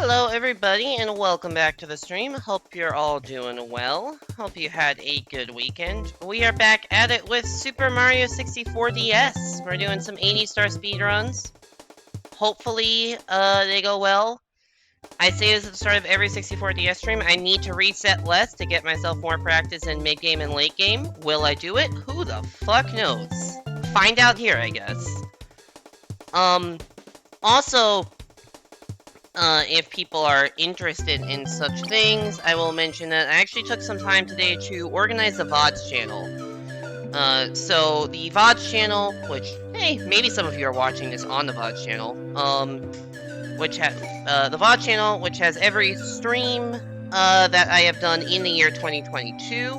Hello everybody and welcome back to the stream. Hope you're all doing well. Hope you had a good weekend. We are back at it with Super Mario 64DS. We're doing some 80-star speedruns. Hopefully, they go well. I say this at the start of every 64DS stream. I need to reset less to get myself more practice in mid-game and late-game. Will I do it? Who the fuck knows? Find out here, I guess. Also, if people are interested in such things, I will mention that I actually took some time today to organize the VODs channel. So the VODs channel, which, hey, maybe some of you are watching this on the VODs channel, which has, the VOD channel, which has every stream, that I have done in the year 2022.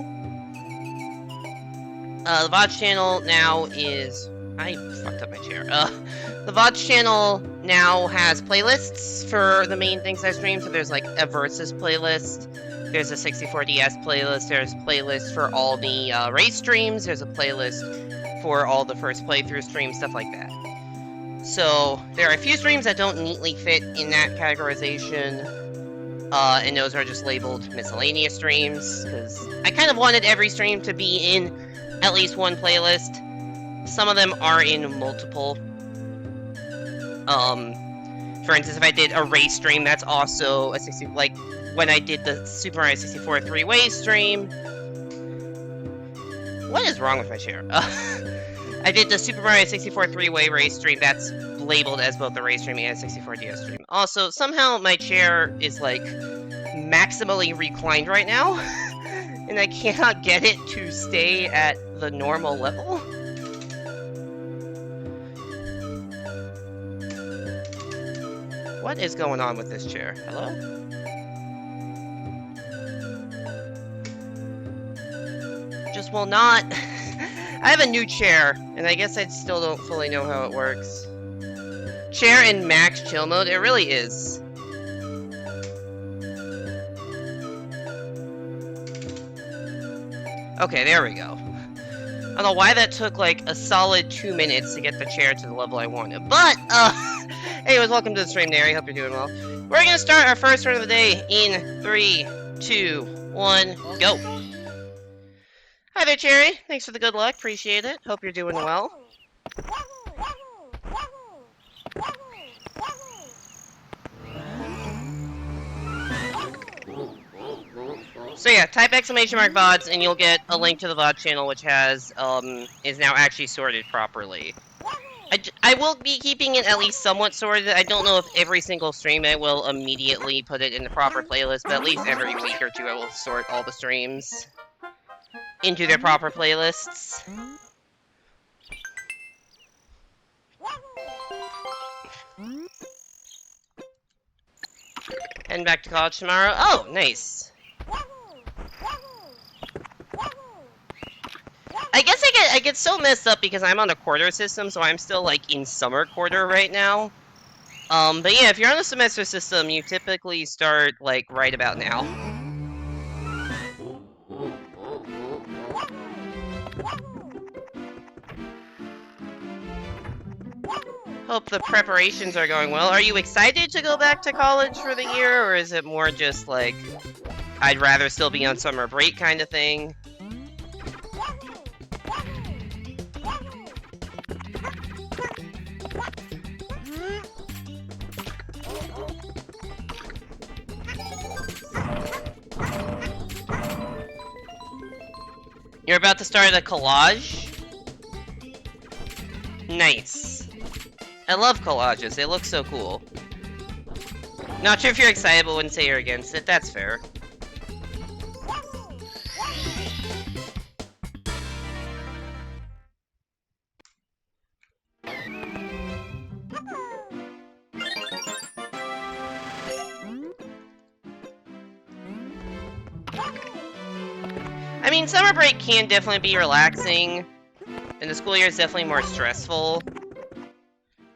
The VODs channel now is... I fucked up my chair. The VODs channel now has playlists for the main things I stream. So there's like a Versus playlist, there's a 64DS playlist, there's playlists for all the race streams, there's a playlist for all the first playthrough streams, stuff like that. So there are a few streams that don't neatly fit in that categorization, and those are just labeled miscellaneous streams, because I kind of wanted every stream to be in at least one playlist. Some of them are in multiple. For instance, if I did a race stream, that's also a 60, like, when I did the Super Mario 64 three-way stream... What is wrong with my chair? I did the Super Mario 64 three-way race stream, that's labeled as both the race stream and 64DS stream. Also, somehow my chair is, like, maximally reclined right now, and I cannot get it to stay at the normal level. What is going on with this chair? Hello? Just will not... I have a new chair, and I guess I still don't fully know how it works. Chair in max chill mode? It really is. Okay, there we go. I don't know why that took like a solid 2 minutes to get the chair to the level I wanted, but, anyways, welcome to the stream, Nary. Hope you're doing well. We're gonna start our first run of the day in 3, 2, 1, go! Hi there, Cherry. Thanks for the good luck. Appreciate it. Hope you're doing well. So yeah, type exclamation mark VODs and you'll get a link to the VOD channel, which has, is now actually sorted properly. I will be keeping it at least somewhat sorted. I don't know if every single stream I will immediately put it in the proper playlist, but at least every week or two I will sort all the streams into their proper playlists. Heading back to college tomorrow. Oh, nice. I guess I get so messed up because I'm on a quarter system, so I'm still like in summer quarter right now. But yeah, if you're on a semester system, you typically start like right about now. Hope the preparations are going well. Are you excited to go back to college for the year, or is it more just like, I'd rather still be on summer break kind of thing? You're about to start a collage? Nice. I love collages, they look so cool. Not sure if you're excited, but wouldn't say you're against it, that's fair. I mean, summer break can definitely be relaxing, and the school year is definitely more stressful.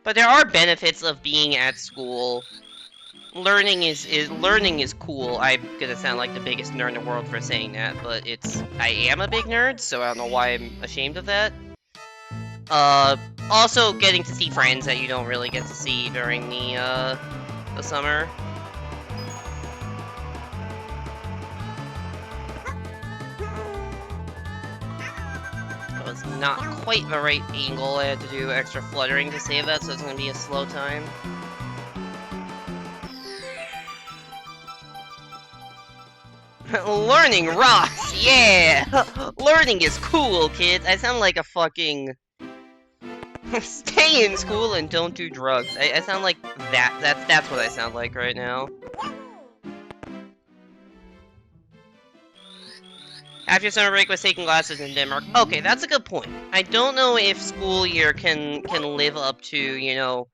But there are benefits of being at school. Learning is cool. I'm gonna sound like the biggest nerd in the world for saying that, but I am a big nerd, so I don't know why I'm ashamed of that. Also getting to see friends that you don't really get to see during the summer. was not quite the right angle. I had to do extra fluttering to save that, so it's gonna be a slow time. Learning rocks! Yeah! Learning is cool, kids! I sound like a fucking... Stay in school and don't do drugs. I sound like that. That's what I sound like right now. After your summer break was taking classes in Denmark. Okay, that's a good point. I don't know if school year can live up to, you know,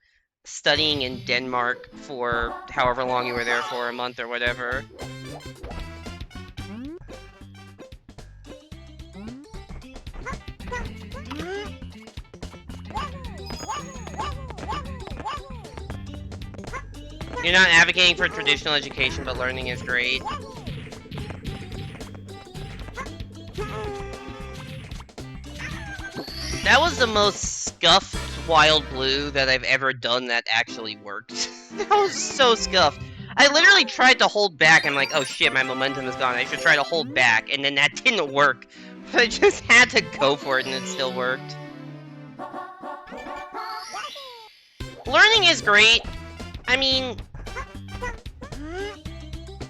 studying in Denmark for however long you were there for, a month or whatever. You're not advocating for traditional education, but learning is great. That was the most scuffed Wild Blue that I've ever done that actually worked. That was so scuffed. I literally tried to hold back. I'm like, oh shit, my momentum is gone. I should try to hold back, and then that didn't work. But I just had to go for it, and it still worked. Learning is great. I mean...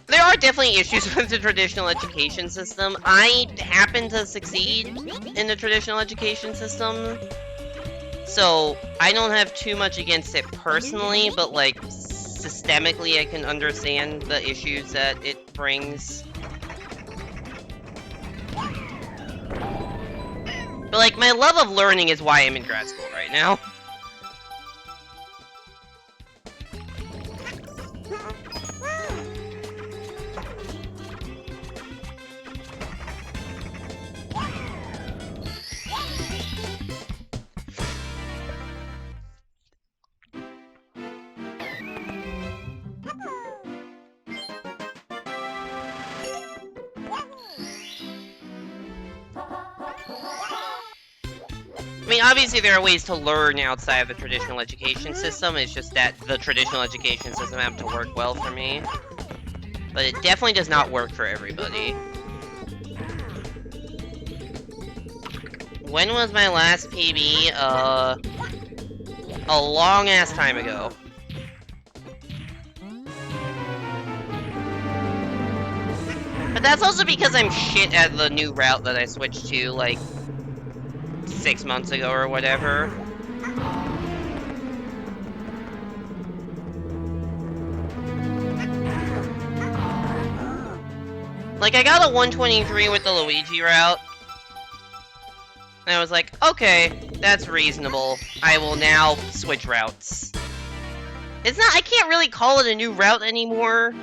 There are definitely issues with the traditional education system. I happen to succeed in the traditional education system, so I don't have too much against it personally, but like systemically I can understand the issues that it brings. But like, my love of learning is why I'm in grad school right now. I mean, obviously there are ways to learn outside of the traditional education system, it's just that the traditional education system happened to work well for me. But it definitely does not work for everybody. When was my last PB? A long-ass time ago. But that's also because I'm shit at the new route that I switched to, like, 6 months ago or whatever. Like, I got a 123 with the Luigi route. And I was like, okay, that's reasonable. I will now switch routes. It's not, I can't really call it a new route anymore.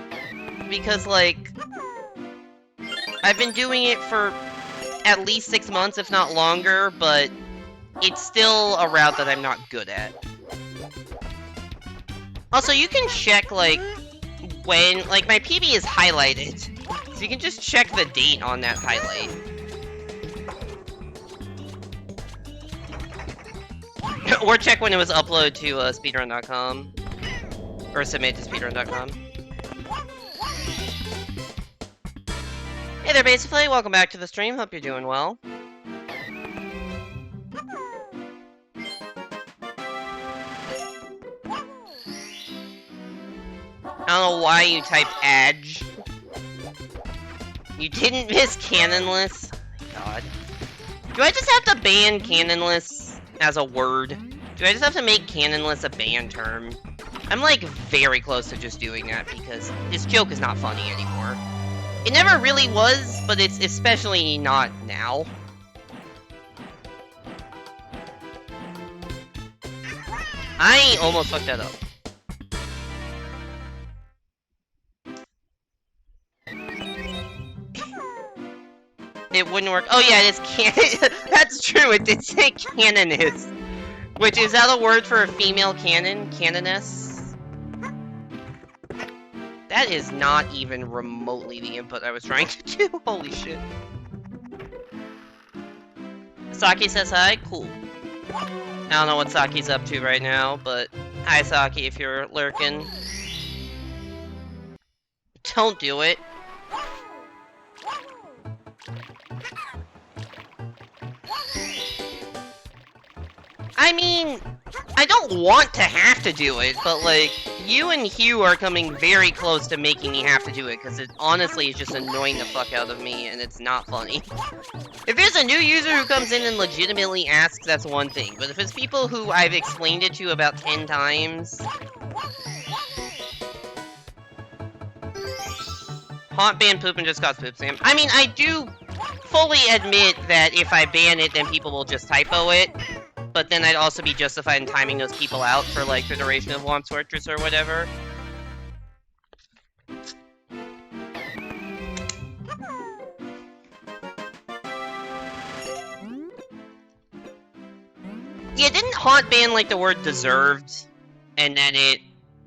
Because, like, I've been doing it for at least 6 months, if not longer, but it's still a route that I'm not good at. Also, you can check, like, when, like, my PB is highlighted. So you can just check the date on that highlight. Or check when it was uploaded to speedrun.com. Or submitted to speedrun.com. Hey there, basically. Welcome back to the stream. Hope you're doing well. I don't know why you typed Adge. You didn't miss Canonless? Oh my god. Do I just have to ban Canonless as a word? Do I just have to make Canonless a ban term? I'm like very close to just doing that because this joke is not funny anymore. It never really was, but it's especially not now. I almost fucked that up. It wouldn't work. Oh yeah, it is can. That's true. It did say canoness, which is that a word for a female canon? Canoness. That is not even remotely the input I was trying to do. Holy shit. Saki says hi. Cool. I don't know what Saki's up to right now, but hi Saki if you're lurking. Don't do it. I mean, I don't want to have to do it, but, like, you and Hugh are coming very close to making me have to do it, because it honestly is just annoying the fuck out of me, and it's not funny. If there's a new user who comes in and legitimately asks, that's one thing, but if it's people who I've explained it to about 10 times... Haunt ban poop and just cause poop spam. I mean, I do fully admit that if I ban it, then people will just typo it. But then I'd also be justified in timing those people out for, like, the duration of Womp Fortress or whatever. Yeah, didn't Haunt ban, like, the word deserved? And then it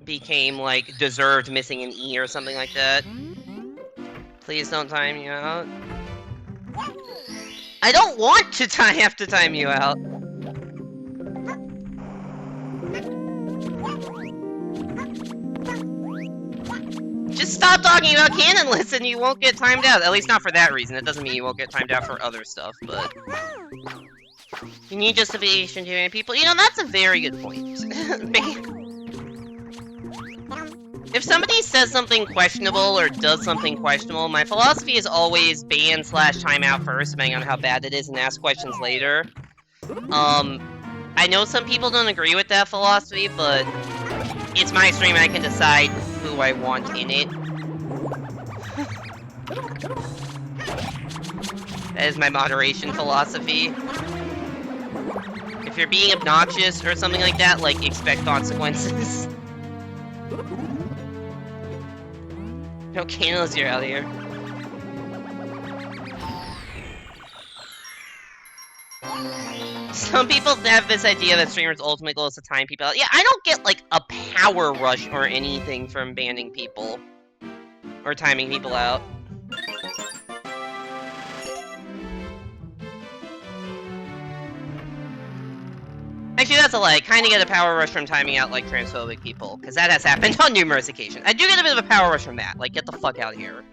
became, like, deserved missing an E or something like that? Please don't time you out. I don't want to have to time you out. Just stop talking about canonless and you won't get timed out. At least not for that reason. It doesn't mean you won't get timed out for other stuff, but... You need justification to many people. You know, that's a very good point. If somebody says something questionable or does something questionable, my philosophy is always ban/timeout first, depending on how bad it is, and ask questions later. I know some people don't agree with that philosophy, but it's my stream, I can decide who I want in it. That is my moderation philosophy. If you're being obnoxious or something like that, like, expect consequences. No, Canada's you're out of here. Some people have this idea that streamers' ultimate goal is to time people out. Yeah, I don't get, like, a power rush or anything from banning people. Or timing people out. Actually, that's a lie. I kinda get a power rush from timing out, like, transphobic people, because that has happened on numerous occasions. I do get a bit of a power rush from that. Like, get the fuck out of here,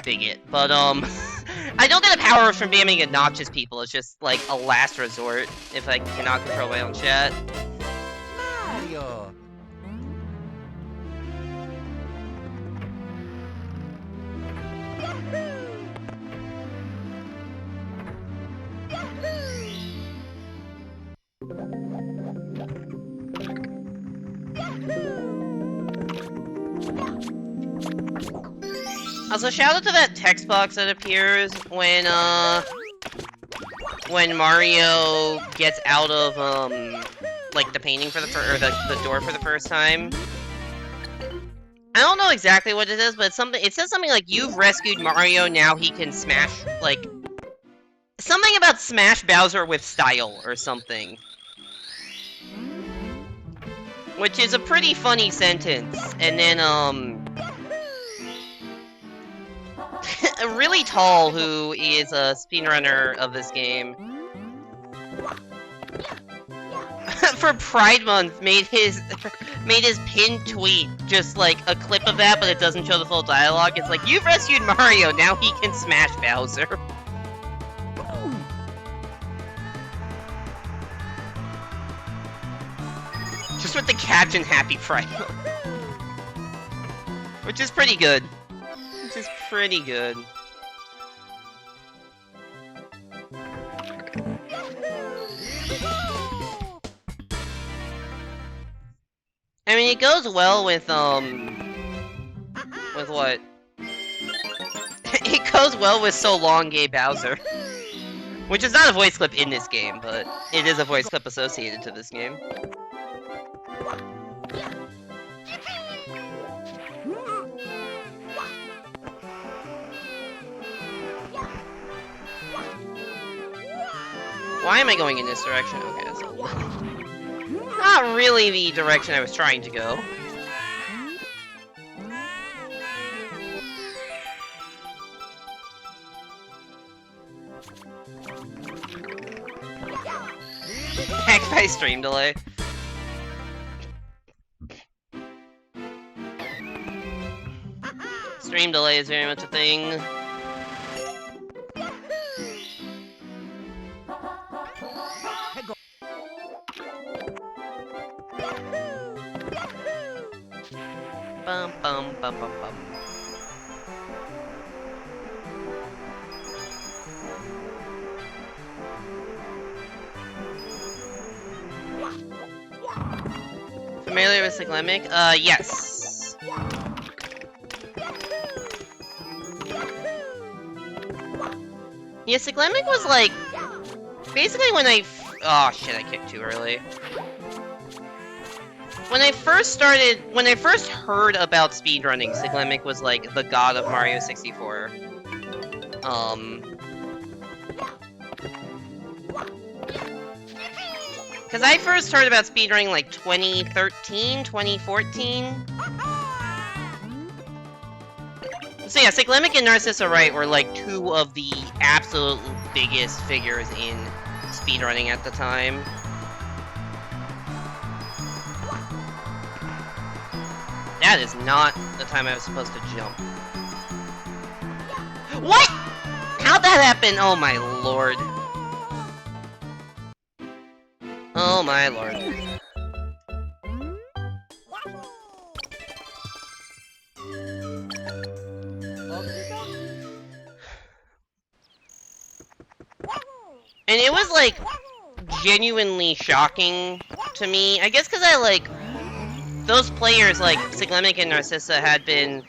bigot. But, I don't get a power rush from banning obnoxious people. It's just, like, a last resort, if I cannot control my own chat. Mario! Also, shout out to that text box that appears when Mario gets out of, like, the painting for the the door for the first time. I don't know exactly what it is, but it says something like, you've rescued Mario, now he can smash, like, something about smash Bowser with style, or something. Which is a pretty funny sentence, and then, really tall, who is a speedrunner of this game, for Pride Month, made his pinned tweet just like a clip of that, but it doesn't show the full dialogue. It's like, you've rescued Mario, now he can smash Bowser. Just with the caption, Happy Pride Month. Which is pretty good. Which is pretty good. I mean, it goes well with what? It goes well with So Long Gay Bowser. Which is not a voice clip in this game, but it is a voice clip associated to this game. Why am I going in this direction? Okay, that's not really the direction I was trying to go. Hacked by stream delay. Stream delay is very much a thing. Bum bum bum bum bum. Familiar with Cyclemic? Yes. Yeah, Cyclemic was like basically when oh shit, I kicked too early. When I first heard about speedrunning, Cyclemic was like the god of Mario 64. Because I first heard about speedrunning like 2013, 2014. So yeah, Cyclemic and Narcissa Wright were like two of the absolute biggest figures in speedrunning at the time. That is not the time I was supposed to jump. What? How'd that happen? Oh my lord. Oh my lord. And it was like genuinely shocking to me. I guess because I like those players like Cyclemic and Narcissa had been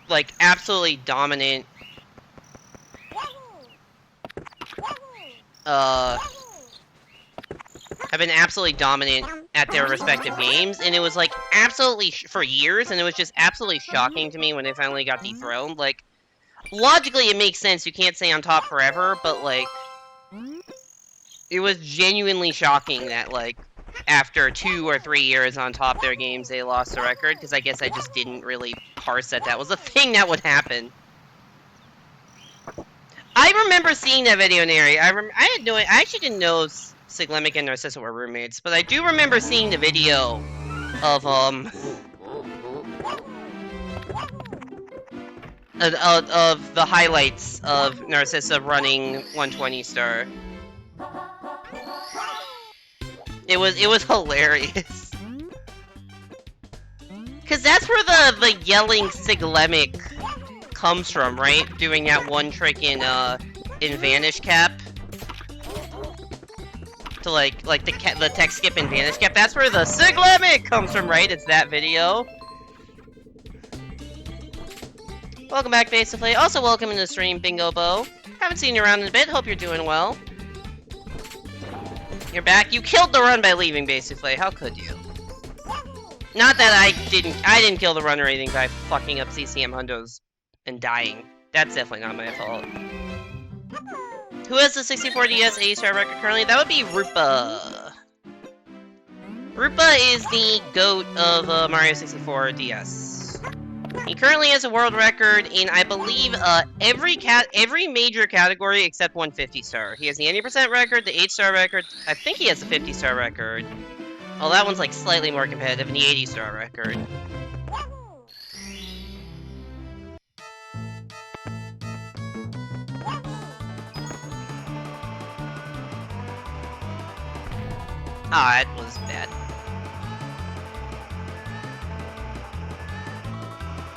like absolutely dominant have been absolutely dominant at their respective games, and it was like absolutely for years, and it was just absolutely shocking to me when they finally got dethroned. Like logically it makes sense, you can't stay on top forever, but like it was genuinely shocking that like after 2 or 3 years on top their games they lost the record, because I guess I just didn't really parse that was a thing that would happen. I remember seeing that video, Neri. I actually didn't know Cyclemic and Narcissa were roommates, but I do remember seeing the video of the highlights of Narcissa running 120 star. It was hilarious. Cause that's where the yelling Cyclemic comes from, right? Doing that one trick in Vanish Cap. To like the tech skip in Vanish Cap. That's where the Cyclemic comes from, right? It's that video. Welcome back, basically. Also, welcome in the stream, Bingo Bo. Haven't seen you around in a bit. Hope you're doing well. You're back. You killed the run by leaving, basically. How could you? Not that I didn't kill the run or anything by fucking up CCM hundos and dying. That's definitely not my fault. Who has the 64DS 8-star record currently? That would be Rupa. Rupa is the GOAT of Mario 64 DS. He currently has a world record in, I believe, every major category except 150-star. He has the 80% record, the 8-star record. I think he has the 50-star record. Oh, that one's like slightly more competitive, and the 80-star record. Ah, that was bad.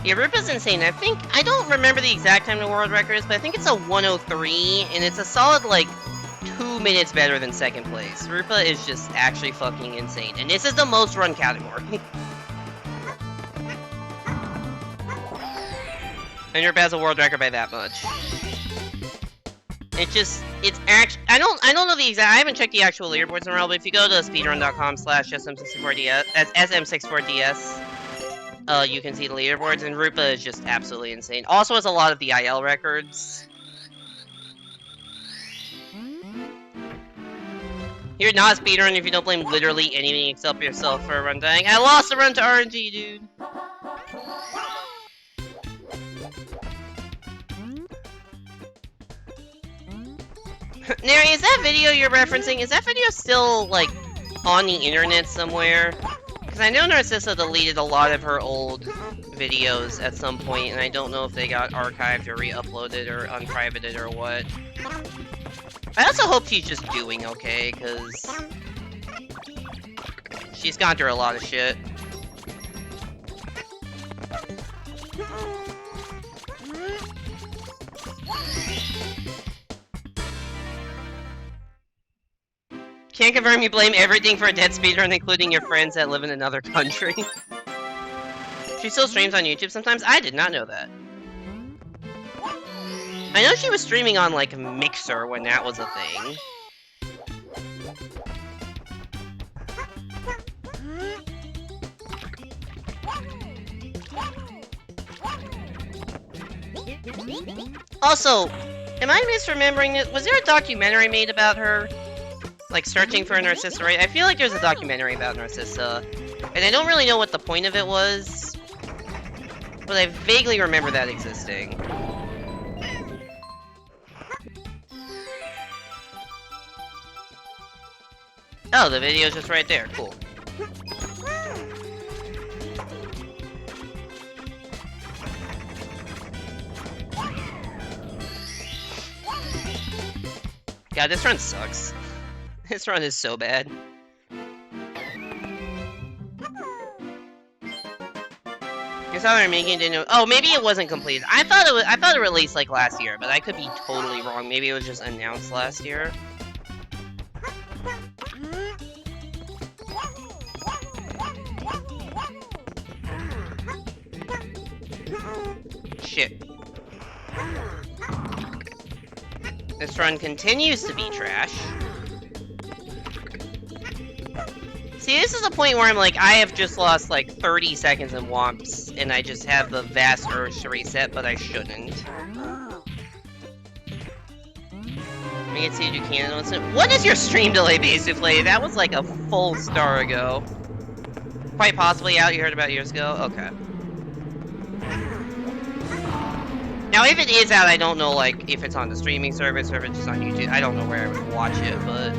Yeah, Rupa's insane. I don't remember the exact time the world record is, but I think it's a 103, and it's a solid, like, 2 minutes better than second place. Rupa is just actually fucking insane, and this is the most run category. And Rupa has a world record by that much. It's actually, I don't know the exact, I haven't checked the actual leaderboards in a while, but if you go to speedrun.com/SM64DS, SM64DS, you can see the leaderboards, and Rupa is just absolutely insane. Also has a lot of the IL records. You're not a speedrunner if you don't blame literally anything except yourself for a run dying. I lost the run to RNG, dude! Neri, is that video you're referencing, is that video still, like, on the internet somewhere? Because I know Narcissa deleted a lot of her old videos at some point, and I don't know if they got archived or re-uploaded or unprivated or what. I also hope she's just doing okay, because she's gone through a lot of shit. Can't confirm you blame everything for a dead speedrun, including your friends that live in another country. She still streams on YouTube sometimes? I did not know that. I know she was streaming on, like, Mixer when that was a thing. Also, am I misremembering it? Was there a documentary made about her? Like, searching for Narcissa, right? I feel like there's a documentary about Narcissa, and I don't really know what the point of it was, but I vaguely remember that existing. Oh, the video's just right there. Cool. God, this run sucks. This run is so bad. Here's how they're making it into. Oh, maybe it wasn't completed. I thought it released like last year, but I could be totally wrong. Maybe it was just announced last year. Shit. This run continues to be trash. See, this is a point where I'm like, I have just lost like 30 seconds in Womps, and I just have the vast urge to reset, but I shouldn't. I can see you can listen. What is your stream delay basically? That was like a full star ago. Quite possibly out, you heard about years ago? Okay. Now, if it is out, I don't know, like, if it's on the streaming service or if it's just on YouTube. I don't know where I would watch it, but...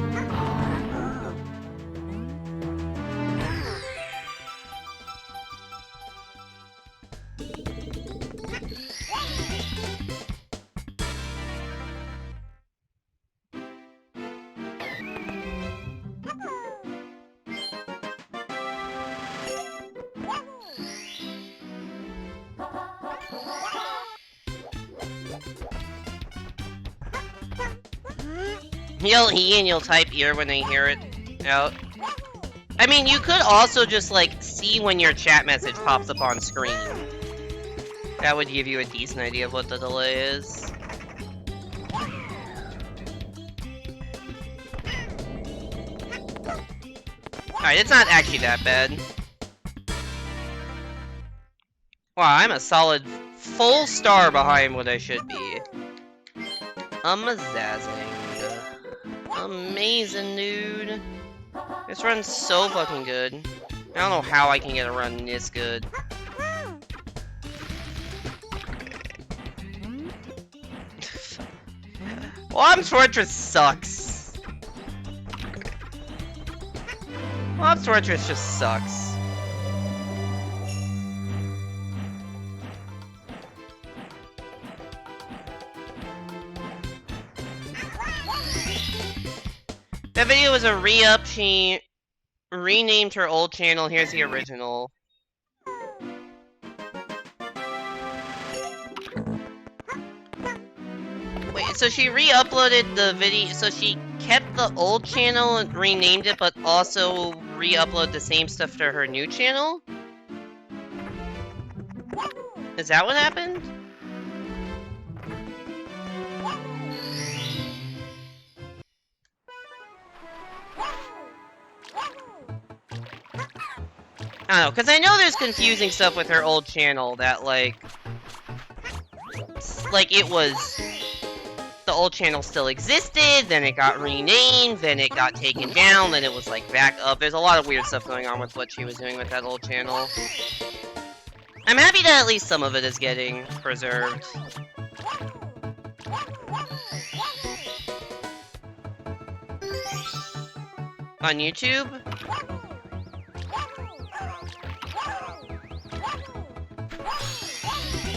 Yell E and you'll type ear when they hear it out. I mean, you could also just, like, see when your chat message pops up on screen. That would give you a decent idea of what the delay is. Alright, it's not actually that bad. Wow, I'm a solid full star behind what I should be. Zazzing. Amazing, dude. This run's so fucking good. I don't know how I can get a run this good. Womps Fortress sucks. Womps Fortress just sucks. That video was a re-up. She renamed her old channel. Here's the original. Wait, so she re-uploaded the video. So she kept the old channel and renamed it, but also re-upload the same stuff to her new channel? Is that what happened? I don't know, because I know there's confusing stuff with her old channel that, like, it was, the old channel still existed, then it got renamed, then it got taken down, then it was, like, back up. There's a lot of weird stuff going on with what she was doing with that old channel. I'm happy that at least some of it is getting preserved. On YouTube?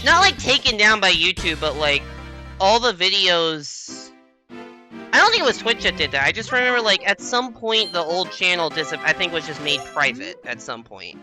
Not like taken down by YouTube, but like all the videos. I don't think it was Twitch that did that. I just remember, like, at some point, the old channel, I think, was just made private at some point.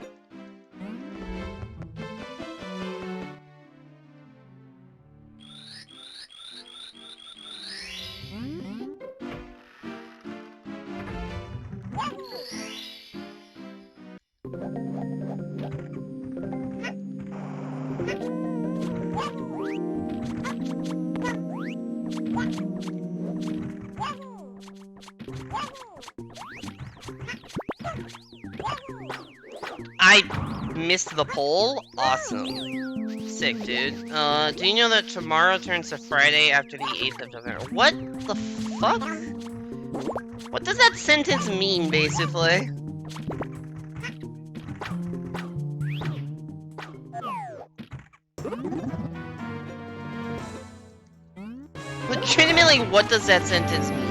I missed the poll? Awesome. Sick, dude. Do you know that tomorrow turns to Friday after the 8th of November? What the fuck? What does that sentence mean, basically? Legitimately, what does that sentence mean?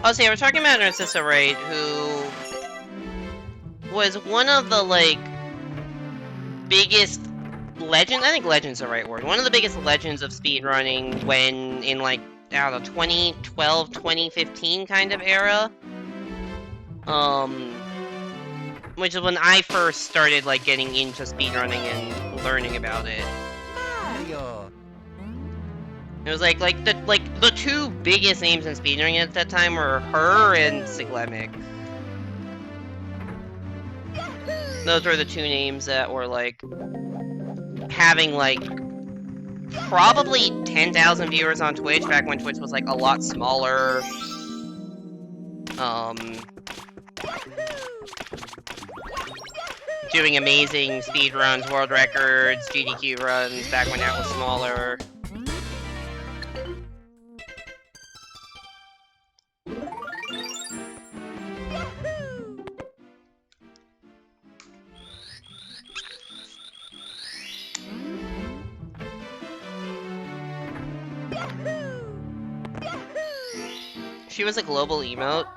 Oh, so yeah, we're talking about Narcissa, right, who was one of the, like, biggest legend. I think legend's the right word. One of the biggest legends of speedrunning when in, like, I don't know, 2012, 2015 kind of era. Which is when I first started, like, getting into speedrunning and learning about it. It was like the two biggest names in speedrunning at that time were her and Siglemic. Those were the two names that were, like, having, like, probably 10,000 viewers on Twitch back when Twitch was, like, a lot smaller. Doing amazing speed runs, world records, GDQ runs back when that was smaller. She was a global emote.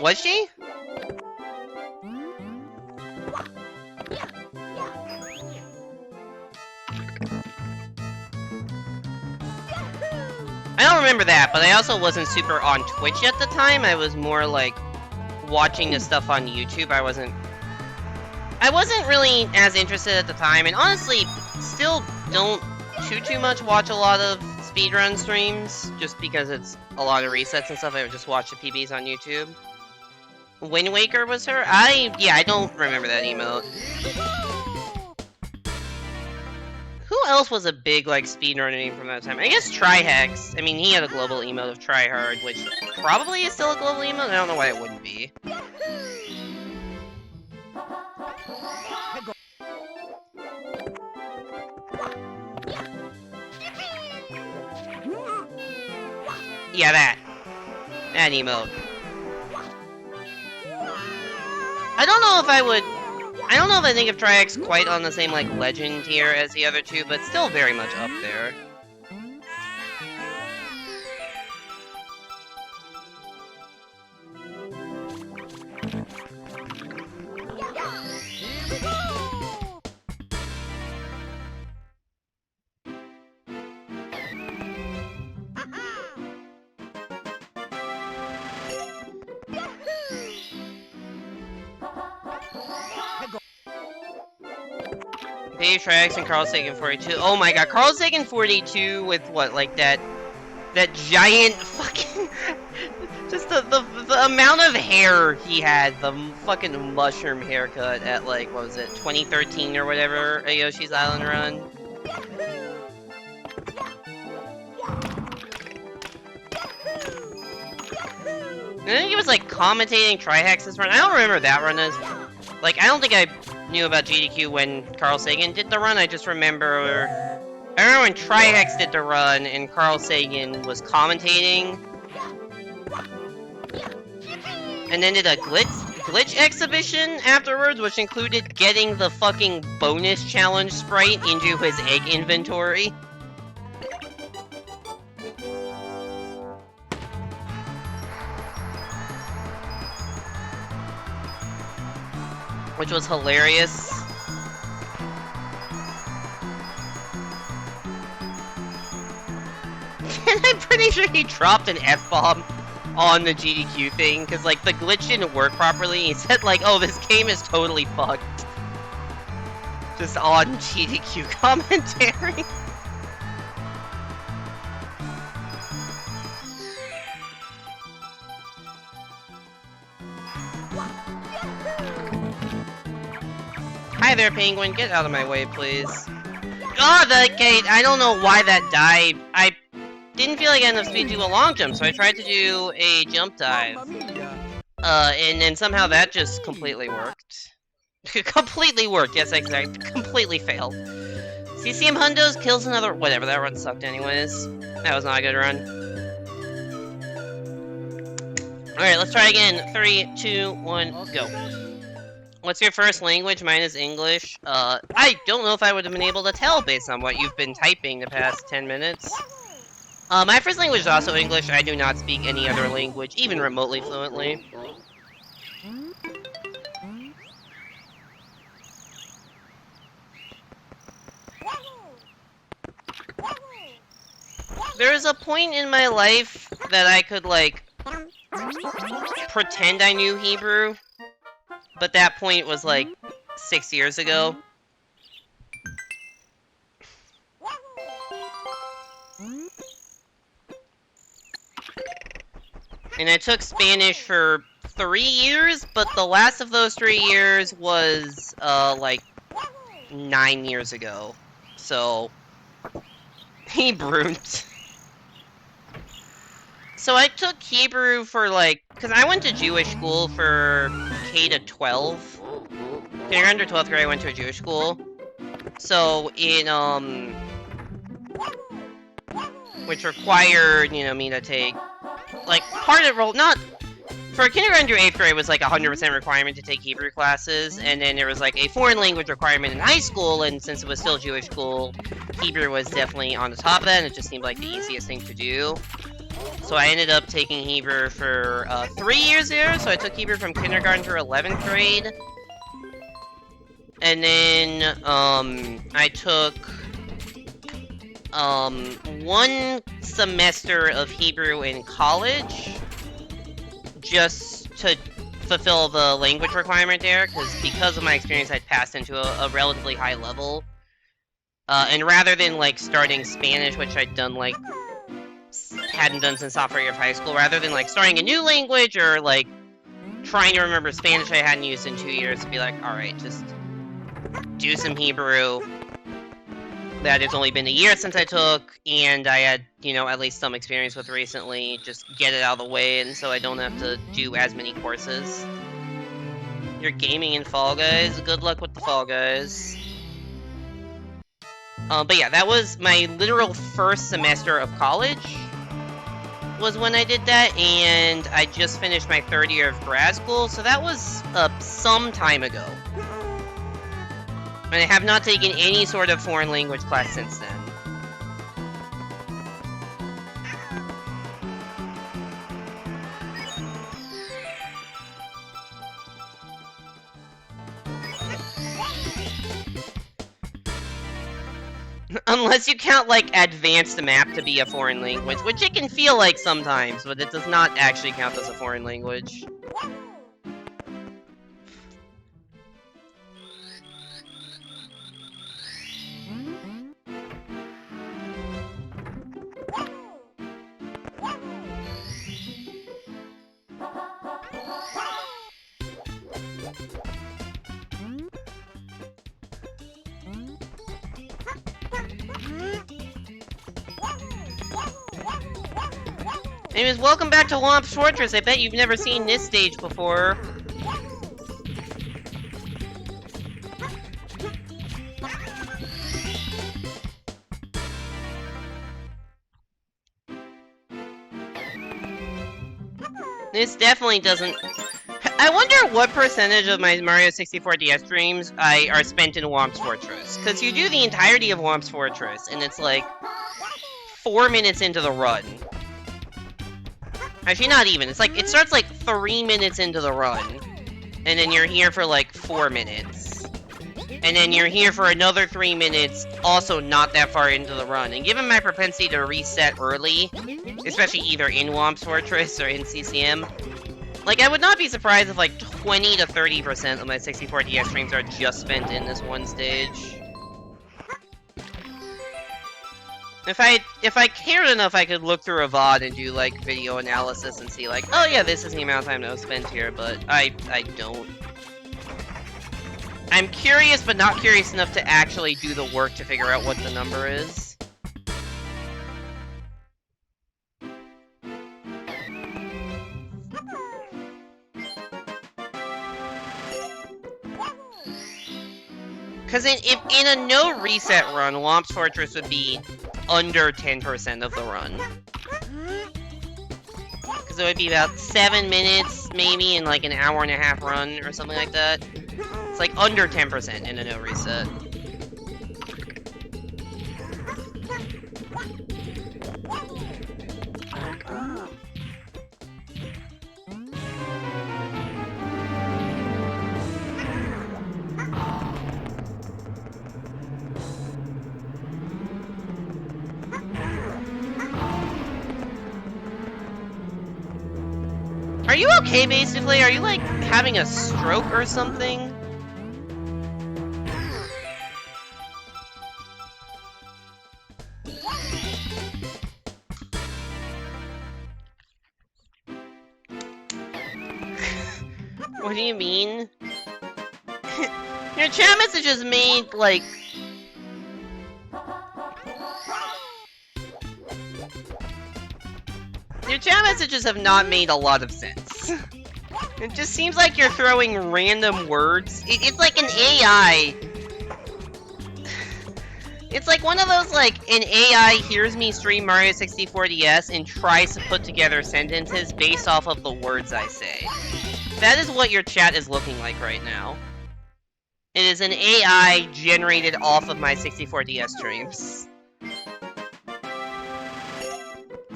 Was she? I don't remember that, but I also wasn't super on Twitch at the time. I was more like watching the stuff on YouTube. I wasn't really as interested at the time, and honestly, still don't too much watch a lot of speedrun streams, just because it's a lot of resets and stuff. I would just watch the PBs on YouTube. Wind Waker was her? I don't remember that emote. Who else was a big, like, speedrunner name from that time? I guess Trihex. I mean, he had a global emote of Tryhard, which probably is still a global emote. I don't know why it wouldn't be. Yeah, that emote. I don't know if I think of Trihex quite on the same, like, legend tier as the other two, but still very much up there. Dave Trax and Carl Sagan 42. Oh my god, Carl Sagan 42 with what, like that giant fucking just the amount of hair he had, the fucking mushroom haircut at, like, what was it, 2013 or whatever, a Yoshi's Island run. I think he was, like, commentating Trihex's run. I don't remember that run as, like, I don't think I knew about GDQ when Carl Sagan did the run. I just remember I remember when Trihex did the run and Carl Sagan was commentating, and then did a glitch exhibition afterwards, which included getting the fucking bonus challenge sprite into his egg inventory. Which was hilarious. And I'm pretty sure he dropped an F-bomb on the GDQ thing, because, like, the glitch didn't work properly. He said, like, oh, this game is totally fucked. Just on GDQ commentary. Hi there, Penguin. Get out of my way, please. Oh, the gate! I don't know why that died. I didn't feel like I had enough speed to do a long jump, so I tried to do a jump dive. And then somehow that just completely worked. Completely worked, yes, exactly. Completely failed. CCM Hundos kills another... Whatever, that run sucked anyways. That was not a good run. Alright, let's try again. 3, 2, 1, go. What's your first language? Mine is English. I don't know if I would have been able to tell based on what you've been typing the past 10 minutes. My first language is also English. I do not speak any other language, even remotely fluently. There was a point in my life that I could, like, pretend I knew Hebrew, but that point was, like, 6 years ago. And I took Spanish for 3 years, but the last of those 3 years was, like, 9 years ago. So, Hebrew. So I took Hebrew for, like, because I went to Jewish school for K to 12. Kindergarten to 12th grade, I went to a Jewish school. So, in, which required, you know, me to take, like, part of it, not, for kindergarten to 8th grade was, like, 100% requirement to take Hebrew classes, and then there was, like, a foreign language requirement in high school, and since it was still Jewish school, Hebrew was definitely on the top of that, and it just seemed like the easiest thing to do. So I ended up taking Hebrew for 3 years there, so I took Hebrew from kindergarten through 11th grade. And then, I took, 1 semester of Hebrew in college, just to fulfill the language requirement there, because of my experience, I'd passed into a relatively high level. And rather than, like, starting Spanish, which I'd done, like, hadn't done since sophomore year of high school, rather than, like, starting a new language or, like, trying to remember Spanish I hadn't used in 2 years, to be like, alright, just do some Hebrew that it's only been a year since I took, and I had, you know, at least some experience with recently, just get it out of the way, and so I don't have to do as many courses. You're gaming in Fall Guys? Good luck with the Fall Guys. But yeah, that was my literal first semester of college, was when I did that, and I just finished my 3rd year of grad school, so that was, some time ago. And I have not taken any sort of foreign language class since then. Unless you count, like, advanced map to be a foreign language, which it can feel like sometimes, but it does not actually count as a foreign language. Anyways, welcome back to Womp's Fortress. I bet you've never seen this stage before. This definitely doesn't... I wonder what percentage of my Mario 64 DS streams are spent in Womp's Fortress. Because you do the entirety of Womp's Fortress, and it's like 4 minutes into the run. Actually, not even. It's like, it starts like 3 minutes into the run. And then you're here for like 4 minutes. And then you're here for another 3 minutes, also not that far into the run. And given my propensity to reset early, especially either in Womp's Fortress or in CCM, like, I would not be surprised if like 20 to 30% of my 64 DS streams are just spent in this one stage. If I cared enough, I could look through a VOD and do, like, video analysis and see, like, oh yeah, this is the amount of time that was spent here, but I don't. I'm curious, but not curious enough to actually do the work to figure out what the number is. Because in a no reset run, Womp's Fortress would be under 10% of the run. Because it would be about 7 minutes, maybe, in like an hour and a half run or something like that. It's like under 10% in a no reset. Are you okay, basically? Are you, like, having a stroke or something? What do you mean? Your chat messages made, like... Your chat messages have not made a lot of sense. It just seems like you're throwing random words. It's like an AI. It's like one of those, like, an AI hears me stream Mario 64 DS and tries to put together sentences based off of the words I say. That is what your chat is looking like right now. It is an AI generated off of my 64 DS streams.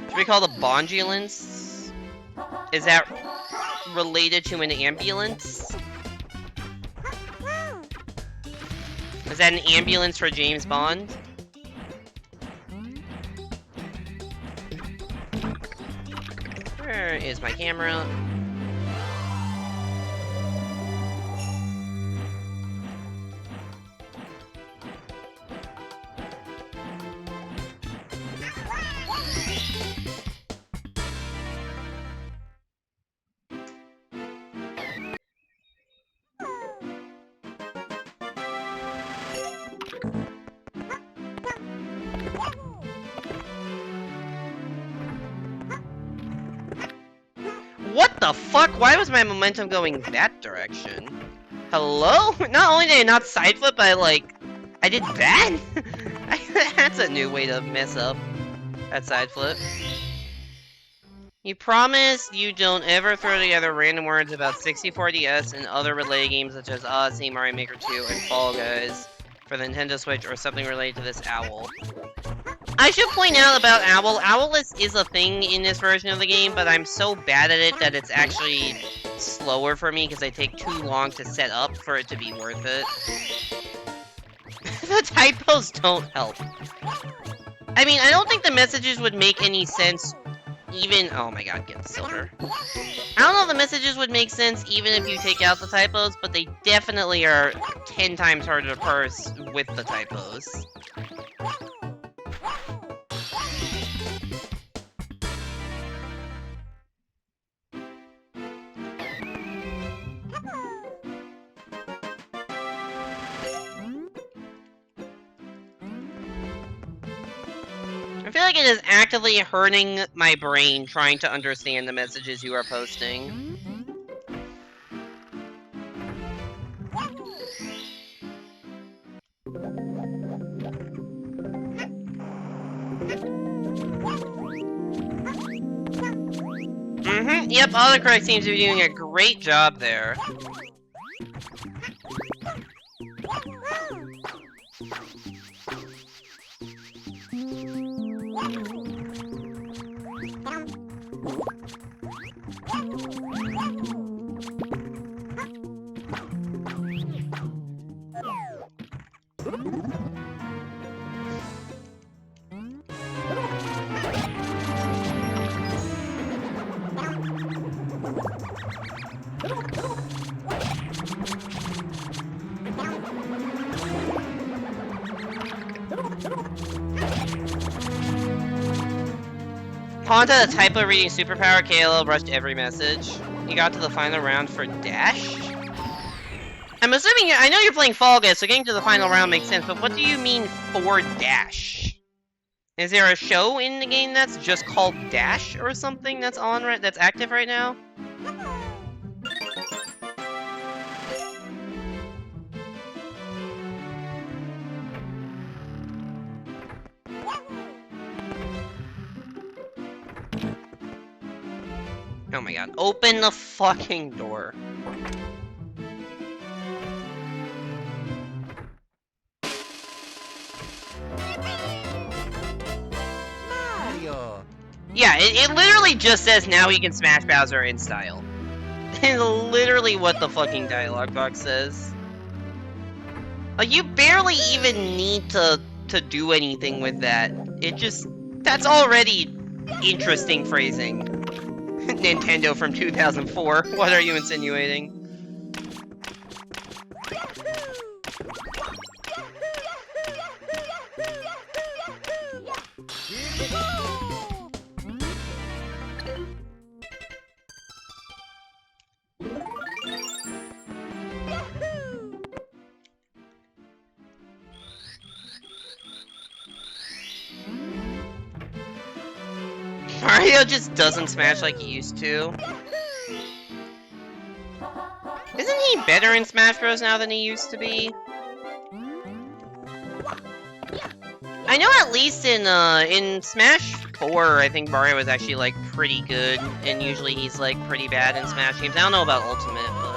Should we call it a bondulance? Is that related to an ambulance? Is that an ambulance for James Bond? Where is my camera? What the fuck? Why was my momentum going that direction? Hello? Not only did I not side flip, but I did that? That's a new way to mess up that side flip. You promise you don't ever throw together random words about 64 DS and other related games such as Odyssey, Mario Maker 2, and Fall Guys for the Nintendo Switch or something related to this owl. I should point out about Owl. Owless is a thing in this version of the game, but I'm so bad at it that it's actually slower for me because I take too long to set up for it to be worth it. The typos don't help. I mean, I don't think the messages would make any sense even... Oh my god, get the silver. I don't know if the messages would make sense even if you take out the typos, but they definitely are 10 times harder to parse with the typos. I feel like it is actively hurting my brain trying to understand the messages you are posting. Yep, autocorrect seems to be doing a great job there. Ponta, the typo reading superpower, KLL rushed every message. You got to the final round for Dash? I'm assuming I know you're playing Fall Guys, so getting to the final round makes sense, but what do you mean for Dash? Is there a show in the game that's just called Dash or something that's that's active right now? Oh my god, open the fucking door. Mario. Yeah, it literally just says now he can smash Bowser in style. It's literally what the fucking dialogue box says. Like, you barely even need to do anything with that. That's already interesting phrasing. Nintendo from 2004, what are you insinuating? Mario just doesn't smash like he used to. Isn't he better in Smash Bros. Now than he used to be? I know at least in Smash 4, I think Mario was actually, like, pretty good, and usually he's, like, pretty bad in Smash games. I don't know about Ultimate, but...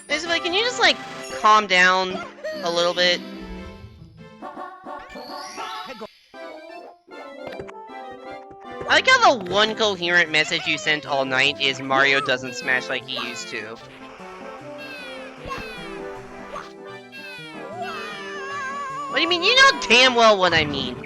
Basically, can you just, like, calm down a little bit? I like how the one coherent message you sent all night is Mario doesn't smash like he used to. What do you mean? You know damn well what I mean.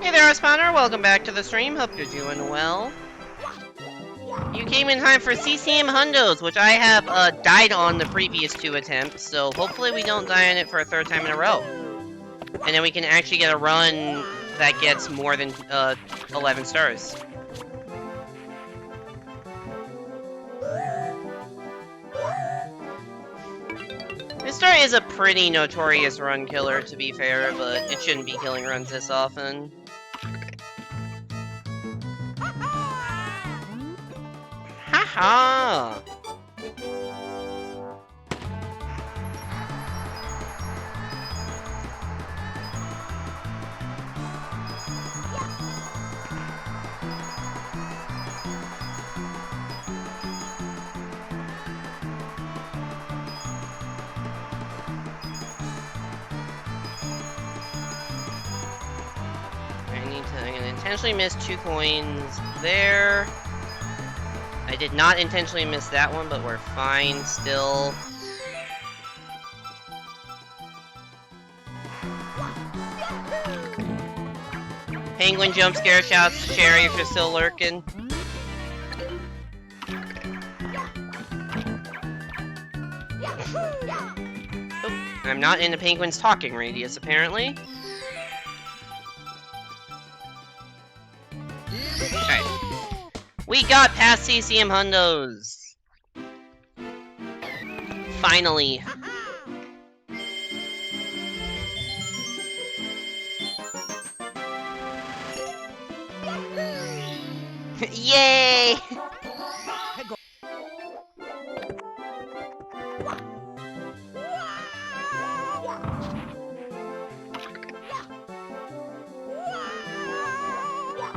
Hey there, Spawner. Welcome back to the stream. Hope you're doing well. You came in time for CCM Hundos, which I have died on the previous 2 attempts, so hopefully we don't die on it for a 3rd time in a row. And then we can actually get a run that gets more than 11 stars. This star is a pretty notorious run killer, to be fair, but it shouldn't be killing runs this often. Haha! I'm gonna intentionally miss 2 coins there. I did not intentionally miss that one, but we're fine still. Penguin jump scare, shouts to Cherry if you're still lurking. Oh, I'm not in the penguin's talking radius, apparently. Alright. We got past CCM Hundos! Finally. Yay!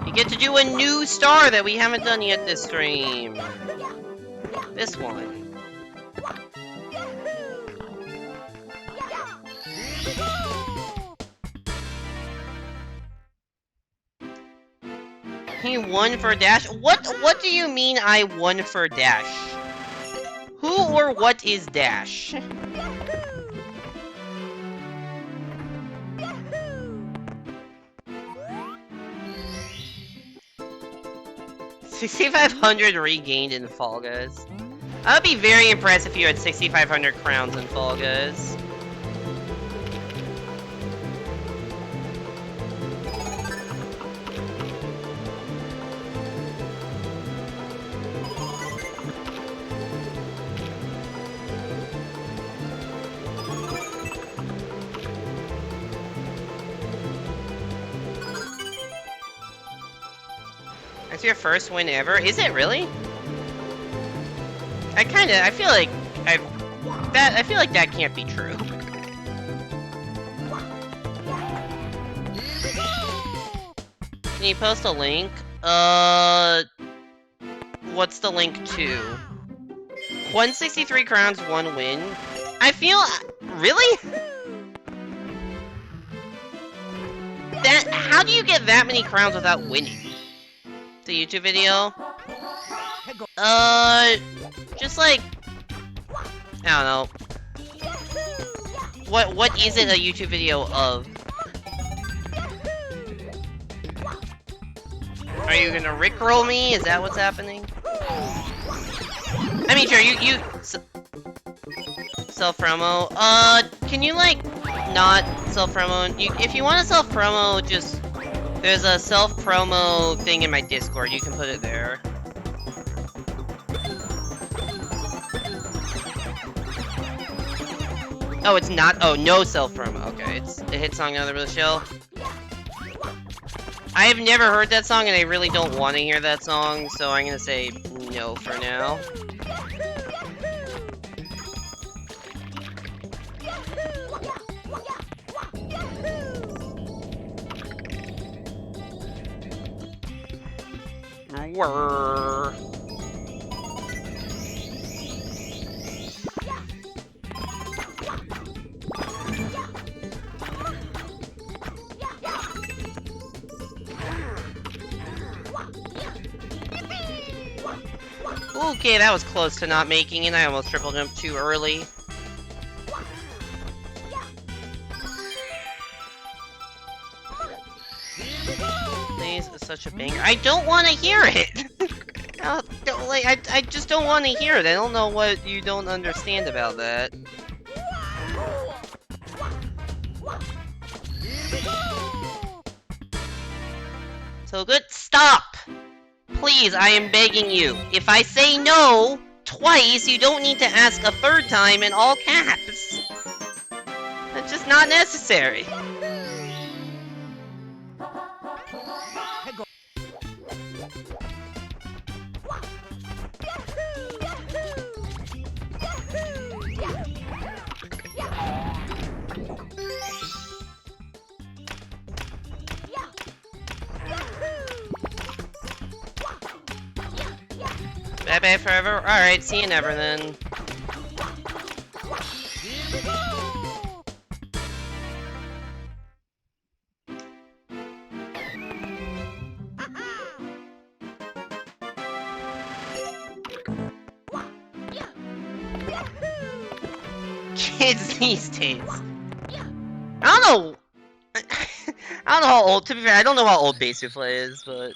You get to do a new star that we haven't done yet this stream. This one. He won for Dash? What do you mean I won for Dash? Who or what is Dash? $6,500 regained in Fall Guys. I would be very impressed if you had 6,500 crowns in Fall Guys. That's your first win ever? Is it really? I feel like that can't be true. Can you post a link? What's the link to? 163 crowns, 1 win. I feel... Really? How do you get that many crowns without winning? The YouTube video? Just like... I don't know. What is it a YouTube video of? Are you gonna rickroll me? Is that what's happening? I mean, sure, you self-promo. Can you, like, not self-promo? If you want to self-promo, just... There's a self-promo thing in my Discord. You can put it there. Oh, it's not? Oh, no self-promo. Okay, it's a hit song out of the show. I have never heard that song, and I really don't want to hear that song, so I'm gonna say no for now. Whirr. Okay, that was close to not making it. I almost triple jumped too early. Please, it's such a banger. I don't want to hear it! I just don't want to hear it. I don't know what you don't understand about that. So good. Stop! Please, I am begging you. If I say no twice, you don't need to ask a third time in all caps. That's just not necessary. Bye-bye forever? Alright, see you never then. kids these days. I don't know. I don't know how old. To be fair, I don't know how old Base Souffle is, but.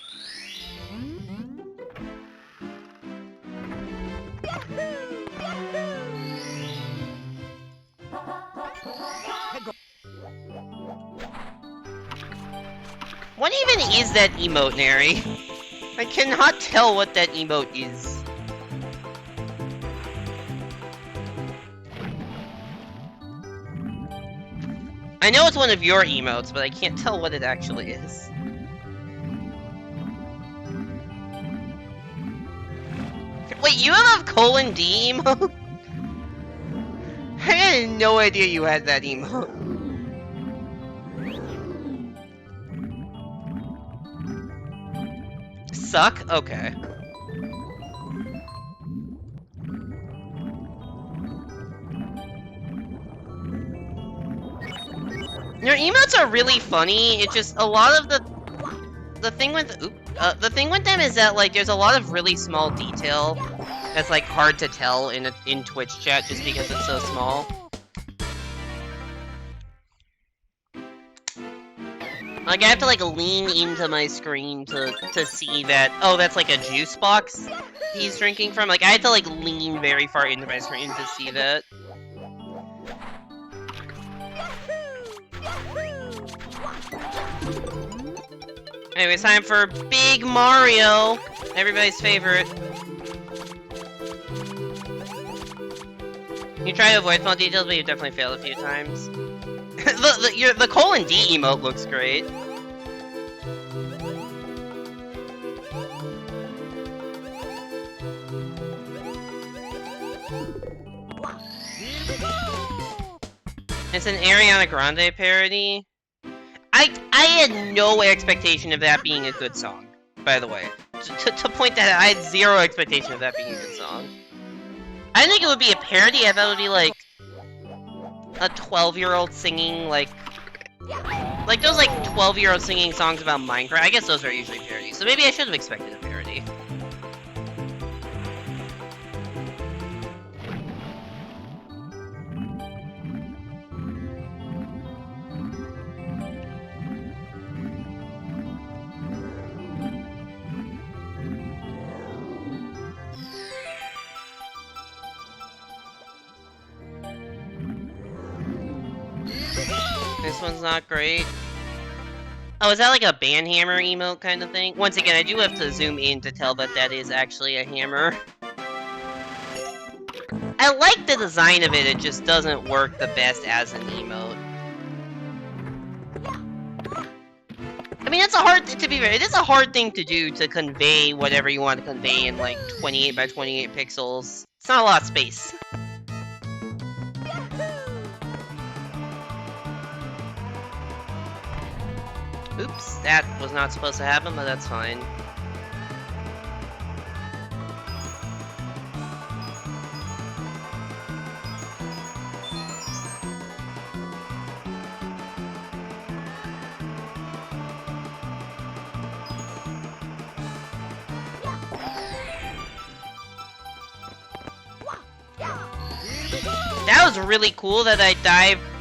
What even is that emote, Nary? I cannot tell what that emote is. I know it's one of your emotes, but I can't tell what it actually is. Wait, you have a colon D emote? I had no idea you had that emote. Suck? Okay. Your emotes are really funny. It's just a lot of the thing with the thing with them is that like there's a lot of really small detail that's like hard to tell in Twitch chat just because it's so small. Like I have to like lean into my screen to see that that's like a juice box he's drinking from. Like I had to like lean very far into my screen to see that. Anyways, time for Big Mario! Everybody's favorite. You try to avoid small details, but you definitely failed a few times. the colon D emote looks great. It's an Ariana Grande parody. I had no expectation of that being a good song, by the way. To point that out, I had zero expectation of that being a good song. I didn't think it would be a parody, I thought it would be like a 12-year-old singing like those like 12-year-old singing songs about Minecraft. I guess those are usually parodies, so maybe I should have expected a parody. This one's not great. Oh, is that like a band hammer emote kind of thing? Once again, I do have to zoom in to tell that that is actually a hammer. I like the design of it, it just doesn't work the best as an emote. I mean, it's a hard, to be fair, it is a hard thing to do to convey whatever you want to convey in like 28 by 28 pixels. It's not a lot of space. Oops, that was not supposed to happen, but that's fine. That was really cool that I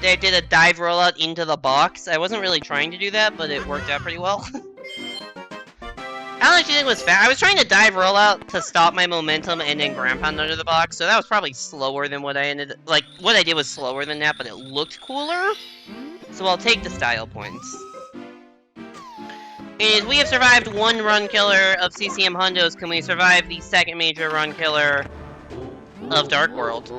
did a dive rollout into the box. I wasn't really trying to do that, but it worked out pretty well. I don't actually think it was fast. I was trying to dive rollout to stop my momentum and then ground pound under the box, so that was probably slower than what I ended. Like, what I did was slower than that, but it looked cooler. So I'll take the style points. And we have survived one run killer of CCM Hundos. Can we survive the second major run killer of Dark World?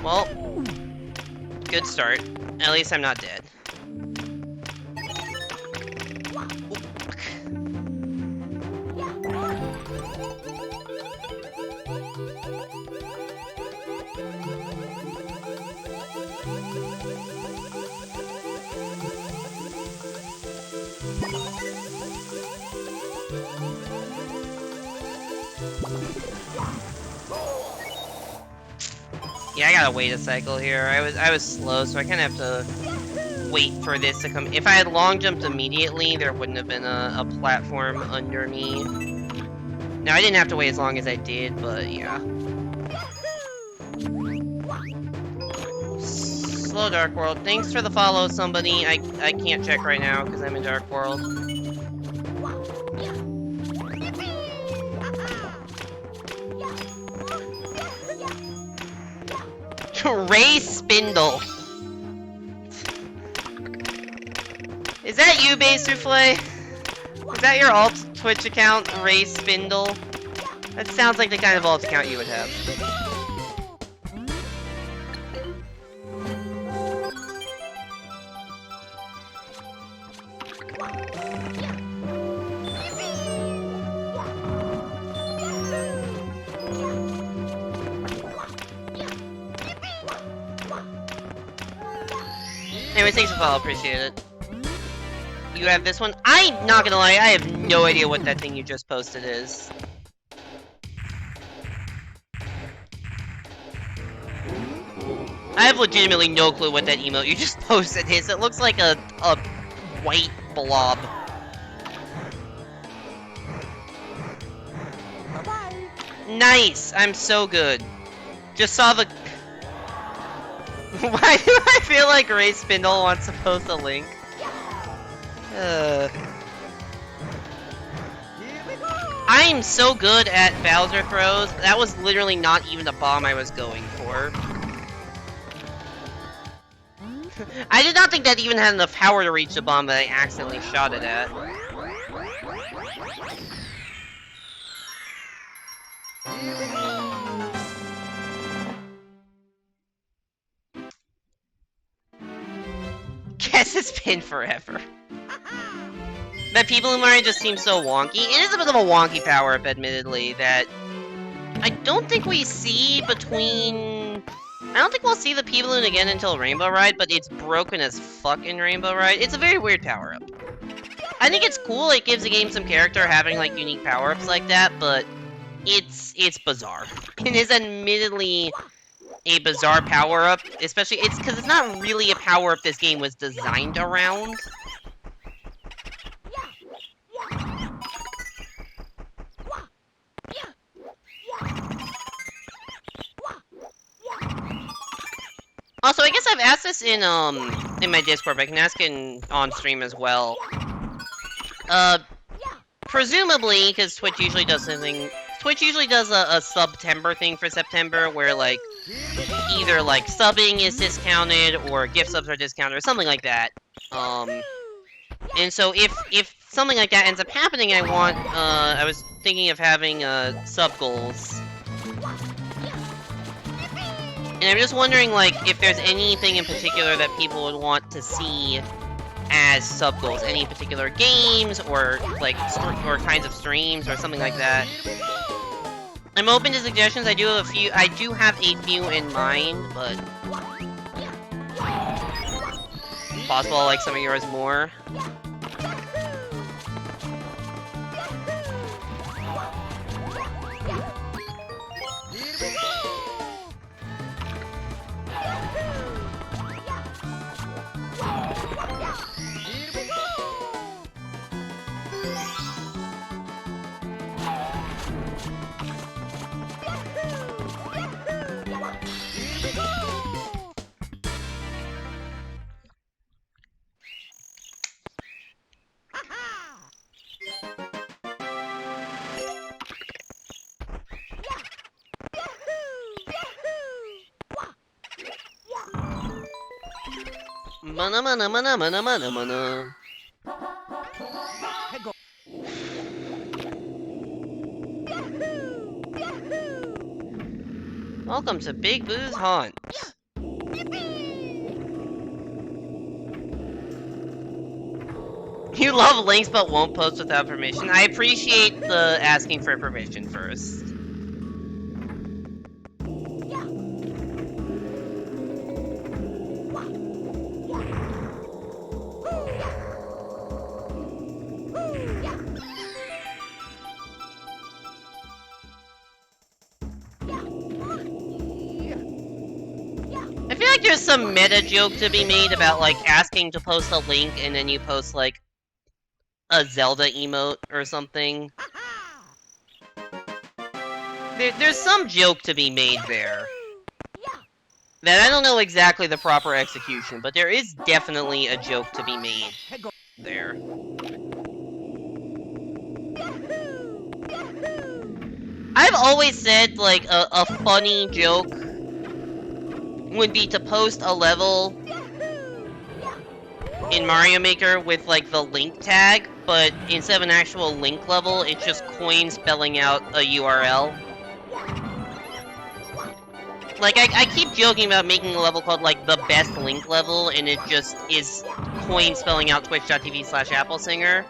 Well, good start. At least I'm not dead. Yeah, I gotta wait a cycle here. I was slow, so I kind of have to wait for this to come. If I had long jumped immediately, there wouldn't have been a platform under me. Now, I didn't have to wait as long as I did, but yeah. Slow Dark World. Thanks for the follow, somebody. I can't check right now because I'm in Dark World. Ray Spindle. Is that you, Base Souffle? Is that your alt Twitch account, Ray Spindle? That sounds like the kind of alt account you would have. Anyways, thanks for the follow, appreciate it. You have this one? I'm not gonna lie, I have no idea what that thing you just posted is. I have legitimately no clue what that emote you just posted is. It looks like a white blob. Bye-bye. Nice! I'm so good. Just saw the... Why do I feel like Ray Spindle wants to post a link? I'm so good at Bowser throws. That was literally not even the bomb I was going for. I did not think that even had enough power to reach the bomb that I accidentally shot it at. Guess it's been forever. That People in Mario just seems so wonky. It is a bit of a wonky power-up, admittedly, that I don't think we see between... I don't think we'll see the P-Balloon again until Rainbow Ride, but it's broken as fuck in Rainbow Ride. It's a very weird power-up. I think it's cool, it gives the game some character having, like, unique power-ups like that, but it's bizarre. It is admittedly a bizarre power-up, especially, it's because it's not really a power-up this game was designed around. Also, I guess I've asked this in my Discord, but I can ask it on stream as well. Presumably, because Twitch usually does something... Twitch usually does a September thing for September, where, like, either, like, subbing is discounted, or gift subs are discounted, or something like that. And so if something like that ends up happening, I was thinking of having, sub goals. And I'm just wondering, like, if there's anything in particular that people would want to see as sub goals. Any particular games, or, like, or kinds of streams, or something like that. I'm open to suggestions. I do have a few in mind, but... possible I like some of yours more. Mana mana mana mana mana mana. Welcome to Big Boo's Haunt. You love links but won't post without permission. I appreciate the asking for permission first. like there's some meta joke to be made about, like, asking to post a link and then you post, like, a Zelda emote or something. There's some joke to be made there. That I don't know exactly the proper execution, but there is definitely a joke to be made there. I've always said, like, a funny joke would be to post a level in Mario Maker with, like, the link tag, but instead of an actual link level, it's just coin spelling out a URL. Like, I keep joking about making a level called, like, the best link level, and it just is coin spelling out twitch.tv/applesinger.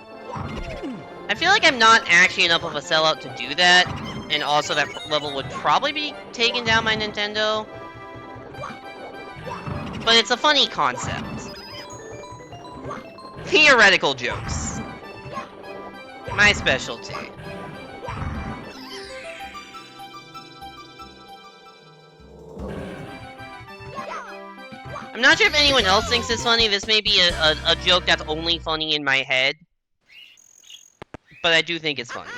I feel like I'm not actually enough of a sellout to do that, and also that level would probably be taken down by Nintendo. But it's a funny concept. Theoretical jokes. My specialty. I'm not sure if anyone else thinks it's funny. This may be a joke that's only funny in my head. But I do think it's funny.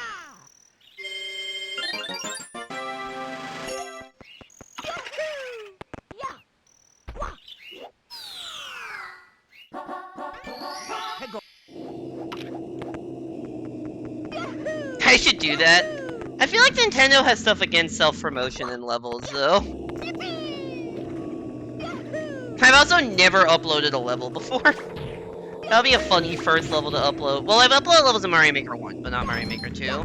I should do that. I feel like Nintendo has stuff against self-promotion in levels, though. I've also never uploaded a level before. That'll be a funny first level to upload. Well, I've uploaded levels in Mario Maker 1, but not Mario Maker 2.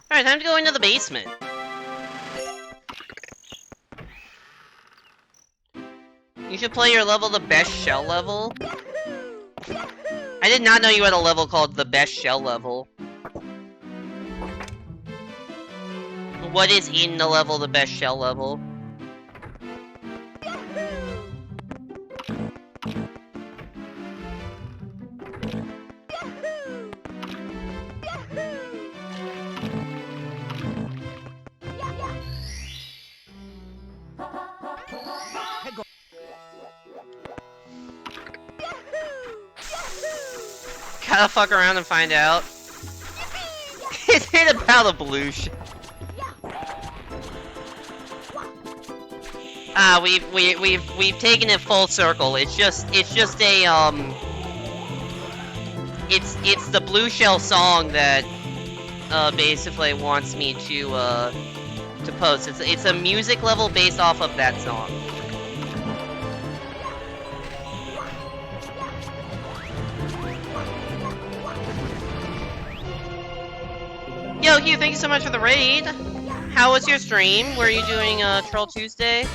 Alright, time to go into the basement. You should play your level the best shell level. I did not know you had a level called the best shell level. What is in the level the best shell level? Gotta fuck around and find out. Is it about a blue shell? Ah, we've taken it full circle. It's just a it's the blue shell song that basically wants me to post. It's a music level based off of that song. Yo, Hugh, thank you so much for the raid. How was your stream? Were you doing Troll Tuesday?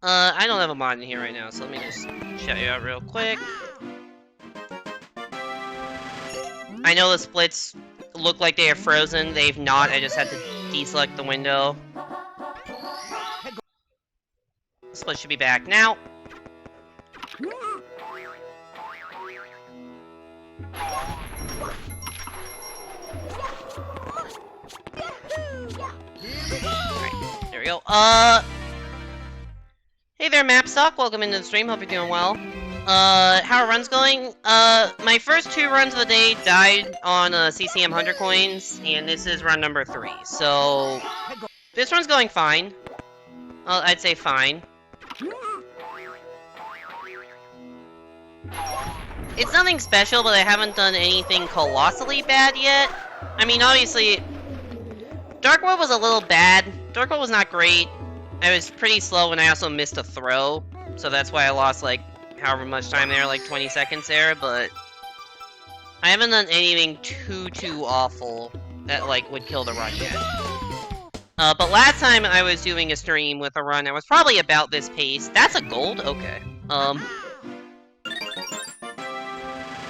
I don't have a mod in here right now, so let me just shout you out real quick. I know the splits look like they are frozen. They've not. I just had to deselect the window. Split should be back now. Alright, there we go. Hey there, Mapstock. Welcome into the stream. Hope you're doing well. How are runs going? My first 2 runs of the day died on CCM 100 coins, and this is run number 3. So, this run's going fine. I'd say fine. It's nothing special, but I haven't done anything colossally bad yet. I mean, obviously, Dark World was a little bad. Dark World was not great. I was pretty slow, and I also missed a throw. So that's why I lost, like, however much time there, like 20 seconds there, but I haven't done anything too awful that, like, would kill the run yet. But last time I was doing a stream with a run that was probably about this pace. That's a gold? Okay. A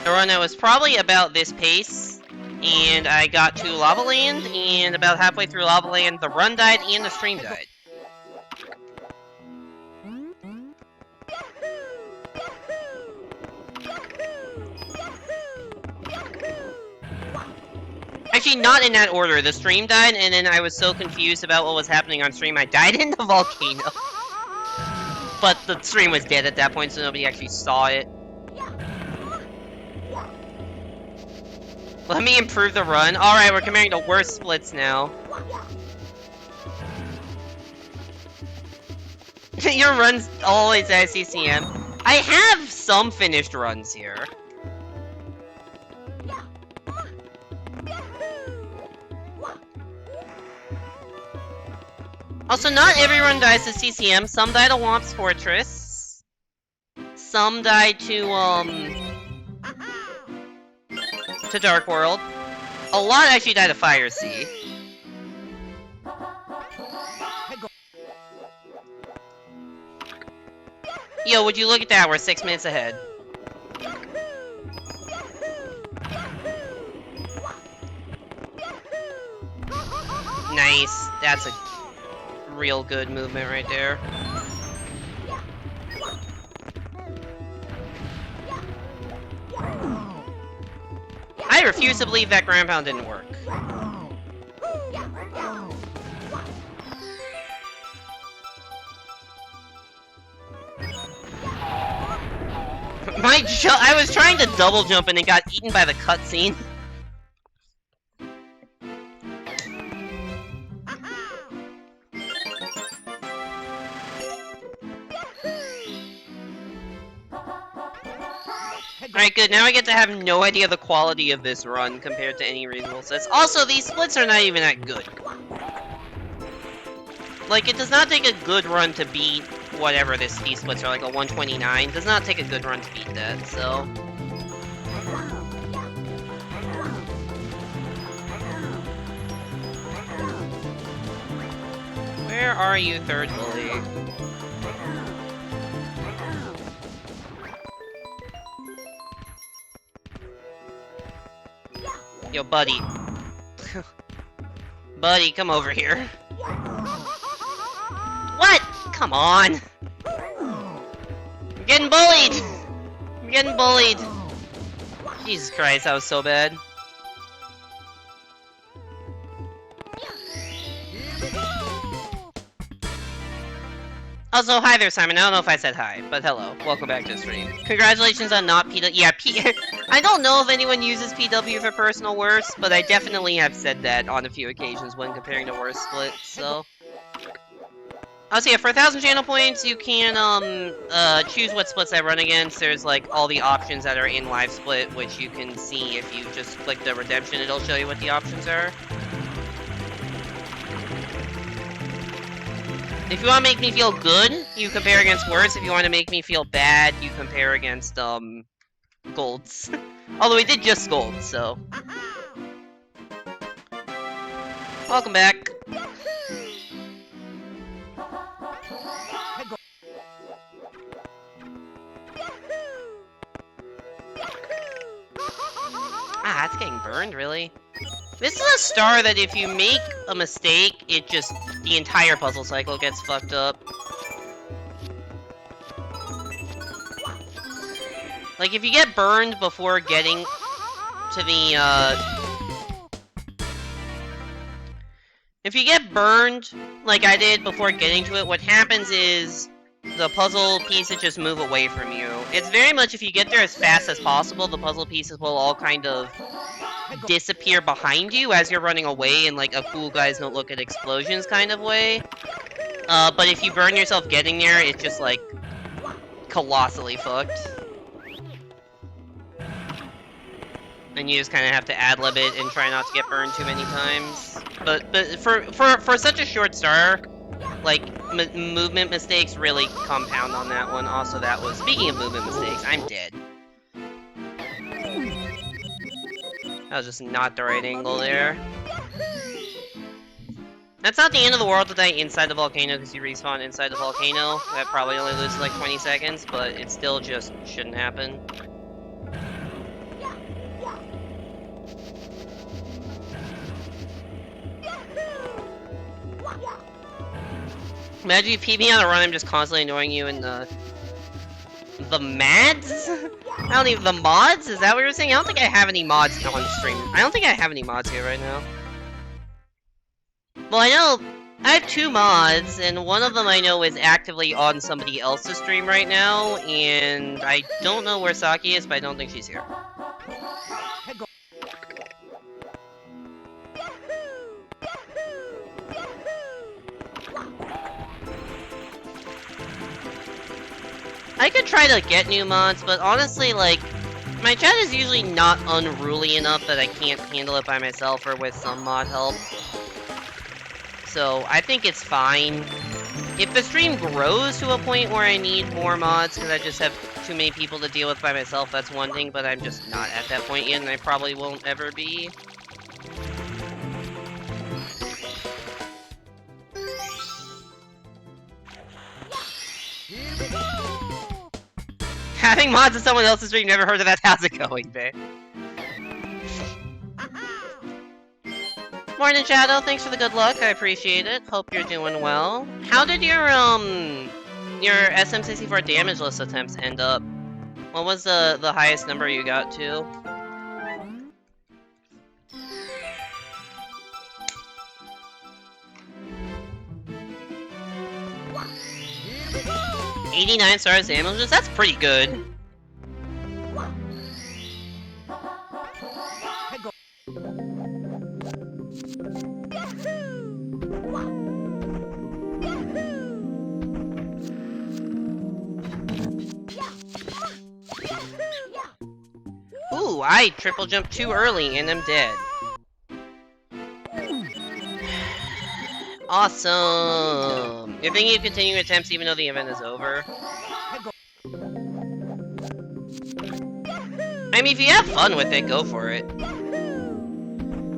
run that was probably about this pace, and I got to Lava Land, and about halfway through Lava Land, the run died and the stream died. actually not in that order. The stream died, and then I was so confused about what was happening on stream, I died in the volcano. But the stream was dead at that point, so nobody actually saw it. Let me improve the run. Alright, we're comparing to worst splits now. Your run's always at CCM. I have some finished runs here. Also, not everyone dies to CCM. Some die to Womp's Fortress. Some die to Dark World. A lot actually die to Fire Sea. Yo, would you look at that? We're 6 minutes ahead. Nice. That's a real good movement right there. I refuse to believe that ground pound didn't work. I was trying to double jump and it got eaten by the cutscene. Alright, good. Now I get to have no idea the quality of this run compared to any reasonable sets. Also, these splits are not even that good. Like, it does not take a good run to beat whatever these splits are, like a 129. It does not take a good run to beat that, so... Where are you, third bully? Yo, buddy. Buddy, come over here. What? Come on. I'm getting bullied. I'm getting bullied. Jesus Christ, that was so bad. Also, hi there, Simon. I don't know if I said hi, but hello. Welcome back to the stream. Congratulations on not PW. Yeah, I don't know if anyone uses PW for personal worst, but I definitely have said that on a few occasions when comparing to worst splits, so... Also, yeah, for 1,000 channel points, you can, choose what splits I run against. There's, like, all the options that are in Live Split, which you can see if you just click the redemption, it'll show you what the options are. If you want to make me feel good, you compare against worse. If you want to make me feel bad, you compare against, golds. Although we did just gold, so... Welcome back. Ah, that's getting burned, really? This is a star that if you make a mistake, it just... the entire puzzle cycle gets fucked up. Like, if you get burned before getting to the, if you get burned, like I did before getting to it, what happens is... the puzzle pieces just move away from you. It's very much if you get there as fast as possible, the puzzle pieces will all kind of disappear behind you as you're running away in like a cool guys don't look at explosions kind of way. But if you burn yourself getting there, it's just like colossally fucked. And you just kind of have to ad-lib it and try not to get burned too many times. But for such a short star, like, movement mistakes really compound on that one. Also, that was... speaking of movement mistakes, I'm dead. That was just not the right angle there. That's not the end of the world to die inside the volcano, because you respawn inside the volcano. That probably only loses like 20 seconds, but it still just shouldn't happen. Imagine if you PB on a run, I'm just constantly annoying you in the The mads? I don't even- the mods? Is that what you're saying? I don't think I have any mods on stream. I don't think I have any mods here right now. Well, I know I have 2 mods, and one of them I know is actively on somebody else's stream right now, and I don't know where Saki is, but I don't think she's here. I could try to get new mods, but honestly, like, my chat is usually not unruly enough that I can't handle it by myself or with some mod help. So, I think it's fine. If the stream grows to a point where I need more mods because I just have too many people to deal with by myself, that's one thing, but I'm just not at that point yet, and I probably won't ever be. Having mods in someone else's stream, never heard of that. How's it going, babe? Morning, Shadow. Thanks for the good luck. I appreciate it. Hope you're doing well. How did your SM64 damage list attempts end up? What was the highest number you got to? $89 stars damage list? That's pretty good. Ooh, I triple jumped too early and I'm dead. Awesome! You're thinking of continuing attempts even though the event is over? I mean, if you have fun with it, go for it.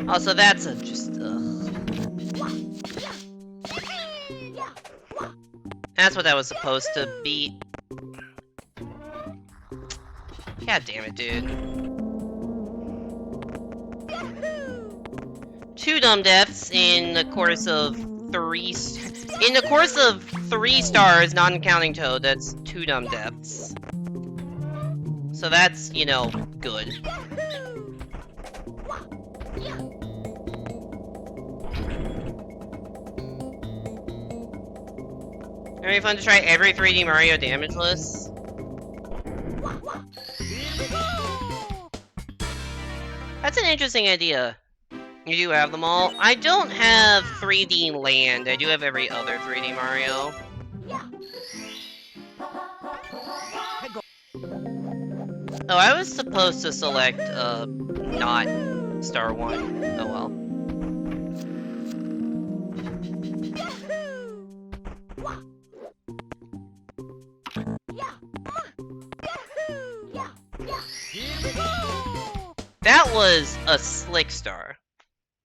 Also, that's that's what that was supposed to be. God damn it, dude. 2 dumb deaths in the course of 3 stars, not counting Toad. That's 2 dumb deaths. So that's, you know, good. Very fun to try every 3D Mario damage list. That's an interesting idea. You do have them all. I don't have 3D Land. I do have every other 3D Mario. Oh, I was supposed to select, not Star 1. Oh well. That was a slick star.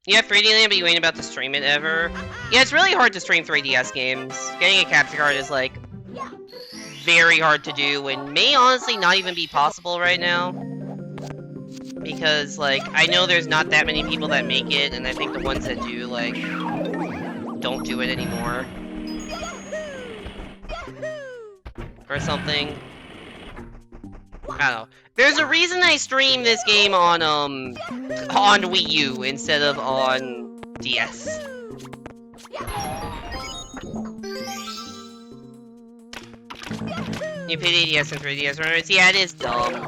You have 3D Land, but you ain't about to stream it ever? Yeah, it's really hard to stream 3DS games. Getting a capture card is, like, very hard to do, and may honestly not even be possible right now. Because, like, I know there's not that many people that make it, and I think the ones that do, like, don't do it anymore. Or something. I don't know. There's a reason I stream this game on Wii U instead of on DS. You pay DS and 3DS runners? Yeah, it is dumb.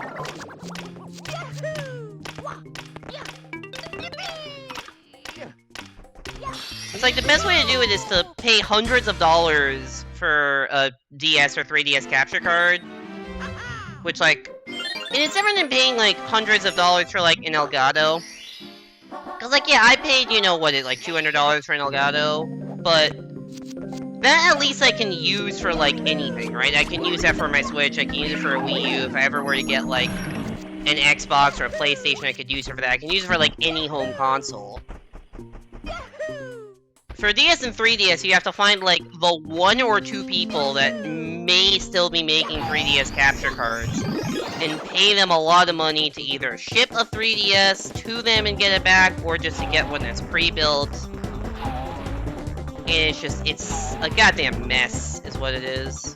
It's like, the best way to do it is to pay hundreds of dollars for a DS or 3DS capture card. Which, like, and it's different than paying, like, hundreds of dollars for, like, an Elgato. Cause, like, yeah, I paid, you know, what, like, $200 for an Elgato, but that at least I can use for, like, anything, right? I can use that for my Switch, I can use it for a Wii U, if I ever were to get, like, an Xbox or a PlayStation, I could use it for that. I can use it for, like, any home console. For DS and 3DS, you have to find, like, the 1 or 2 people that may still be making 3DS capture cards, and pay them a lot of money to either ship a 3DS to them and get it back, or just to get one that's pre-built. And it's just, it's a goddamn mess, is what it is.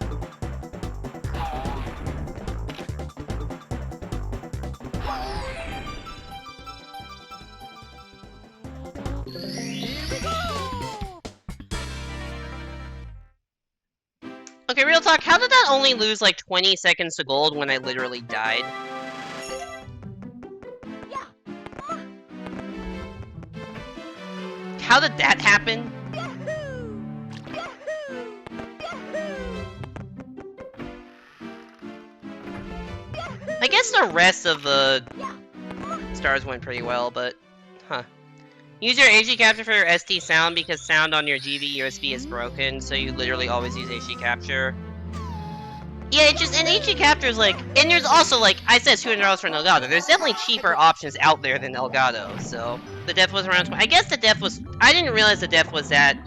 Okay, real talk, how did that only lose like 20 seconds to gold when I literally died? How did that happen? I guess the rest of the stars went pretty well, but... Huh. Use your HD capture for your SD sound because sound on your GB USB is broken, so you literally always use HD capture. Yeah, it just, and HD capture is like, and there's also like, I said $200 for an Elgato. There's definitely cheaper options out there than Elgato, so the depth was around 20. I guess the depth was, I didn't realize the depth was that.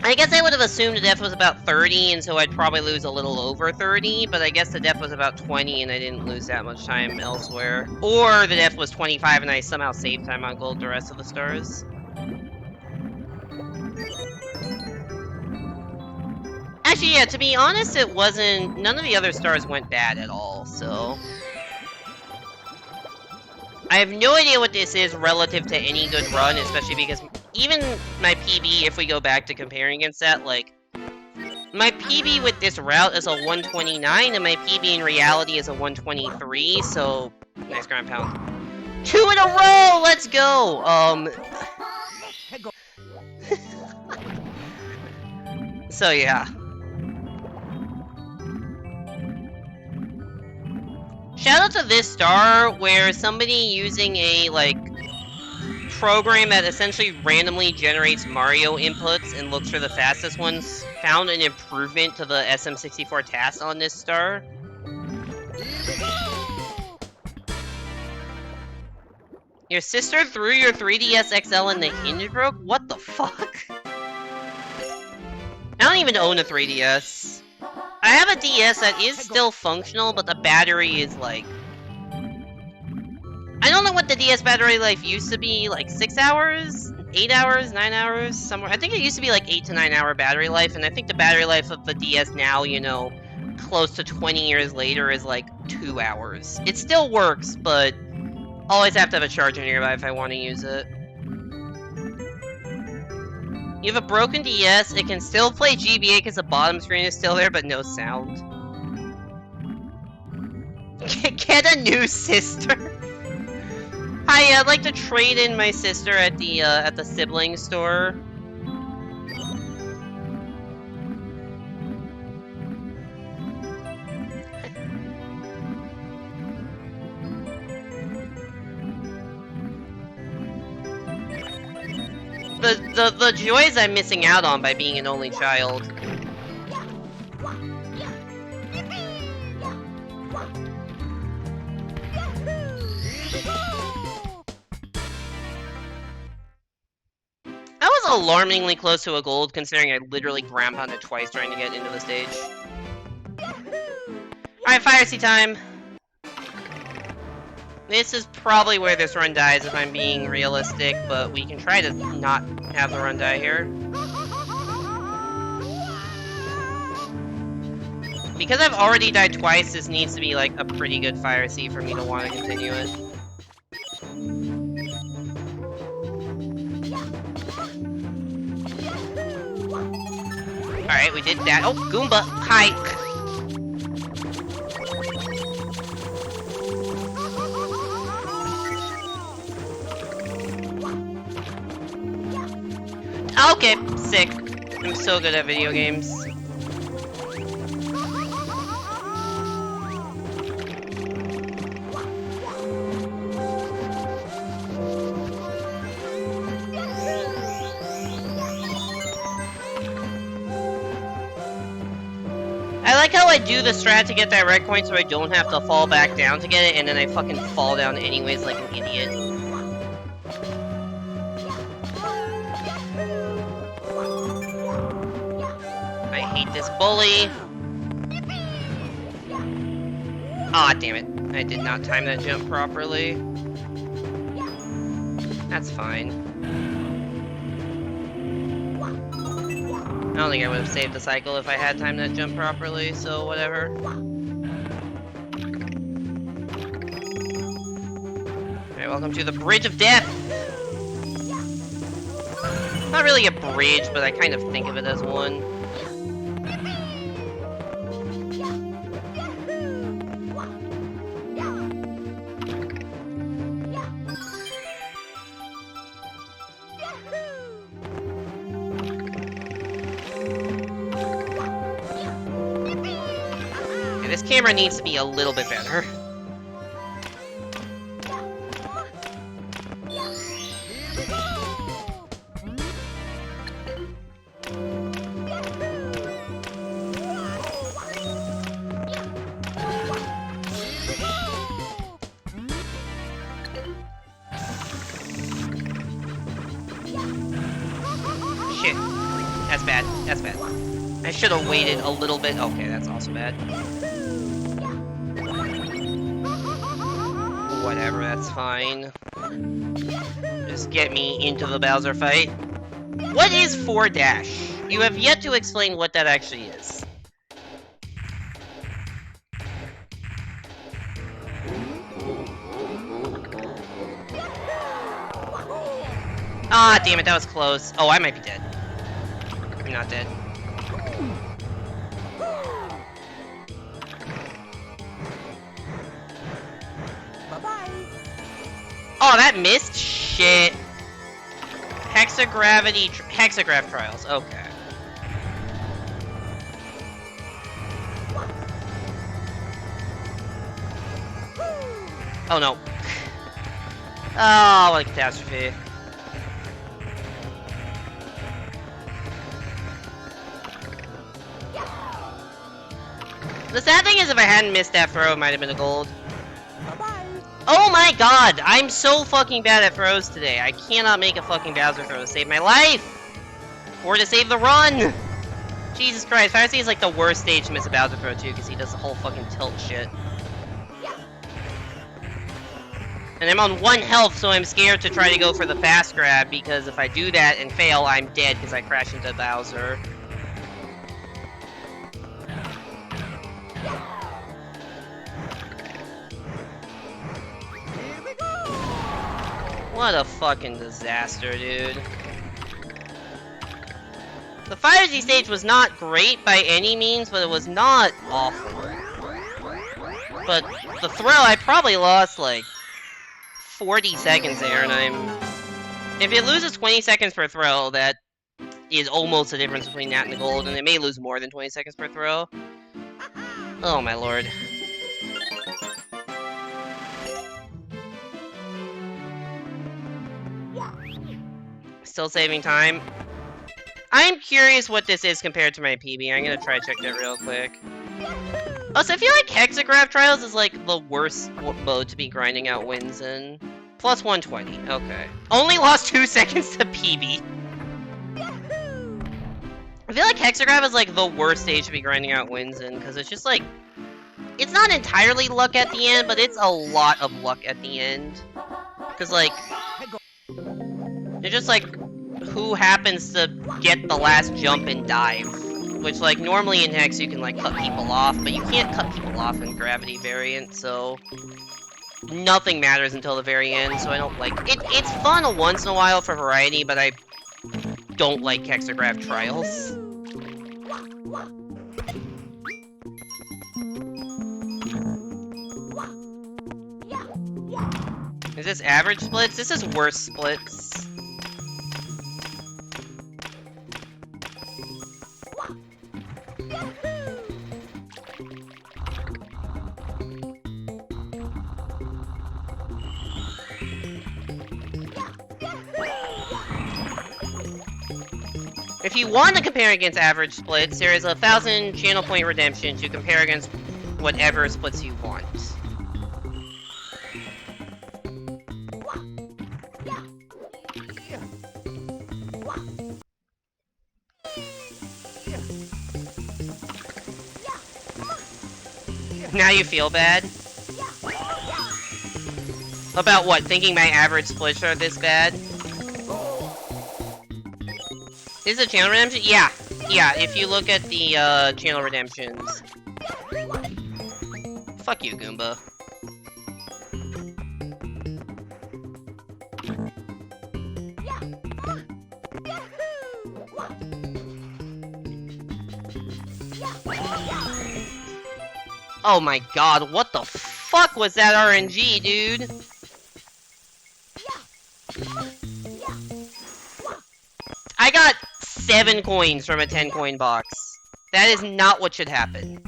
I guess I would have assumed the depth was about 30, and so I'd probably lose a little over 30, but I guess the depth was about 20, and I didn't lose that much time elsewhere. Or the depth was 25, and I somehow saved time on gold the rest of the stars. Actually, yeah, to be honest, it wasn't... None of the other stars went bad at all, so... I have no idea what this is relative to any good run, especially because even my PB, if we go back to comparing against that, like... My PB with this route is a 129, and my PB in reality is a 123, so... Nice ground pound. 2 in a row! Let's go! So, yeah. Shout out to this star, where somebody using a, like, program that essentially randomly generates Mario inputs and looks for the fastest ones found an improvement to the SM64DS on this star. Your sister threw your 3DS XL and the hinge broke? What the fuck? I don't even own a 3DS. I have a DS that is still functional, but the battery is like... I don't know what the DS battery life used to be, like 6 hours? 8 hours? 9 hours? Somewhere. I think it used to be like 8 to 9 hour battery life, and I think the battery life of the DS now, you know, close to 20 years later is like 2 hours. It still works, but always have to have a charger nearby if I want to use it. You have a broken DS, it can still play GBA because the bottom screen is still there, but no sound. Get a new sister! Hi, I'd like to trade in my sister at the sibling store. The joys I'm missing out on by being an only child. I was alarmingly close to a gold, considering I literally ground pounded twice trying to get into the stage. Alright, Fire Sea time! This is probably where this run dies if I'm being realistic, but we can try to not have the run die here. Because I've already died twice, this needs to be like a pretty good Fire Sea for me to want to continue it. Alright, we did that. Oh, Goomba! Hi! Okay, sick. I'm so good at video games. I like how I do the strat to get that red coin so I don't have to fall back down to get it, and then I fucking fall down anyways like an idiot. I hate this bully. Aw, damn it. I did not time that jump properly. That's fine. I don't think I would have saved the cycle if I had timed that jump properly, so whatever. Alright, welcome to the Bridge of Death! Not really a bridge, but I kind of think of it as one. Okay, this camera needs to be a little bit better. Shit. That's bad. That's bad. I should have waited a little bit. Okay, that's also bad. Whatever, that's fine. Just get me into the Bowser fight. What is 4-? You have yet to explain what that actually is. Ah, damn it, that was close. Oh, I might be dead. I'm not dead. Bye-bye. Oh, that missed? Shit. Hexagraph trials. Okay. Oh no. Oh, what a catastrophe. The sad thing is, if I hadn't missed that throw, it might have been a gold. Bye-bye. Oh my god! I'm so fucking bad at throws today. I cannot make a fucking Bowser throw to save my life! Or to save the run! Jesus Christ, Fantasy is like the worst stage to miss a Bowser throw too, because he does the whole fucking tilt shit. And I'm on 1 health, so I'm scared to try to go for the fast grab, because if I do that and fail, I'm dead because I crash into Bowser. What a fucking disaster, dude. The Fire Z stage was not great by any means, but it was not awful. But the throw, I probably lost like 40 seconds there, and if it loses 20 seconds per throw, that is almost the difference between that and the gold, and it may lose more than 20 seconds per throw. Oh my lord. Still saving time. I'm curious what this is compared to my PB. I'm gonna try to check that real quick. Also, I feel like Hexagraph Trials is like the worst mode to be grinding out wins in. Plus 120, okay. Only lost 2 seconds to PB. I feel like Hexagraph is like the worst stage to be grinding out wins in, because it's just like... It's not entirely luck at the end, but it's a lot of luck at the end. Because like... It's just like, who happens to get the last jump and dive? Which, like, normally in Hex you can, like, cut people off, but you can't cut people off in Gravity variant, so... Nothing matters until the very end, so I don't like... It's fun once in a while for variety, but I don't like Hexagraph Trials. Is this average splits? This is worse splits. If you want to compare against average splits, there is 1,000 channel point redemption to compare against whatever splits you want. Now you feel bad? About what? Thinking my average splits are this bad? Is it channel redemption? Yeah. Yeah, if you look at the channel redemptions. Fuck you, Goomba. Oh my god, what the fuck was that RNG, dude? I got 7 coins from a 10 coin box. That is not what should happen.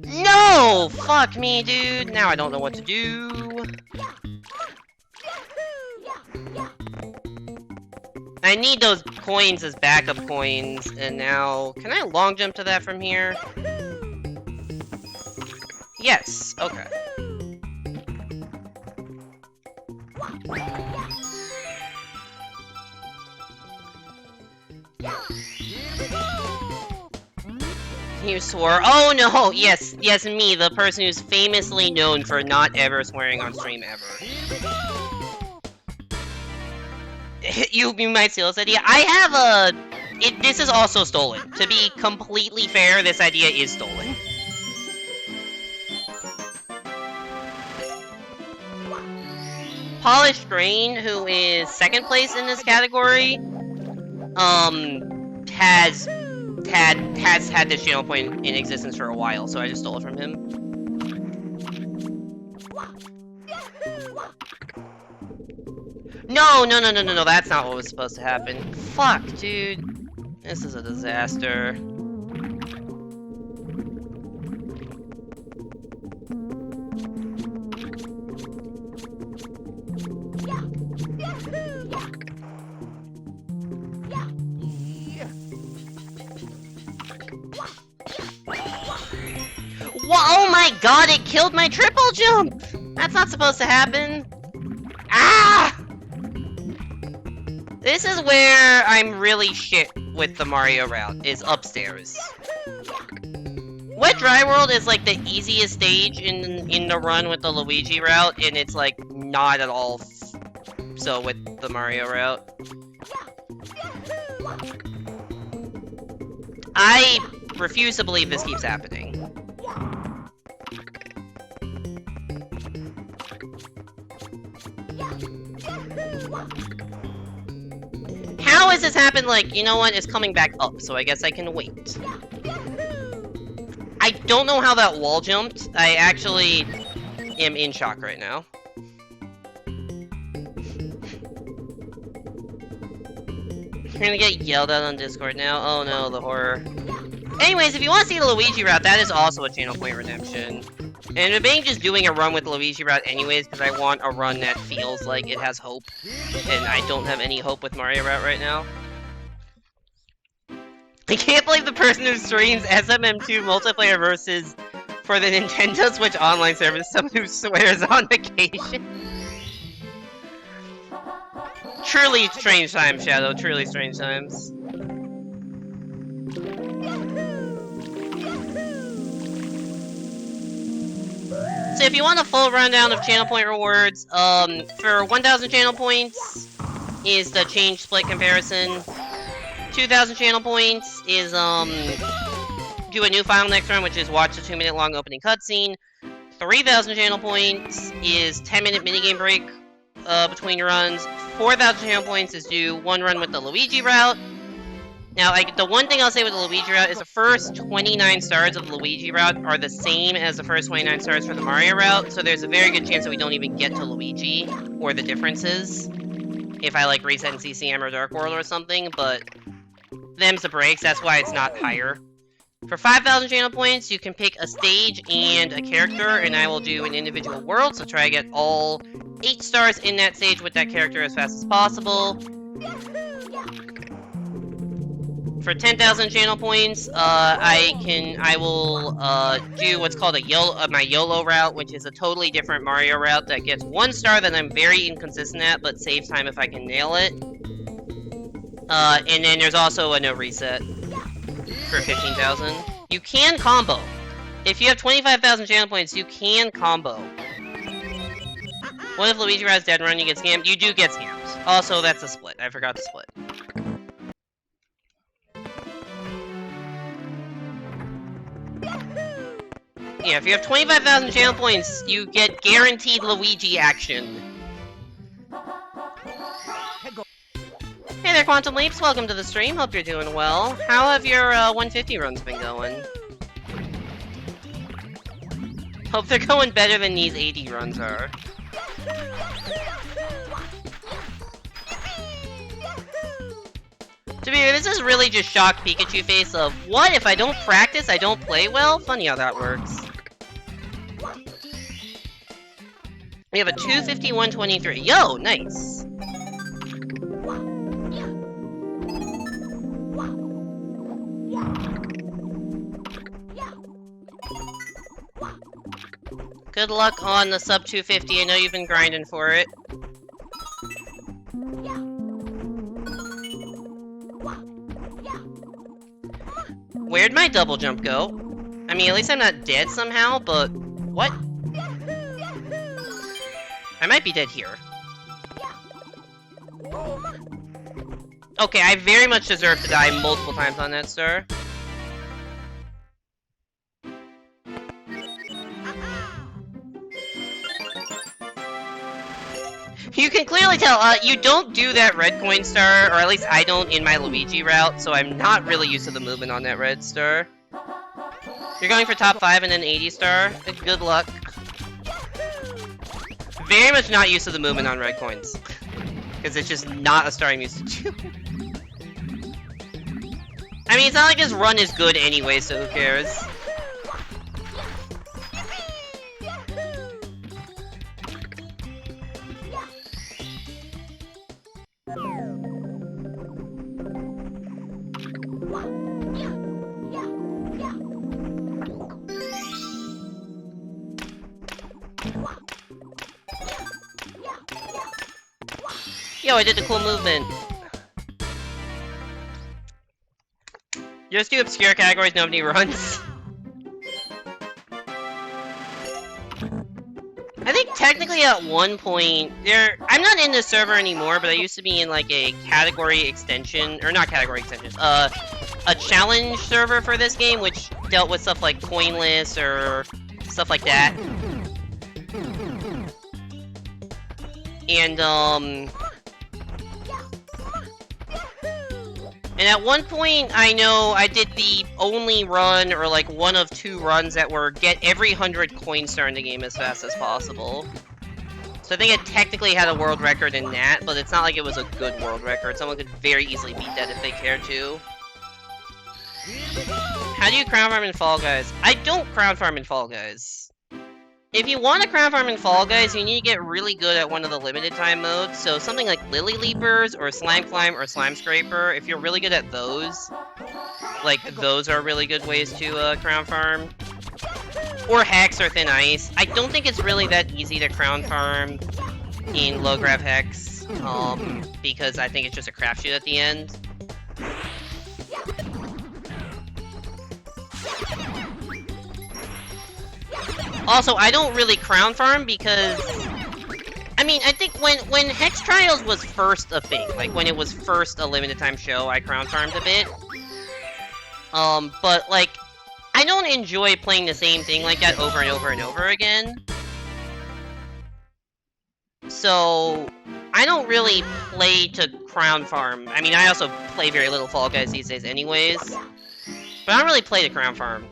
No! Fuck me, dude. Now I don't know what to do. I need those coins as backup coins, and now... Can I long jump to that from here? Yes, okay. You swore. Oh no! Yes, yes, me, the person who's famously known for not ever swearing on stream ever. you might steal this idea. I have a... this is also stolen. To be completely fair, this idea is stolen. Polished Grain, who is 2nd place in this category, has had this channel point in existence for a while, so I just stole it from him. No, that's not what was supposed to happen. Fuck, dude. This is a disaster. Oh my god, it killed my triple jump! That's not supposed to happen. Ah! This is where I'm really shit with the Mario route, is upstairs. Wet Dry World is like the easiest stage in the run with the Luigi route, and it's like not at all so with the Mario route. I refuse to believe this keeps happening. How has this happened? Like, you know what? It's coming back up, so I guess I can wait. I don't know how that wall jumped. I actually am in shock right now. You're gonna get yelled at on Discord now. Oh no, the horror. Anyways, if you want to see the Luigi route, that is also a channel point redemption. And I'm debating just doing a run with the Luigi route anyways, because I want a run that feels like it has hope. And I don't have any hope with Mario route right now. I can't believe the person who streams SMM2 multiplayer versus for the Nintendo Switch online service, someone who swears on occasion. Truly strange times, Shadow. Truly strange times. So if you want a full rundown of channel point rewards, for 1,000 channel points is the change split comparison. 2,000 channel points is, do a new final next run, which is watch the 2-minute long opening cutscene. 3,000 channel points is 10-minute minigame break, between runs. 4,000 channel points is do one run with the Luigi route. Now, the one thing I'll say with the Luigi route is the first 29 stars of the Luigi route are the same as the first 29 stars for the Mario route, so there's a very good chance that we don't even get to Luigi, or the differences, if I, like, reset in CCM or Dark World or something, but them's the breaks, that's why it's not higher. For 5,000 channel points, you can pick a stage and a character, and I will do an individual world, so try to get all 8 stars in that stage with that character as fast as possible. For 10,000 channel points, I will do what's called my YOLO route, which is a totally different Mario route that gets 1 star that I'm very inconsistent at, but saves time if I can nail it. And then there's also a no reset for 15,000. You can combo. If you have 25,000 channel points, you can combo. What if Luigi Route's dead run, you get scammed? You do get scammed. Also, that's a split. I forgot to split. Yeah, if you have 25,000 channel points, you get guaranteed Luigi action. Hey there, Quantum Leaps. Welcome to the stream. Hope you're doing well. How have your 150 runs been going? Hope they're going better than these 80 runs are. To be fair, this is really just shock Pikachu face of, what, if I don't practice, I don't play well? Funny how that works. We have a 251.23. Yo, nice. Good luck on the sub 250. I know you've been grinding for it. Where'd my double jump go? I mean, at least I'm not dead somehow, but... What? I might be dead here. Okay, I very much deserve to die multiple times on that star. You can clearly tell, you don't do that red coin star, or at least I don't in my Luigi route, so I'm not really used to the movement on that red star. You're going for top 5 and then 80 star? Good luck. Very much not used to the movement on red coins. Because it's just not a star I'm used to do. I mean, it's not like this run is good anyway, so who cares? Yo, I did the cool movement. Just do obscure categories nobody runs. I think technically at one point, I'm not in this server anymore, but I used to be in like a category extension, or not category extensions, a challenge server for this game, which dealt with stuff like coinless or stuff like that. And at one point, I know I did the only run, or like one of 2 runs that were get every 100 coin star in the game as fast as possible. So I think it technically had a world record in that, but it's not like it was a good world record. Someone could very easily beat that if they cared to. How do you crown farm in Fall Guys? I don't crown farm in Fall Guys. If you want to crown farm in Fall Guys, you need to get really good at one of the limited time modes. So something like Lily Leapers, or Slime Climb, or Slime Scraper, if you're really good at those, like, those are really good ways to crown farm. Or Hex or Thin Ice. I don't think it's really that easy to crown farm in Low Grav Hex, because I think it's just a crapshoot at the end. Also, I don't really crown farm because... I mean, I think when Hex Trials was first a thing, like when it was first a limited time show, I crown farmed a bit. But like, I don't enjoy playing the same thing like that over and over and over again. So, I don't really play to crown farm. I mean, I also play very little Fall Guys these days anyways. But I don't really play to crown farm.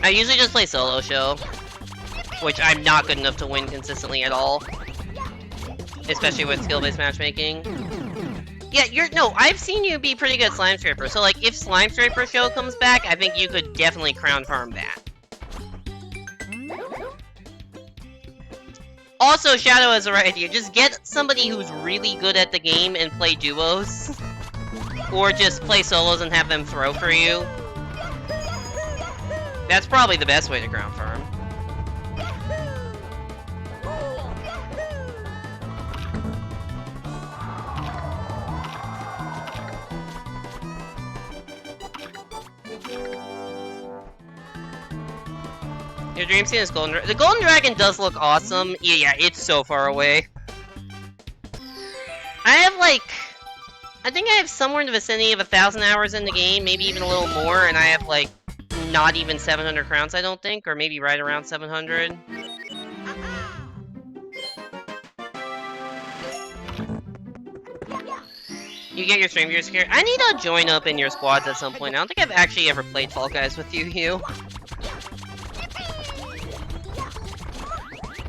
I usually just play solo show, which I'm not good enough to win consistently at all. Especially with skill-based matchmaking. Yeah, no, I've seen you be pretty good at Slime Scraper, so like, if Slime Scraper show comes back, I think you could definitely crown farm that. Also, Shadow has the right idea, just get somebody who's really good at the game and play duos. Or just play solos and have them throw for you. That's probably the best way to crown farm. Your dream scene is Golden Dragon. The Golden Dragon does look awesome. Yeah, it's so far away. I have like... I think I have somewhere in the vicinity of 1,000 hours in the game, maybe even a little more, and I have like... not even 700 crowns, I don't think, or maybe right around 700. You get your stream gears here. I need to join up in your squads at some point. I don't think I've actually ever played Fall Guys with you, Hugh.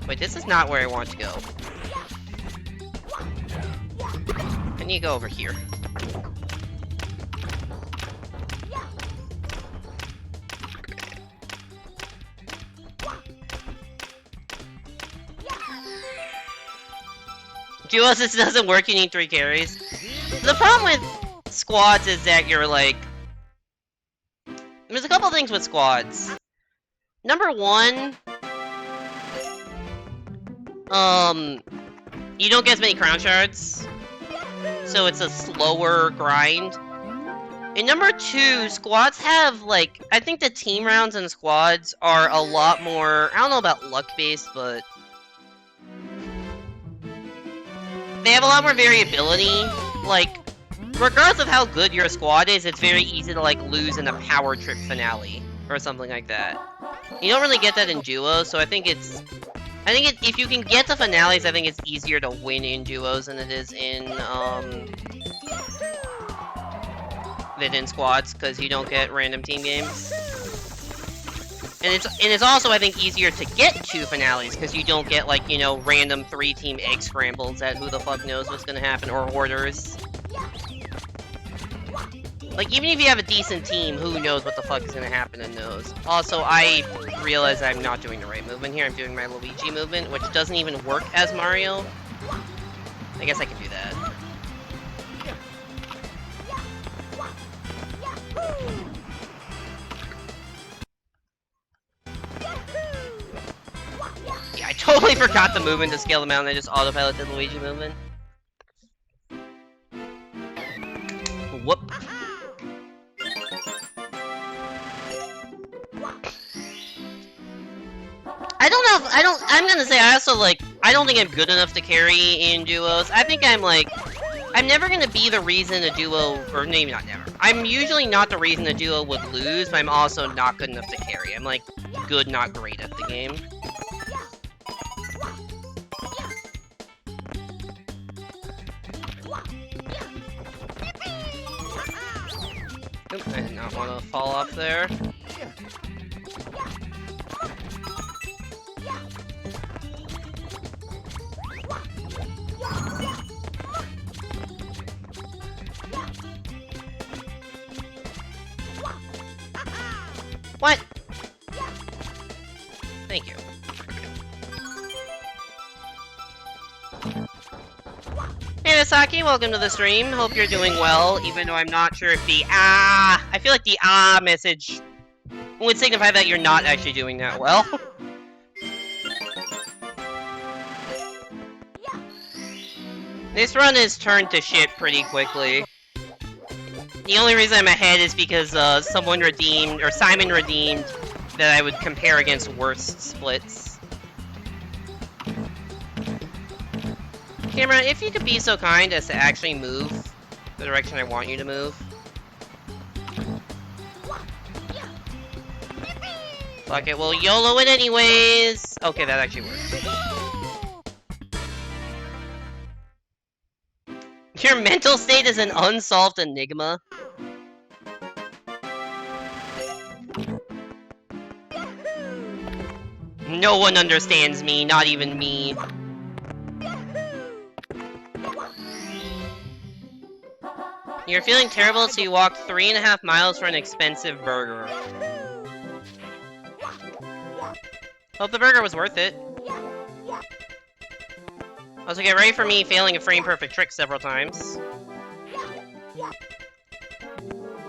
Wait, this is not where I want to go. I need to go over here. Duos, this doesn't work, you need 3 carries. The problem with squads is that you're like... There's a couple things with squads. Number 1... You don't get as many crown shards. So it's a slower grind. And number 2, squads have, like... I think the team rounds in squads are a lot more... I don't know about luck-based, but... They have a lot more variability. Like, regardless of how good your squad is, it's very easy to, like, lose in a power trip finale. Or something like that. You don't really get that in duos, so I think it's... if you can get to finales, I think it's easier to win in duos than it is in, squads, because you don't get random team games. And it's also, I think, easier to get to finales, because you don't get, like, you know, random 3-team egg scrambles that who the fuck knows what's gonna happen, or orders. Like, even if you have a decent team, who knows what the fuck is gonna happen in those. Also, I realize I'm not doing the right movement here, I'm doing my Luigi movement, which doesn't even work as Mario. I guess I can do that. Yeah, I totally forgot the movement to scale them out and I just autopilot the Luigi movement. Whoop. I'm gonna say, I also, like, I don't think I'm good enough to carry in duos. I think I'm never gonna be the reason a duo, or maybe not never. I'm usually not the reason a duo would lose, but I'm also not good enough to carry. I'm, like, good, not great at the game. Oop, I did not want to fall off there. What? Thank you. Hey Misaki, welcome to the stream. Hope you're doing well, even though I'm not sure if the I feel like the message would signify that you're not actually doing that well. This run is turned to shit pretty quickly. The only reason I'm ahead is because Simon redeemed that I would compare against worst splits. Camera, if you could be so kind as to actually move the direction I want you to move. Fuck it, we'll YOLO it anyways! Okay, that actually works. Your mental state is an unsolved enigma. No one understands me, not even me. You're feeling terrible, so you walked 3.5 miles for an expensive burger. Hope the burger was worth it. Also, get ready for me failing a frame-perfect trick several times.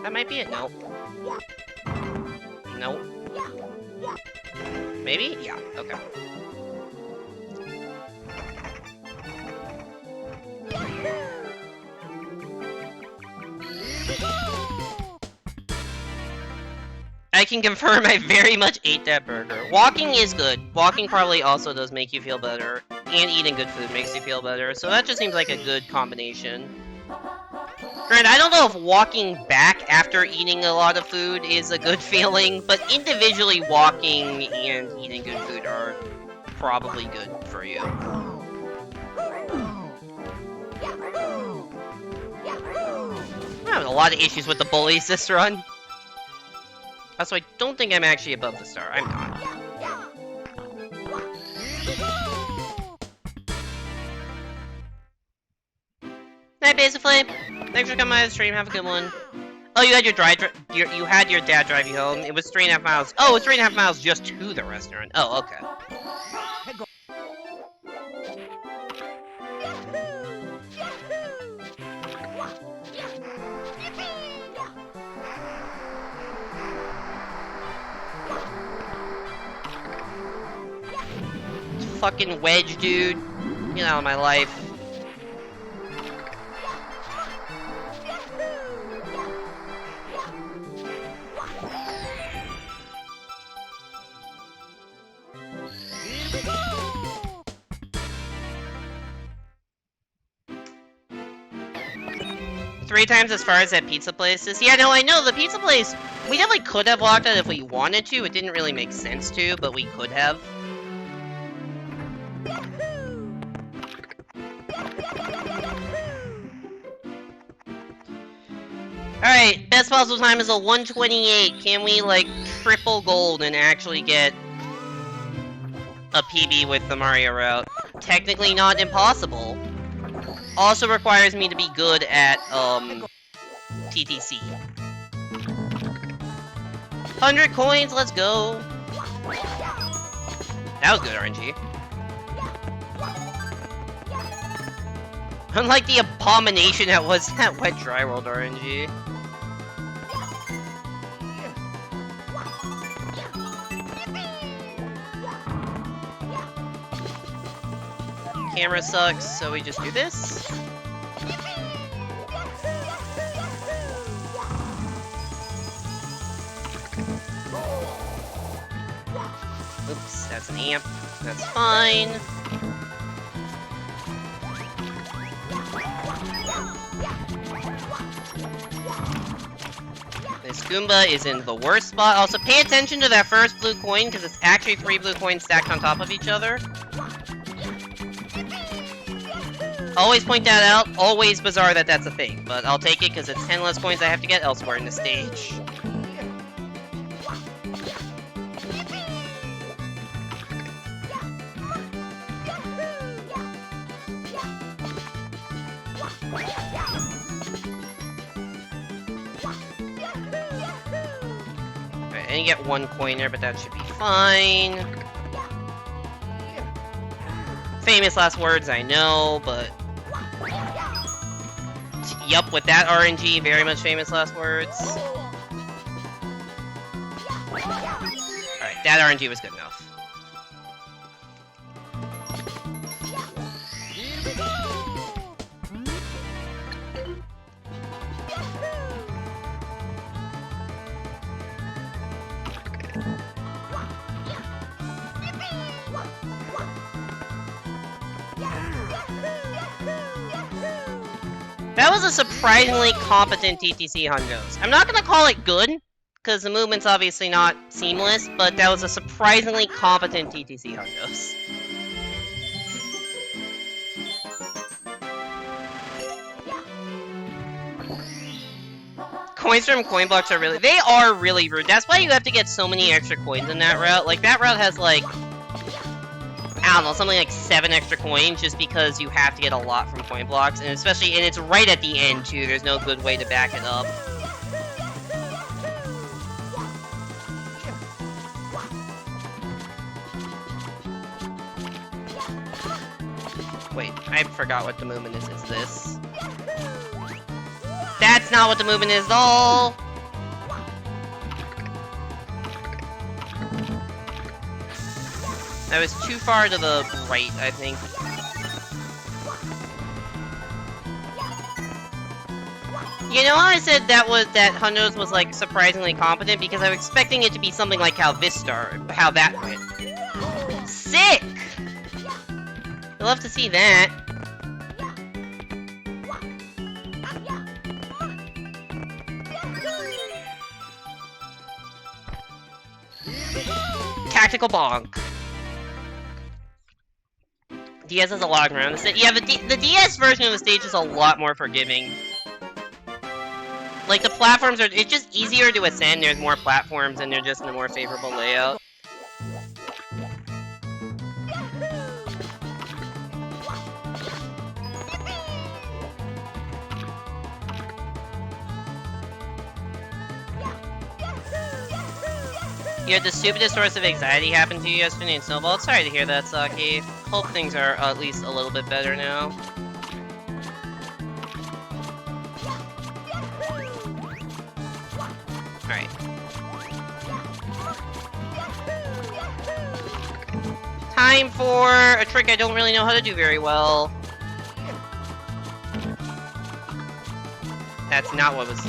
That might be it. Nope. Nope. Maybe? Yeah, okay. I can confirm I very much ate that burger. Walking is good. Walking probably also does make you feel better. And eating good food makes you feel better. So that just seems like a good combination. Granted, I don't know if walking back after eating a lot of food is a good feeling, but individually walking and eating good food are probably good for you. lot of issues with the bullies this run. Also, I don't think I'm actually above the star. I'm not. Night, basically. Thanks for coming by the stream. Have a good one. Oh, you had you had your dad drive you home. It was 3.5 miles. Oh, it's 3.5 miles just to the restaurant. Oh, okay. Fucking wedge, dude. Get out of my life. Three times as far as that pizza place is. Yeah, no, I know, the pizza place, we definitely could have walked it if we wanted to. It didn't really make sense to, but we could have. Alright, best possible time is a 1:28. Can we, like, triple gold and actually get a PB with the Mario route? Technically not impossible. Also requires me to be good at, TTC. 100 coins, let's go! That was good RNG. Unlike the abomination that was that wet dry world RNG. Camera sucks, so we just do this. Oops, that's an amp. That's fine. This Goomba is in the worst spot. Also, pay attention to that first blue coin, because it's actually 3 blue coins stacked on top of each other. Always point that out. Always bizarre that that's a thing, but I'll take it because it's 10 less coins I have to get elsewhere in the stage. Alright, and you get 1 coin there, but that should be fine. Famous last words, I know, but... Yup, with that RNG, very much famous last words. Alright, that RNG was good enough. That was a surprisingly competent TTC Hundos. I'm not gonna call it good, because the movement's obviously not seamless, but that was a surprisingly competent TTC Hundos. Coins from coin blocks are really- they are really rude. That's why you have to get so many extra coins in that route. Like, that route has, like, I don't know, something like 7 extra coins, just because you have to get a lot from coin blocks, and especially, and it's right at the end, too. There's no good way to back it up. Wait, I forgot what the movement is. Is this? That's not what the movement is at all! That was too far to the right, I think. You know how I said that Hundos was, like, surprisingly competent? Because I was expecting it to be something like how this started, how that went. Sick! I'd love to see that. Tactical bonk. DS has a lot around the stage. Yeah, the DS version of the stage is a lot more forgiving. Like, the platforms are... It's just easier to ascend. There's more platforms, and they're just in a more favorable layout. You had the stupidest source of anxiety happen to you yesterday in Snowball. Sorry to hear that, Saki. Hope things are at least a little bit better now. Alright. Time for a trick I don't really know how to do very well. That's not what was...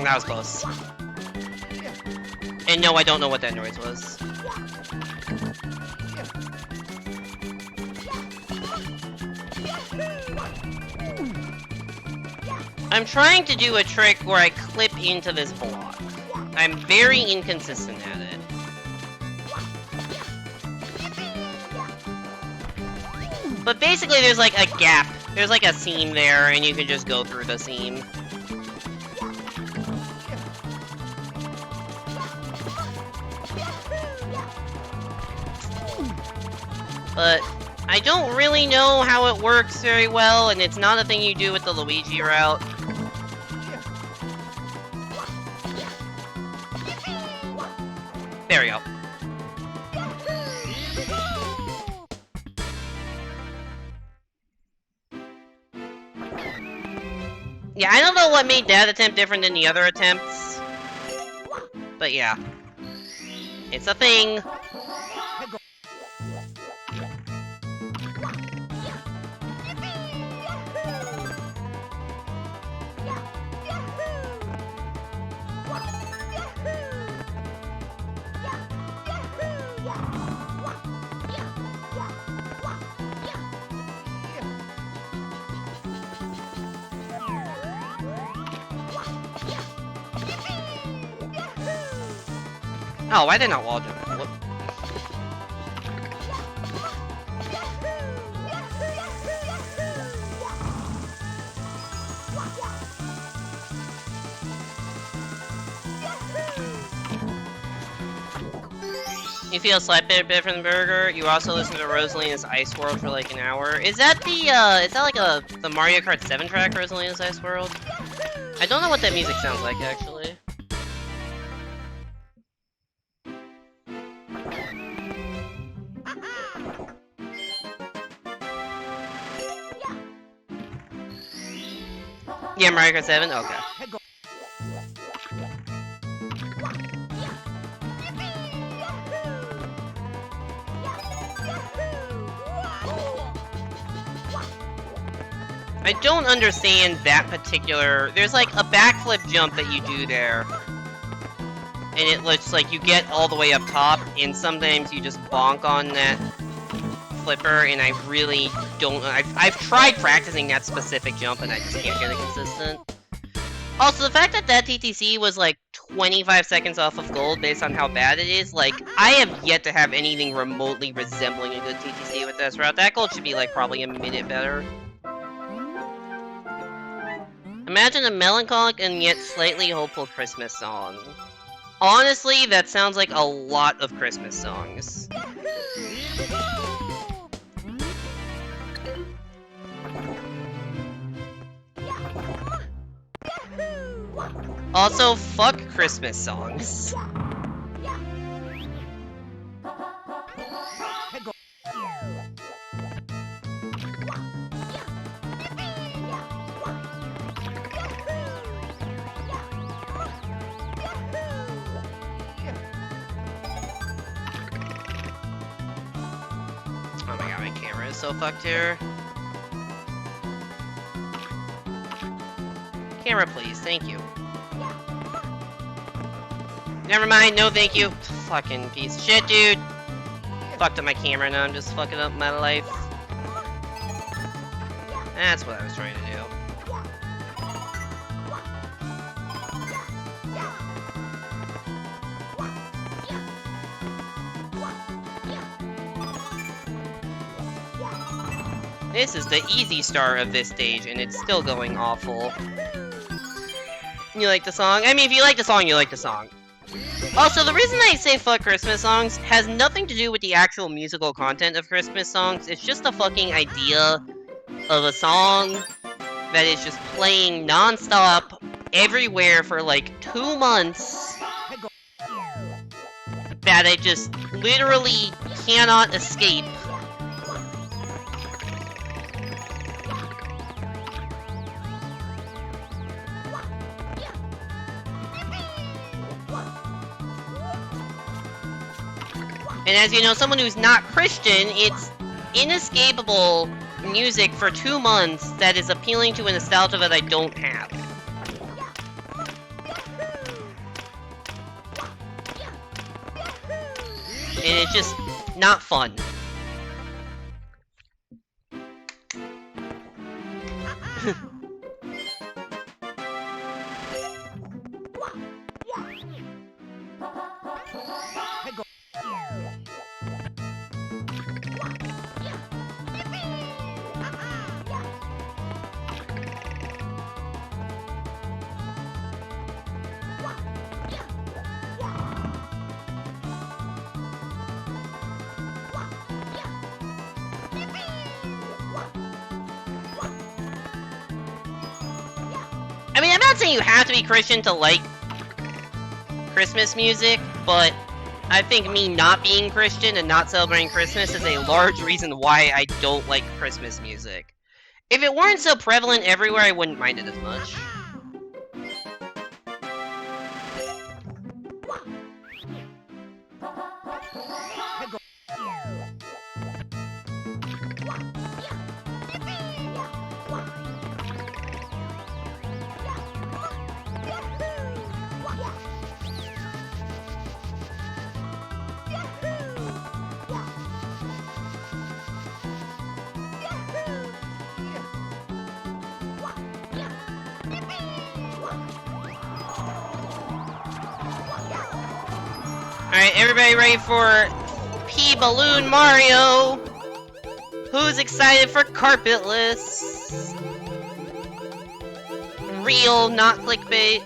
that was close. And no, I don't know what that noise was. I'm trying to do a trick where I clip into this block. I'm very inconsistent at it. But basically there's like a gap. There's like a seam there, and you can just go through the seam. But I don't really know how it works very well, and it's not a thing you do with the Luigi route. There we go. Yeah, I don't know what made that attempt different than the other attempts. But yeah. It's a thing. Oh, why did I not wall jump? What? You feel a slight bit from the burger. You also listen to Rosalina's Ice World for like an hour. Is that the, is that like the Mario Kart 7 track, Rosalina's Ice World? I don't know what that music sounds like, actually. Yeah, Mario Kart 7? Okay. I don't understand that particular... There's like a backflip jump that you do there. And it looks like you get all the way up top, and sometimes you just bonk on that flipper, and I really don't... I've tried practicing that specific jump, and I just can't get it consistent. Also, the fact that that TTC was like 25 seconds off of gold based on how bad it is, like, I have yet to have anything remotely resembling a good TTC with this route. That gold should be like probably a minute better. Imagine a melancholic and yet slightly hopeful Christmas song. Honestly, that sounds like a lot of Christmas songs. Also, fuck Christmas songs. Oh my god, my camera is so fucked here. Camera, please. Thank you. Never mind. No, thank you. Fucking piece of shit, dude. Fucked up my camera, now I'm just fucking up my life. That's what I was trying to do. This is the easy start of this stage, and it's still going awful. You like the song? I mean, if you like the song, you like the song. Also, the reason I say fuck Christmas songs has nothing to do with the actual musical content of Christmas songs. It's just the fucking idea of a song that is just playing non-stop everywhere for like 2 months that I just literally cannot escape. And as you know, someone who's not Christian, it's inescapable music for 2 months that is appealing to a nostalgia that I don't have. And it's just not fun. I mean, I'm not saying you have to be Christian to like Christmas music, but I think me not being Christian and not celebrating Christmas is a large reason why I don't like Christmas music. If it weren't so prevalent everywhere, I wouldn't mind it as much. Alright, everybody ready for P-Balloon Mario? Who's excited for Carpetless? Real, not clickbait.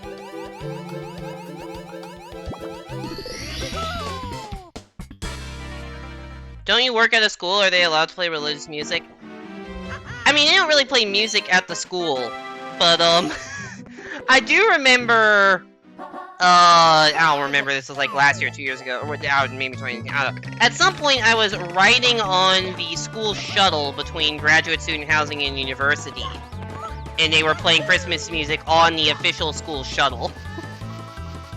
Don't you work at a school? Are they allowed to play religious music? I mean, they don't really play music at the school, but, I do remember... I don't remember, this was like last year, 2 years ago, or maybe 20, I don't know. At some point, I was riding on the school shuttle between graduate student housing and university, and they were playing Christmas music on the official school shuttle.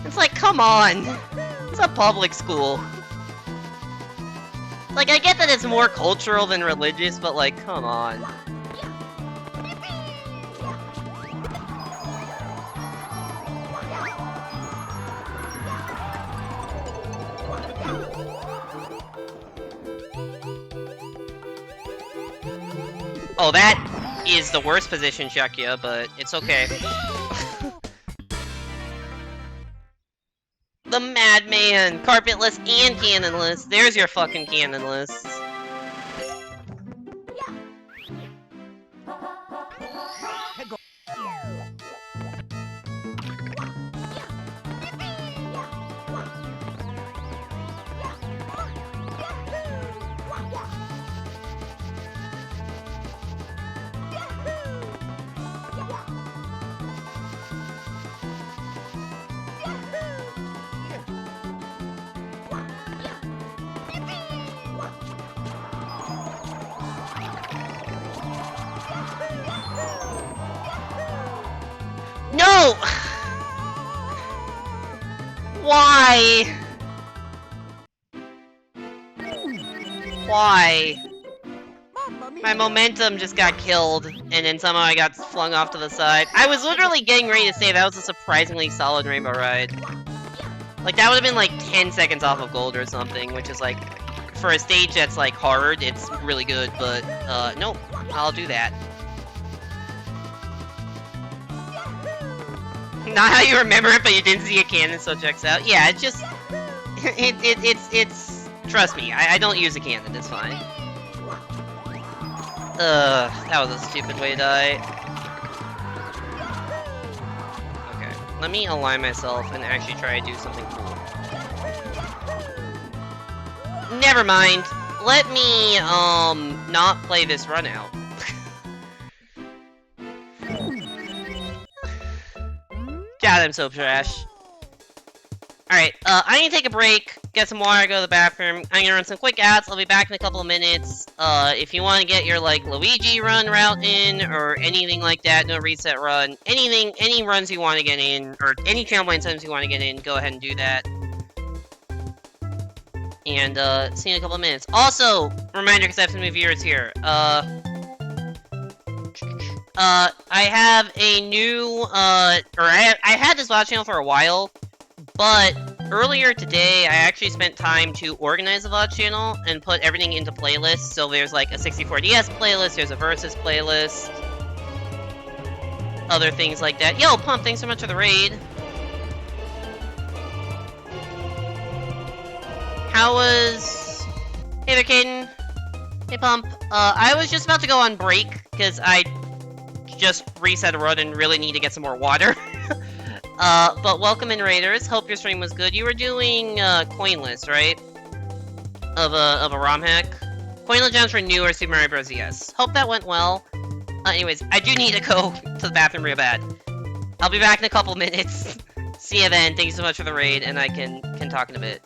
It's like, come on! It's a public school. Like, I get that it's more cultural than religious, but like, come on. Oh, that is the worst position, Shakia, but it's okay. The Madman! Carpetless and canonless. There's your fucking canonless. No! Why? Why? My momentum just got killed, and then somehow I got flung off to the side. I was literally getting ready to say that was a surprisingly solid Rainbow Ride. Like, that would have been like 10 seconds off of gold or something, which is like, for a stage that's like hard, it's really good, but, nope, I'll do that. Not how you remember it, but you didn't see a cannon, so checks out. Yeah, it's just... it's... Trust me, I don't use a cannon, it's fine. That was a stupid way to die. Okay, let me align myself and actually try to do something cool. Never mind. Let me, not play this run out. God, I'm so trash. Alright, I need to take a break, get some water, go to the bathroom. I'm gonna run some quick ads, I'll be back in a couple of minutes. If you want to get your, like, Luigi run route in, or anything like that, no reset run, anything, any runs you want to get in, or any channel point items you want to get in, go ahead and do that. And, see you in a couple of minutes. Also, reminder, because I have some new viewers here, I have a new, I had this VOD channel for a while, but earlier today, I actually spent time to organize the VOD channel and put everything into playlists. So there's like a 64DS playlist, there's a Versus playlist, other things like that. Yo, Pump, thanks so much for the raid. How was... Hey there, Caden. Hey, Pump. I was just about to go on break, because I just reset a run and really need to get some more water. But welcome in, Raiders. Hope your stream was good. You were doing, coinless, right? Of a ROM hack? Coinless gems for newer Super Mario Bros. DS. Hope that went well. Anyways, I do need to go to the bathroom real bad. I'll be back in a couple minutes. See you then. Thank you so much for the raid, and I can talk in a bit.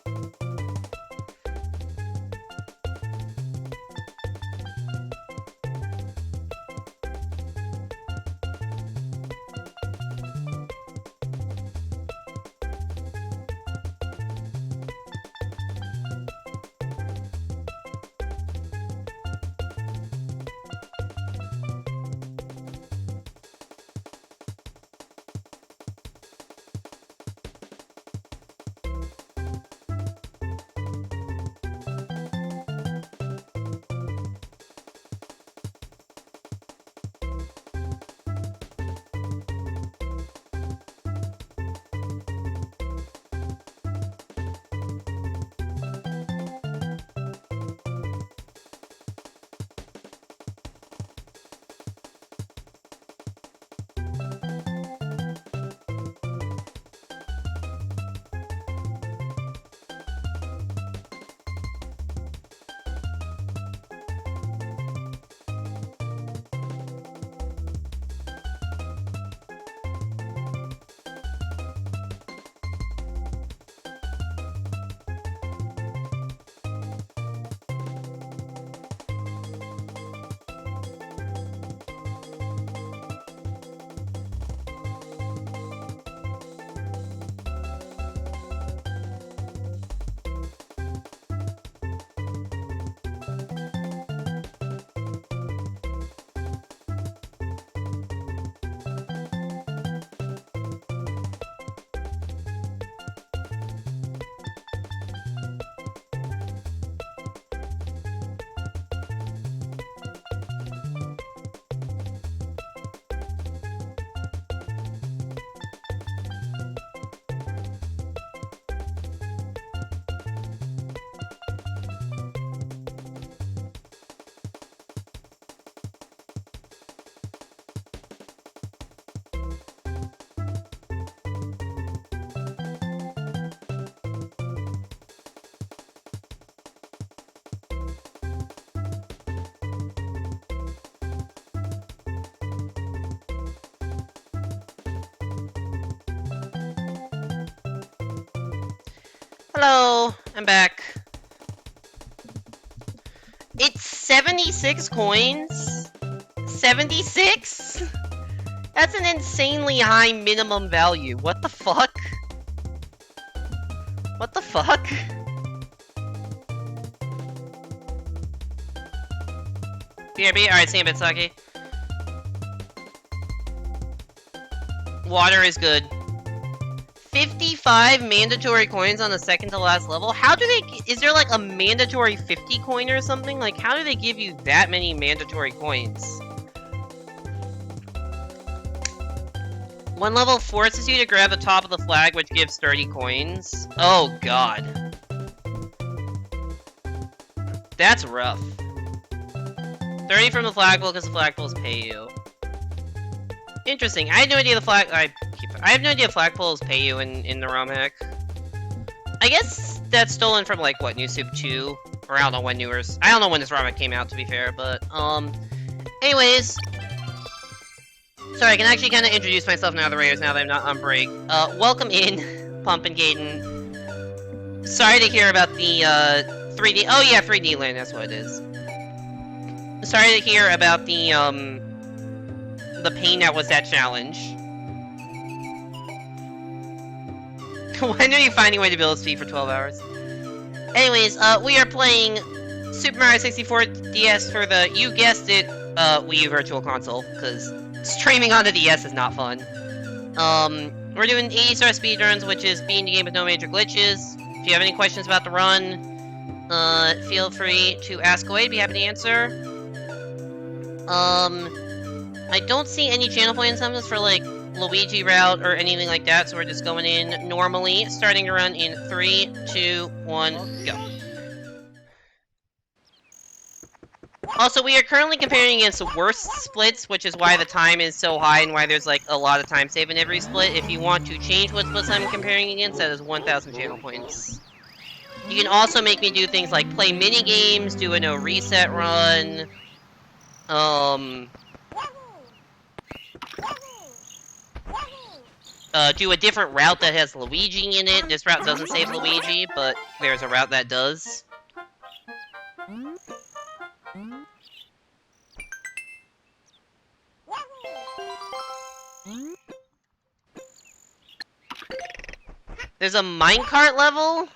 Hello, I'm back. It's 76 coins? 76? That's an insanely high minimum value. What the fuck? What the fuck? BRB? Alright, see you in a bit, Saki. Water is good. 55 mandatory coins on the second to last level? How do they... Is there like a mandatory 50 coin or something? Like, how do they give you that many mandatory coins? One level forces you to grab the top of the flag, which gives 30 coins. Oh, God. 30 from the flagpole because the flagpoles pay you. Interesting. I had no idea I have no idea flagpoles pay you in the ROM hack. I guess that's stolen from, like, what, New Soup 2? Or I don't know when I don't know when this ROM hack came out, to be fair, but, anyways. Sorry, I can actually kind of introduce myself now to the Raiders now that I'm not on break. Welcome in, Pumpin' Gaten. Sorry to hear about the, 3D- oh yeah, 3D Land, that's what it is. Sorry to hear about the pain that was that challenge. When are you finding a way to build speed for 12 hours? Anyways, we are playing Super Mario 64 DS for the, you guessed it, Wii U Virtual Console, because streaming on the DS is not fun. We're doing 80-star speedruns, which is beating the game with no major glitches. If you have any questions about the run, feel free to ask away, I'd be happy to answer. I don't see any channel point incentives for, like, Luigi route or anything like that, so we're just going in normally, starting to run in 3, 2, 1, go. Also, we are currently comparing against worst splits, which is why the time is so high and why there's, like, a lot of time save in every split. If you want to change what splits I'm comparing against, that is 1,000 channel points. You can also make me do things like play mini games, do a no reset run, do a different route that has Luigi in it. This route doesn't save Luigi, but there's a route that does. There's a minecart level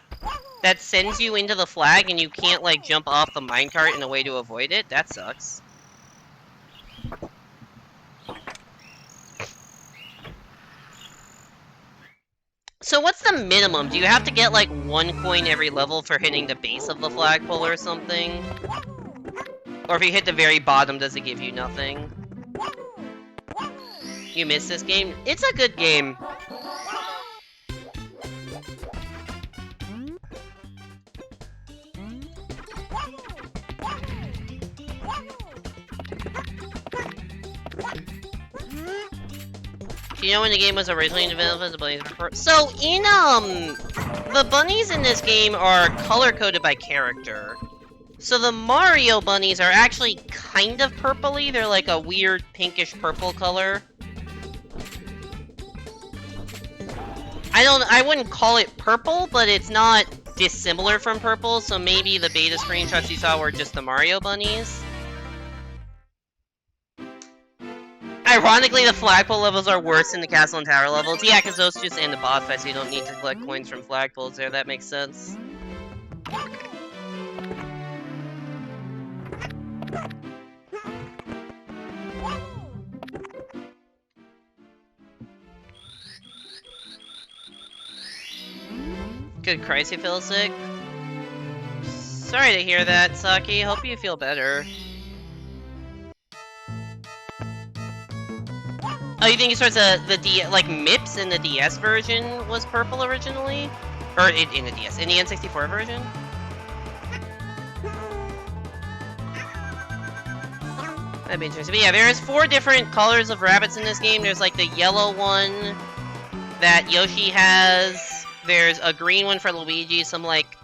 that sends you into the flag and you can't, like, jump off the minecart in a way to avoid it. That sucks. So what's the minimum? Do you have to get, like, 1 coin every level for hitting the base of the flagpole or something? Or if you hit the very bottom, does it give you nothing? You missed this game? It's a good game. Do you know when the game was originally developed as a bunnies? So in the bunnies in this game are color coded by character. So the Mario bunnies are actually kind of purpley. They're like a weird pinkish purple color. I wouldn't call it purple, but it's not dissimilar from purple. So maybe the beta screenshots you saw were just the Mario bunnies. Ironically, the flagpole levels are worse than the castle and tower levels. Yeah, because those just end the boss fight, so you don't need to collect coins from flagpoles there. That makes sense. Good Christ, you feel sick? Sorry to hear that, Saki. Hope you feel better. Oh, you think it's towards like, MIPS in the DS version was purple originally? Or in the DS, in the N64 version? That'd be interesting. But yeah, there's 4 different colors of rabbits in this game. There's, like, the yellow one that Yoshi has. There's a green one for Luigi, some, like...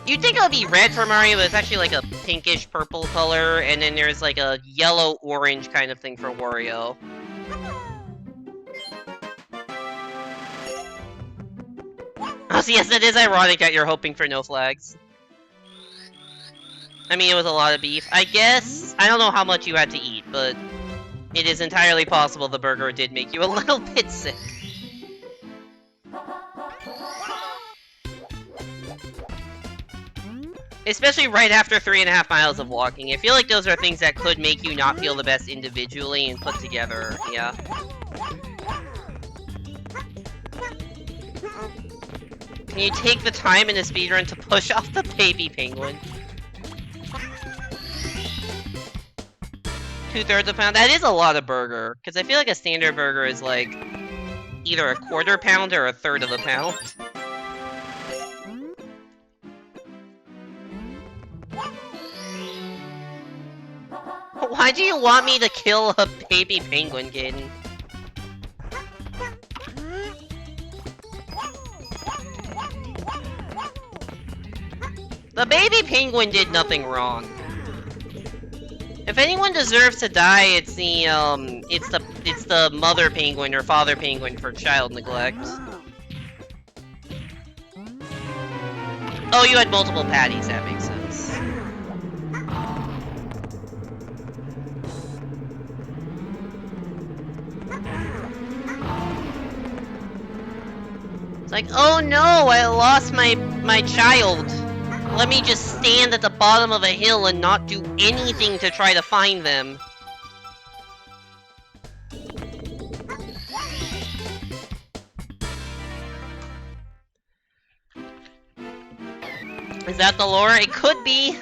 You'd think it would be red for Mario, but it's actually, like, a pinkish purple color. And then there's, like, a yellow-orange kind of thing for Wario. Oh, so yes, it is ironic that you're hoping for no flags. I mean, it was a lot of beef. I guess, I don't know how much you had to eat, but it is entirely possible the burger did make you a little bit sick. Especially right after 3.5 miles of walking. I feel like those are things that could make you not feel the best individually and put together, yeah. Can you take the time in a speedrun to push off the baby penguin? 2/3 a pound? That is a lot of burger. Because I feel like a standard burger is like either a 1/4 pound or a 1/3 of a pound. Why do you want me to kill a baby penguin, Gaiden? The baby penguin did nothing wrong. If anyone deserves to die, it's the mother penguin or father penguin for child neglect. Oh, you had multiple patties, that makes sense. It's like, oh no, I lost my child. Let me just stand at the bottom of a hill and not do anything to try to find them. Is that the lore? It could be.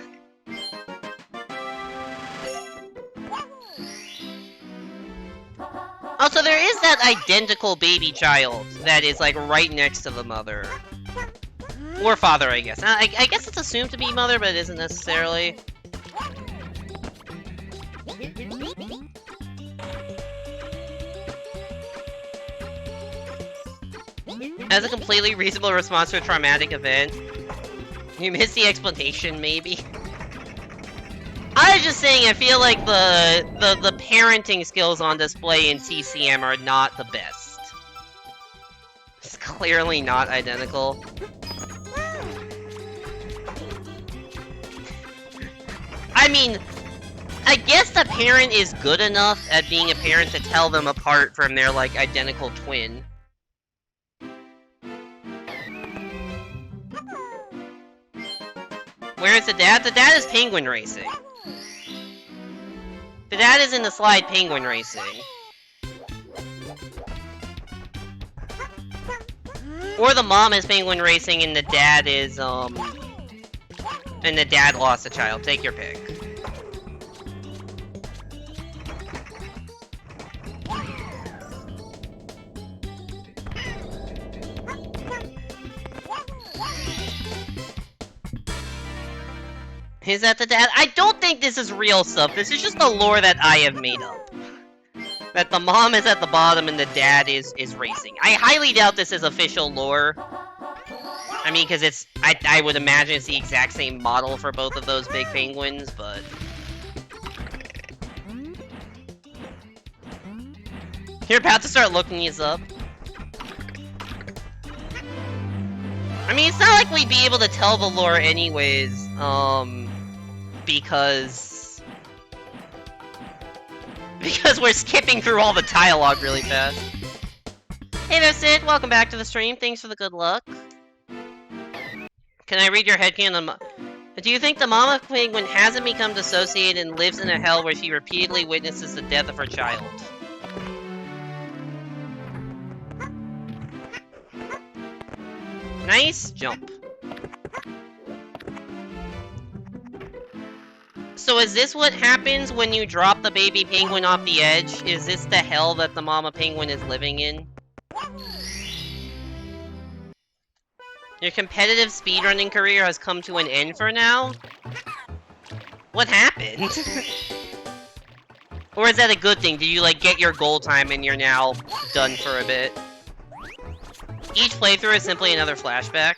Also, there is that identical baby child that is, like, right next to the mother. Or father, I guess. I guess it's assumed to be mother, but it isn't necessarily. As a completely reasonable response to a traumatic event. You missed the explanation, maybe? I was just saying, I feel like the parenting skills on display in CCM are not the best. It's clearly not identical. I mean, I guess the parent is good enough at being a parent to tell them apart from their, like, identical twin. Where is the dad? The dad is penguin racing. The dad is in the slide penguin racing. Or the mom is penguin racing and the dad is, and the dad lost a child. Take your pick. Is that the dad? I don't think this is real stuff. This is just the lore that I have made up. That the mom is at the bottom and the dad is racing. I highly doubt this is official lore. I mean, because it's... I would imagine it's the exact same model for both of those big penguins, but... You're about to start looking these up. I mean, it's not like we'd be able to tell the lore anyways, because we're skipping through all the dialogue really fast. Hey there, Sid. Welcome back to the stream. Thanks for the good luck. Can I read your headcanon? Do you think the mama penguin hasn't become dissociated and lives in a hell where she repeatedly witnesses the death of her child? Nice jump. So is this what happens when you drop the baby penguin off the edge? Is this the hell that the mama penguin is living in? Your competitive speedrunning career has come to an end for now? What happened? Or is that a good thing? Did you, like, get your goal time and you're now done for a bit? Each playthrough is simply another flashback.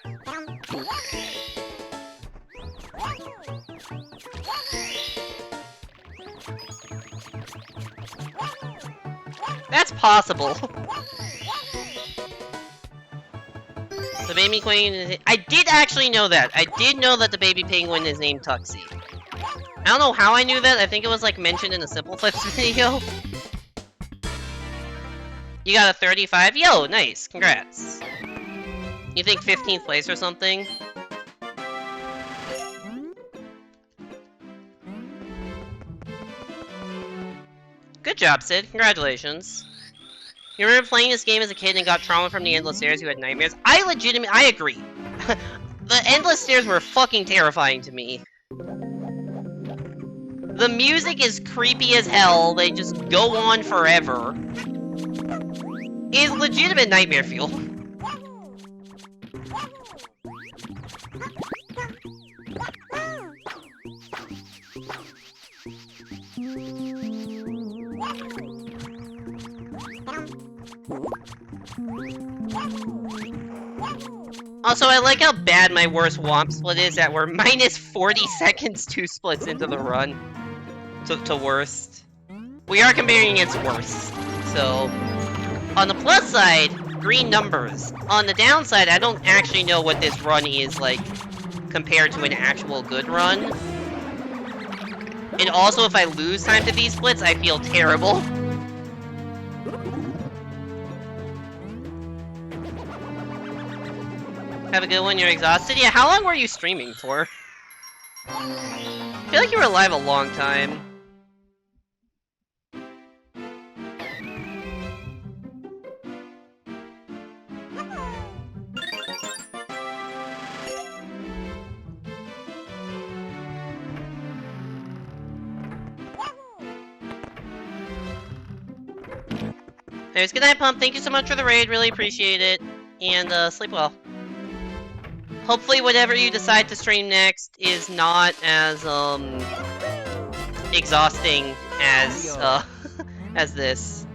That's possible. The baby penguin is... I did actually know that. I did know that the baby penguin is named Tuxie. I don't know how I knew that. I think it was, like, mentioned in a Simple Flips video. You got a 35? Yo, nice. Congrats. You think 15th place or something? Good job, Sid. Congratulations. You remember playing this game as a kid and got trauma from the endless stairs? You had nightmares? I agree. The endless stairs were fucking terrifying to me. The music is creepy as hell. They just go on forever. It's legitimate nightmare fuel. Also, I like how bad my worst Womp split is that we're minus 40 seconds 2 splits into the run to worst. We are comparing against worst. So, on the plus side, green numbers. On the downside, I don't actually know what this run is like compared to an actual good run. And also, if I lose time to these splits, I feel terrible. Have a good one, you're exhausted? Yeah, how long were you streaming for? I feel like you were live a long time. Anyways, good night, Pump. Thank you so much for the raid. Really appreciate it. And, sleep well. Hopefully whatever you decide to stream next is not as, exhausting as, as this.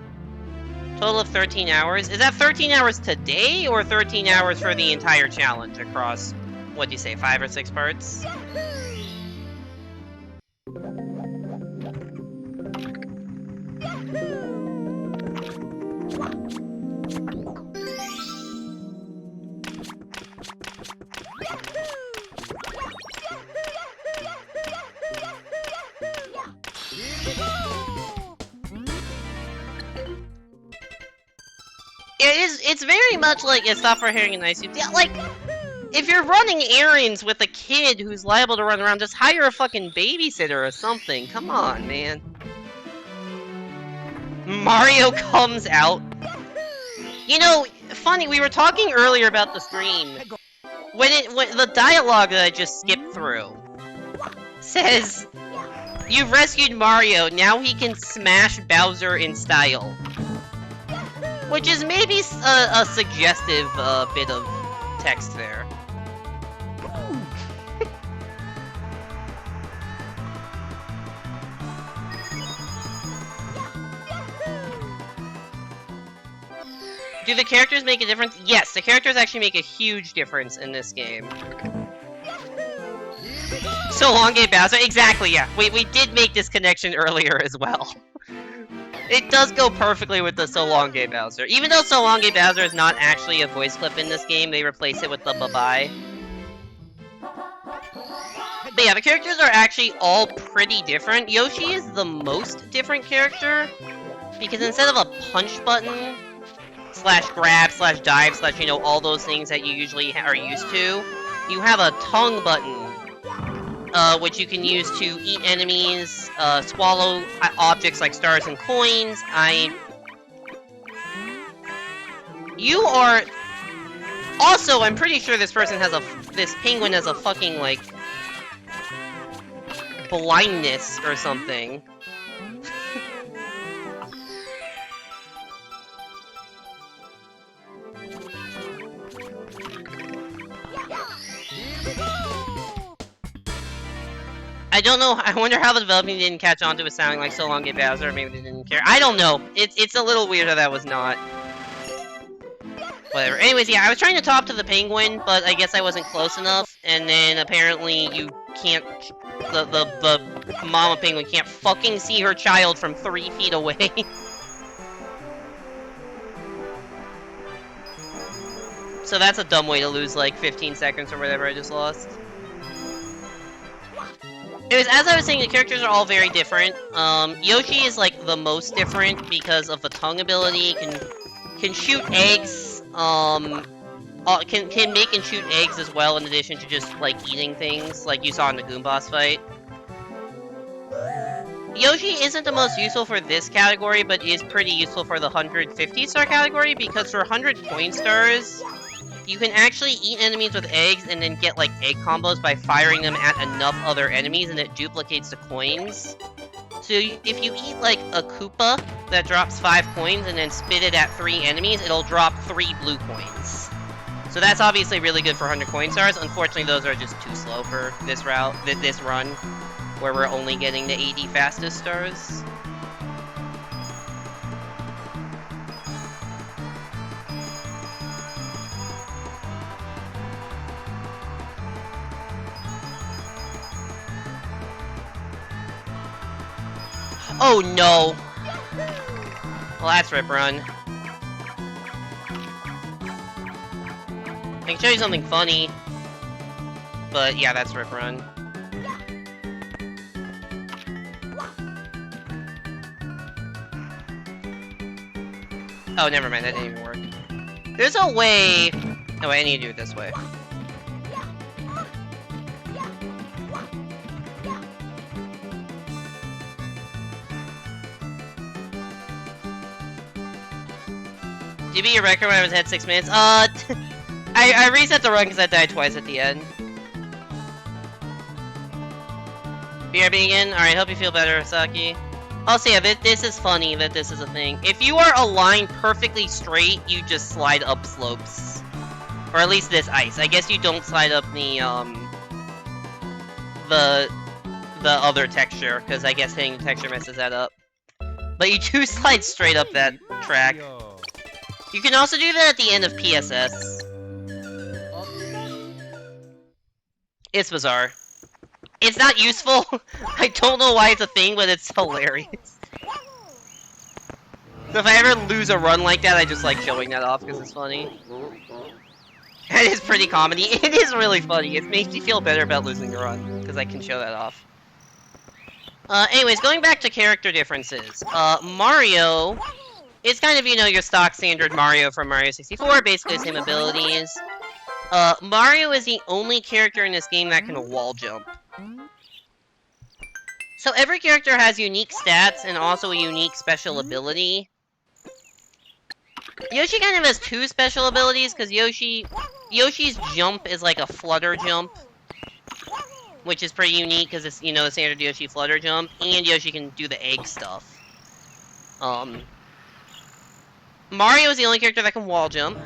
Total of 13 hours. Is that 13 hours today, or 13 hours for the entire challenge across, what do you say, 5 or 6 parts? It's very much like a stop for hearing and ice. Yeah, like, if you're running errands with a kid who's liable to run around, just hire a fucking babysitter or something. Come on, man. Mario comes out. You know, funny, we were talking earlier about the stream. When the dialogue that I just skipped through says, "You've rescued Mario, now he can smash Bowser in style." Which is maybe a suggestive bit of text there. Do the characters make a difference? Yes, the characters actually make a huge difference in this game. So long, Game Bowser. Exactly, yeah. We did make this connection earlier as well. It does go perfectly with the So Long Gay Bowser. Even though So Long Gay Bowser is not actually a voice clip in this game, they replace it with the bye-bye. But yeah, the characters are actually all pretty different. Yoshi is the most different character, because instead of a punch button, slash grab, slash dive, slash, you know, all those things that you usually are used to, you have a tongue button. Which you can use to eat enemies, swallow objects like stars and coins. You are... Also, I'm pretty sure this person has this penguin has a fucking, like, blindness or something. I don't know, I wonder how the developing didn't catch on to it sounding like So Long Gay Bowser, or maybe they didn't care. I don't know. It's a little weird that was not. Whatever. Anyways, yeah, I was trying to talk to the penguin, but I guess I wasn't close enough, and then apparently you can't... The mama penguin can't fucking see her child from 3 feet away. So that's a dumb way to lose, like, 15 seconds or whatever I just lost. Anyways, as I was saying, the characters are all very different. Yoshi is, like, the most different because of the tongue ability, can shoot eggs, can make and shoot eggs as well, in addition to just, like, eating things, like you saw in the Goomboss fight. Yoshi isn't the most useful for this category, but is pretty useful for the 150-star category, because for 100 coin stars, you can actually eat enemies with eggs and then get, like, egg combos by firing them at enough other enemies, and it duplicates the coins. So if you eat, like, a Koopa that drops 5 coins and then spit it at 3 enemies, it'll drop 3 blue coins. So that's obviously really good for 100 coin stars. Unfortunately, those are just too slow for this route, this run. where we're only getting the 80 fastest stars. Oh no! Well, that's Rip Run. I can show you something funny. But yeah, that's Rip Run. Oh, never mind, that didn't even work. There's a way... Oh, wait, I need to do it this way. Did you beat your record when I was at 6 minutes? I reset the run because I died twice at the end. BRB again? Alright, hope you feel better, Saki. Also, yeah, this is funny that this is a thing. If you are aligned perfectly straight, you just slide up slopes. Or at least this ice. I guess you don't slide up the other texture, because I guess hitting the texture messes that up. But you do slide straight up that track. You can also do that at the end of PSS. It's bizarre. It's not useful. I don't know why it's a thing, but it's hilarious. So if I ever lose a run like that, I just like showing that off because it's funny. It is pretty comedy. It is really funny. It makes me feel better about losing a run because I can show that off. Anyways, going back to character differences. Mario is kind of, you know, your stock standard Mario from Mario 64, basically the same abilities. Mario is the only character in this game that can wall jump. So every character has unique stats and also a unique special ability. Yoshi kind of has two special abilities, because Yoshi's jump is like a flutter jump. Which is pretty unique, because it's, you know, the standard Yoshi flutter jump. And Yoshi can do the egg stuff. Mario is the only character that can wall jump.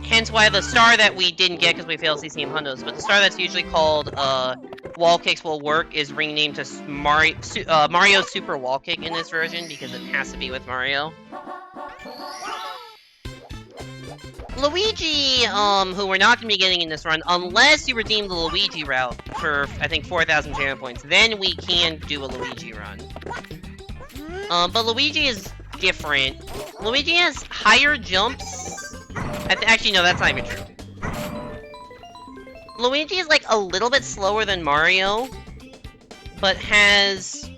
Hence why the star that we didn't get because we failed CCM Hundos, but the star that's usually called Wall Kicks Will Work is renamed to Mario Super Wall Kick in this version because it has to be with Mario. Luigi, who we're not going to be getting in this run, unless you redeem the Luigi route for, I think, 4,000 channel points, then we can do a Luigi run. But Luigi is different. Luigi has higher jumps. Actually, no, that's not even true. Luigi is, like, a little bit slower than Mario, but has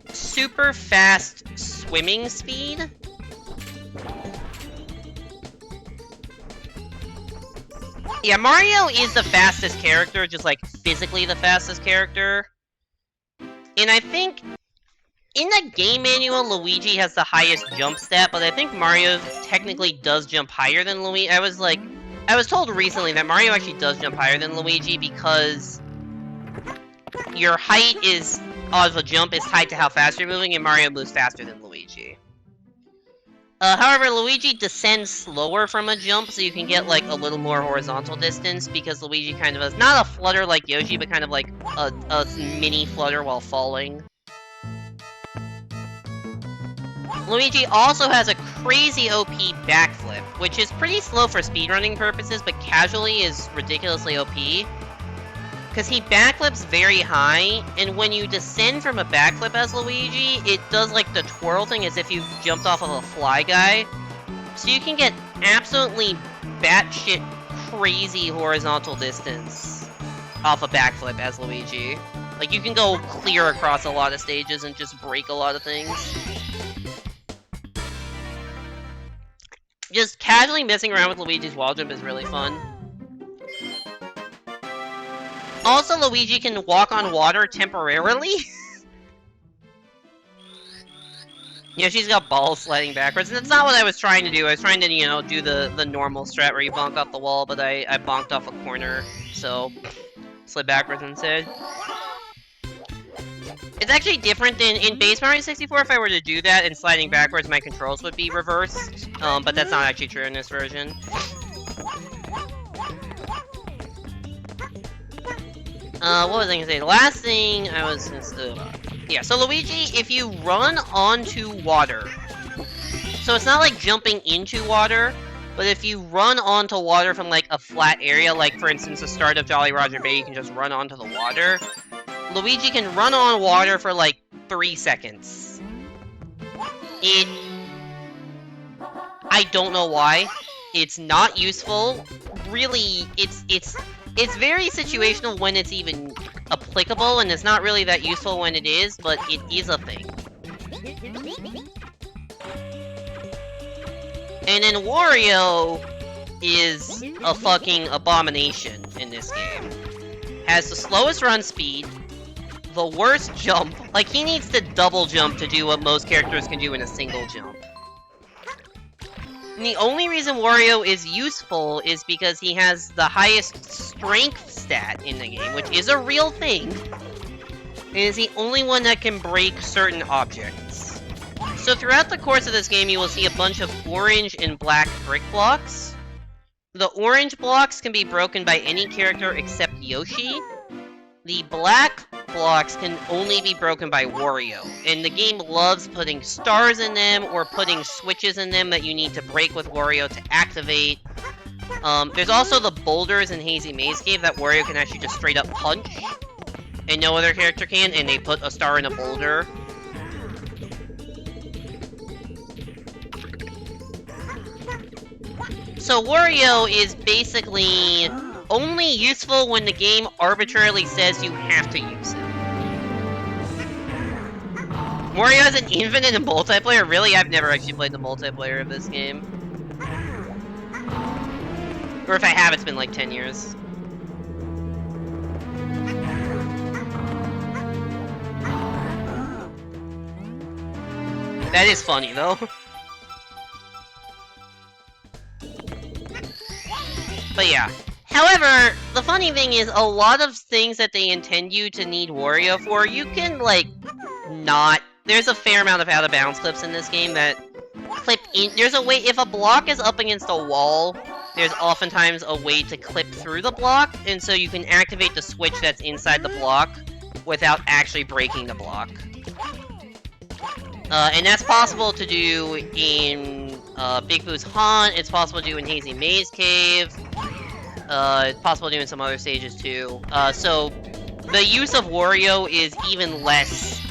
super fast swimming speed. Yeah, Mario is the fastest character, just, like, physically the fastest character. And I think, in the game manual, Luigi has the highest jump stat, but I think Mario technically does jump higher than Luigi. I was told recently that Mario actually does jump higher than Luigi because your height of a jump is tied to how fast you're moving, and Mario moves faster than Luigi. However, Luigi descends slower from a jump, so you can get, like, a little more horizontal distance, because Luigi kind of has, not a flutter like Yoshi, but kind of like a mini flutter while falling. Luigi also has a crazy OP backflip, which is pretty slow for speedrunning purposes, but casually is ridiculously OP. Because he backflips very high, and when you descend from a backflip as Luigi, it does like the twirl thing as if you jumped off of a Fly Guy. So you can get absolutely batshit crazy horizontal distance off a backflip as Luigi. Like, you can go clear across a lot of stages and just break a lot of things. Just casually messing around with Luigi's wall jump is really fun. Also, Luigi can walk on water temporarily. Yeah, she's got balls sliding backwards, and that's not what I was trying to do. I was trying to, you know, do the normal strat where you bonk off the wall, but I bonked off a corner, so slid backwards instead. It's actually different than in base Mario 64. If I were to do that and sliding backwards, my controls would be reversed, but that's not actually true in this version. What was I gonna say? The last thing I was gonna say... Yeah, so Luigi, if you run onto water... So it's not like jumping into water, but if you run onto water from, like, a flat area, like, for instance, the start of Jolly Roger Bay, you can just run onto the water. Luigi can run on water for, like, 3 seconds. I don't know why. It's not useful. Really, it's very situational when it's even applicable, and it's not really that useful when it is, but it is a thing. And then Wario is a fucking abomination in this game. Has the slowest run speed, the worst jump. Like, he needs to double jump to do what most characters can do in a single jump. And the only reason Wario is useful is because he has the highest strength stat in the game, which is a real thing. And is the only one that can break certain objects. So throughout the course of this game, you will see a bunch of orange and black brick blocks. The orange blocks can be broken by any character except Yoshi. The black blocks can only be broken by Wario, and the game loves putting stars in them or putting switches in them that you need to break with Wario to activate. There's also the boulders in Hazy Maze Cave that Wario can actually just straight up punch, and no other character can, and they put a star in a boulder. So Wario is basically only useful when the game arbitrarily says you have to use it. Wario has an infinite in multiplayer? Really? I've never actually played the multiplayer of this game. Or if I have, it's been like 10 years. That is funny, though. But yeah. However, the funny thing is, a lot of things that they intend you to need Wario for, you can, like, not... There's a fair amount of out-of-bounds clips in this game that clip in... There's a way... If a block is up against a wall, there's oftentimes a way to clip through the block, and so you can activate the switch that's inside the block without actually breaking the block. And that's possible to do in Big Boo's Haunt, it's possible to do in Hazy Maze Cave, it's possible to do in some other stages too. So the use of Wario is even less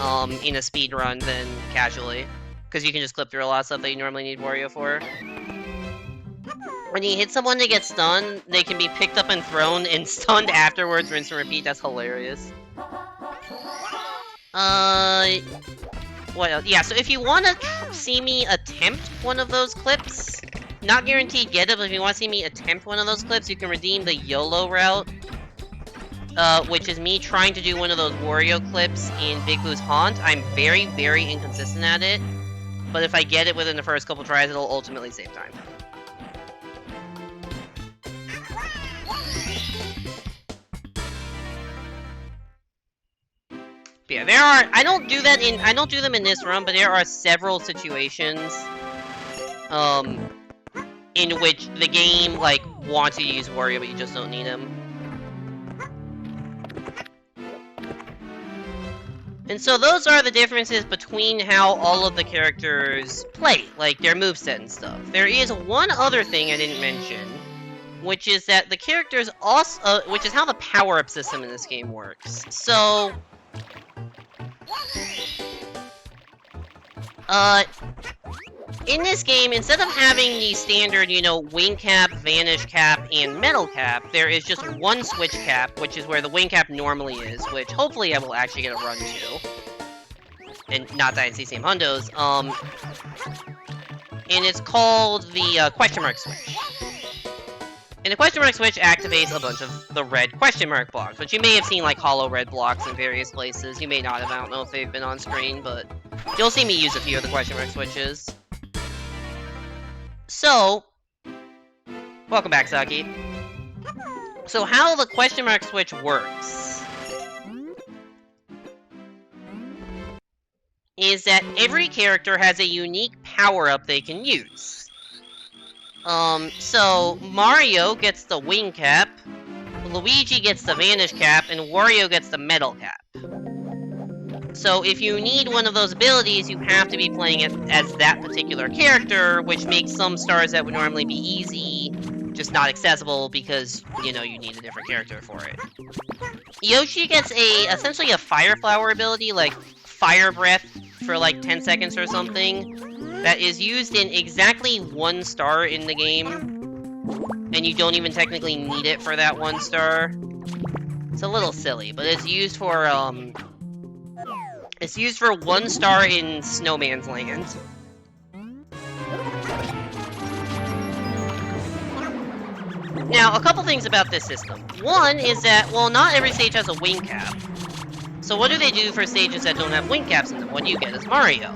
in a speedrun than casually, because you can just clip through a lot of stuff that you normally need Wario for. When you hit someone to get stunned, they can be picked up and thrown and stunned afterwards, rinse and repeat. That's hilarious. What else? Yeah, so if you want to see me attempt one of those clips, not guaranteed get it, but if you want to see me attempt one of those clips, you can redeem the YOLO route, which is me trying to do one of those Wario clips in Big Boo's Haunt. I'm very, very inconsistent at it, but if I get it within the first couple tries, it'll ultimately save time. Yeah, there are. I don't do them in this run, but there are several situations, in which the game like wants you to use Wario, but you just don't need him. And so those are the differences between how all of the characters play, like their moveset and stuff. There is one other thing I didn't mention, which is that the characters also, which is how the power-up system in this game works. So. In this game, instead of having the standard, you know, wing cap, vanish cap, and metal cap, there is just one switch cap, which is where the wing cap normally is, which hopefully I will actually get a run to. And not that it's the same hundos, and it's called the question mark switch. And the question mark switch activates a bunch of the red question mark blocks, which you may have seen like hollow red blocks in various places. You may not have, I don't know if they've been on screen, but you'll see me use a few of the question mark switches. So, welcome back, Saki. So how the question mark switch works is that every character has a unique power-up they can use. So Mario gets the wing cap, Luigi gets the Vanish Cap, and Wario gets the Metal Cap. So if you need one of those abilities, you have to be playing it as that particular character, which makes some stars that would normally be easy just not accessible because, you know, you need a different character for it. Yoshi gets essentially a Fire Flower ability, like Fire Breath for like 10 seconds or something, that is used in exactly 1 star in the game, and you don't even technically need it for that 1 star. It's a little silly, but it's used for 1 star in Snowman's Land. Now, a couple things about this system. One is that, well, not every stage has a wing cap. So what do they do for stages that don't have wing caps in them? What do you get as Mario?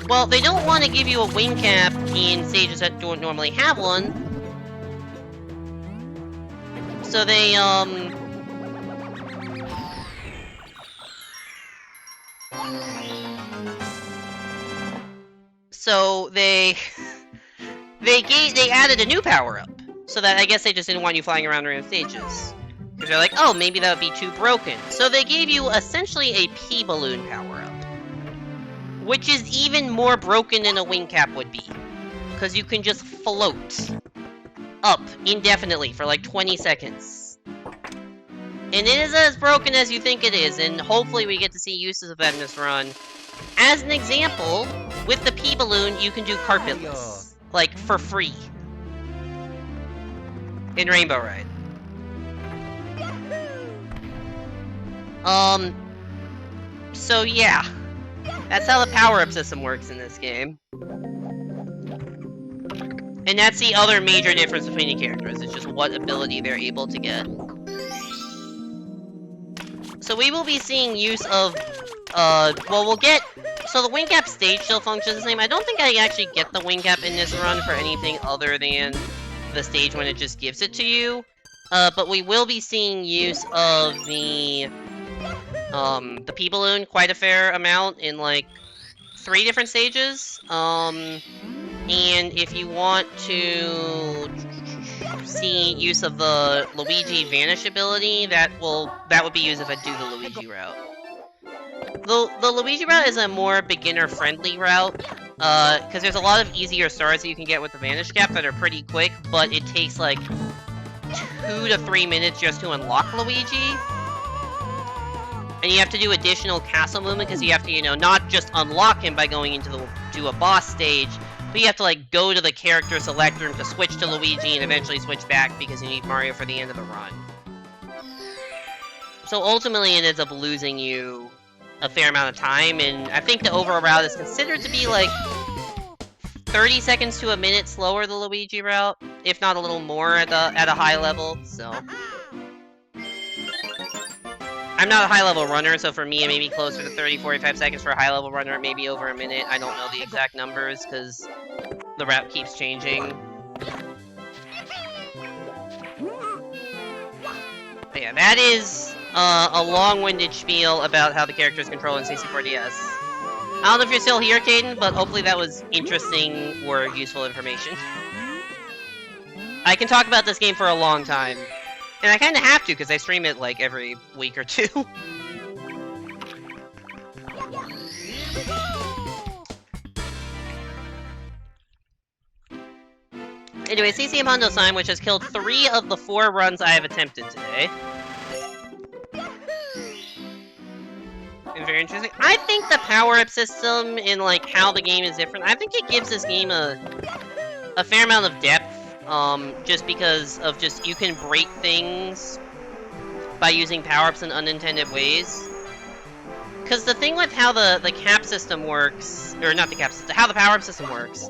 Well, they don't want to give you a wing cap in stages that don't normally have one. So they, they added a new power-up. So that, I guess they just didn't want you flying around random stages. Because they're like, oh, maybe that would be too broken. So they gave you essentially a P-Balloon power-up. Which is even more broken than a wing cap would be. Because you can just float up indefinitely for like 20 seconds. And it is as broken as you think it is, and hopefully we get to see uses of that in this run. As an example, with the P-Balloon, you can do carpetless. Like, for free. In Rainbow Ride. So yeah. That's how the power-up system works in this game. And that's the other major difference between the characters, it's just what ability they're able to get. So we will be seeing use of, well, we'll get... So the wing cap stage still functions the same. I don't think I actually get the wing cap in this run for anything other than the stage when it just gives it to you. But we will be seeing use of the P-Balloon quite a fair amount in, like, 3 different stages. And if you want to see use of the Luigi Vanish ability, that would be used if I do the Luigi route. The Luigi route is a more beginner-friendly route, because there's a lot of easier stars that you can get with the Vanish Cap that are pretty quick, but it takes like 2 to 3 minutes just to unlock Luigi. And you have to do additional castle movement, because you have to, you know, not just unlock him by going into a boss stage, but you have to, like, go to the character select room to switch to Luigi and eventually switch back because you need Mario for the end of the run. So ultimately it ends up losing you a fair amount of time, and I think the overall route is considered to be, like, 30 seconds to a minute slower the Luigi route, if not a little more at a high level, so... I'm not a high-level runner, so for me it may be closer to 30-45 seconds for a high-level runner, maybe over a minute. I don't know the exact numbers, because the route keeps changing. But yeah, that is a long-winded spiel about how the characters control in C64DS. I don't know if you're still here, Caden, but hopefully that was interesting or useful information. I can talk about this game for a long time. And I kinda have to, because I stream it, like, every week or 2. Anyway, CCM Hondo-san, which has killed 3 of the 4 runs I have attempted today. And very interesting. I think the power-up system and, like, how the game is different, I think it gives this game a fair amount of depth. Just because of you can break things by using power-ups in unintended ways. Because the thing with how the cap system works, or not the cap system, how the power-up system works,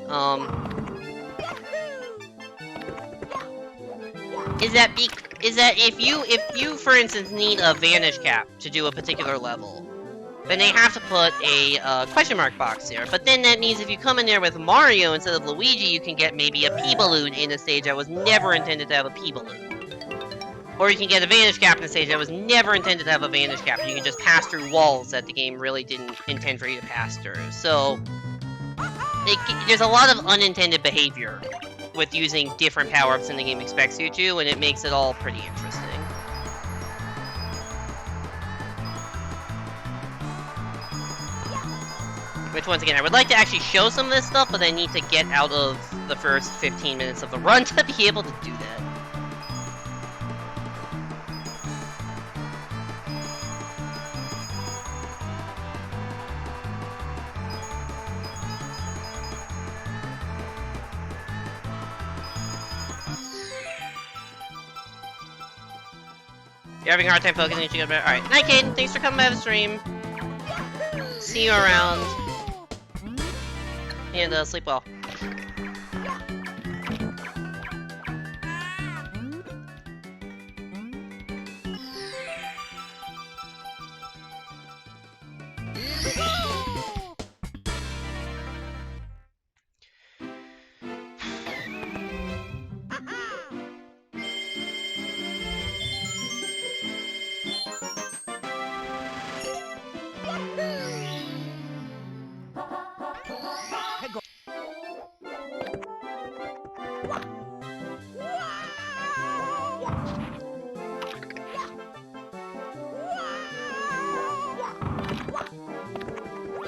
is that if you, for instance, need a Vanish Cap to do a particular level, then they have to put a question mark box there. But then that means if you come in there with Mario instead of Luigi, you can get maybe a P-Balloon in a stage that was never intended to have a P-Balloon. Or you can get a Vanish Cap in a stage that was never intended to have a Vanish Cap. You can just pass through walls that the game really didn't intend for you to pass through. So, there's a lot of unintended behavior with using different power-ups than the game expects you to, and it makes it all pretty interesting. Which, once again, I would like to actually show some of this stuff, but I need to get out of the first 15 minutes of the run to be able to do that. You're having a hard time focusing, you should get better. Alright, night, Caden. Thanks for coming by the stream. See you around. And, sleep well.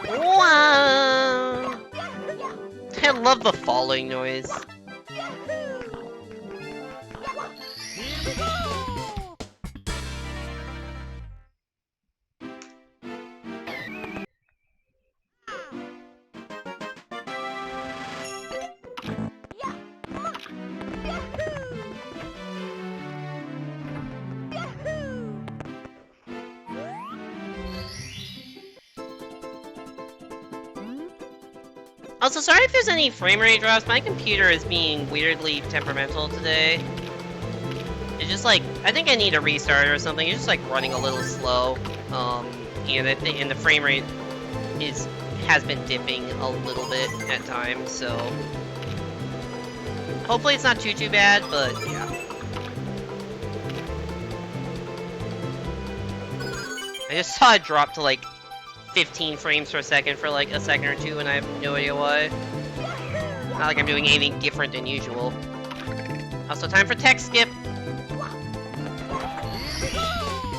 Wow. I love the falling noise. Also, sorry if there's any frame rate drops. My computer is being weirdly temperamental today. It's just like, I think I need a restart or something. It's just like running a little slow. And the frame rate has been dipping a little bit at times, so hopefully it's not too bad, but yeah. I just saw it drop to like 15 frames per second for like a second or two, and I have no idea why. Not like I'm doing anything different than usual. Also, time for text skip.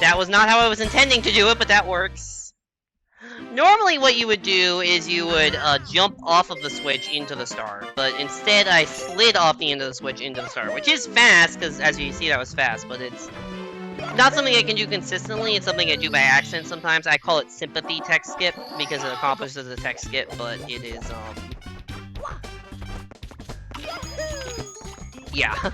That was not how I was intending to do it, but that works. Normally what you would do is you would jump off of the switch into the star, but instead I slid off the end of the switch into the star, which is fast, because as you see that was fast, but it's not something I can do consistently. It's something I do by accident sometimes. I call it sympathy text skip because it accomplishes the text skip, but it is, yeah.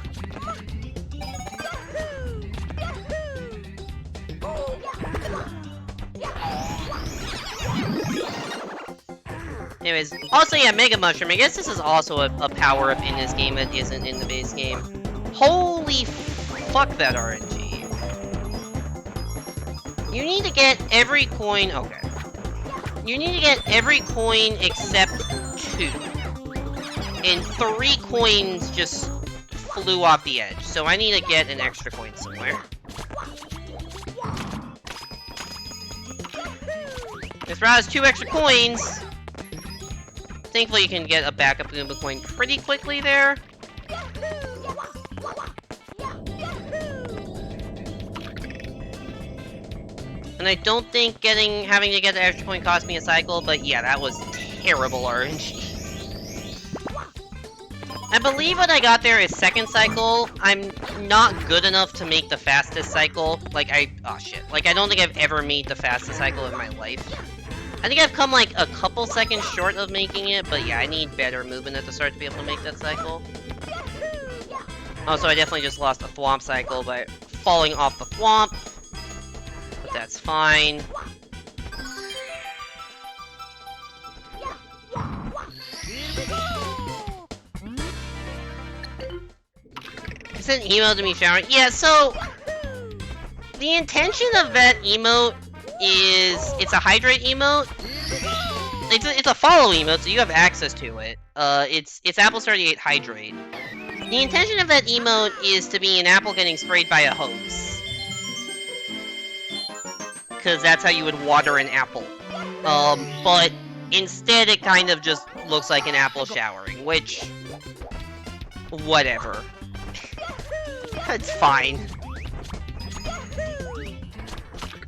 Anyways, also, yeah, Mega Mushroom. I guess this is also a power-up in this game that isn't in the base game. Holy fuck that RNG. You need to get every coin... Okay. You need to get every coin except 2. And 3 coins just flew off the edge, so I need to get an extra coin somewhere. This route has 2 extra coins. Thankfully, you can get a backup Goomba coin pretty quickly there. And I don't think having to get the extra coin cost me a cycle, but yeah, that was terrible RNG. I believe what I got there is second cycle. I'm not good enough to make the fastest cycle. Oh shit. Like, I don't think I've ever made the fastest cycle in my life. I think I've come like a couple seconds short of making it, but yeah, I need better movement at the start to be able to make that cycle. Also, I definitely just lost a thwomp cycle by falling off the thwomp. But that's fine. It's an emote to me showering. Yeah, so the intention of that emote is it's a hydrate emote. It's a follow emote, so you have access to it. It's Apple 38 hydrate. The intention of that emote is to be an apple getting sprayed by a hose, because that's how you would water an apple. But instead it kind of just looks like an apple showering, which, whatever. It's fine.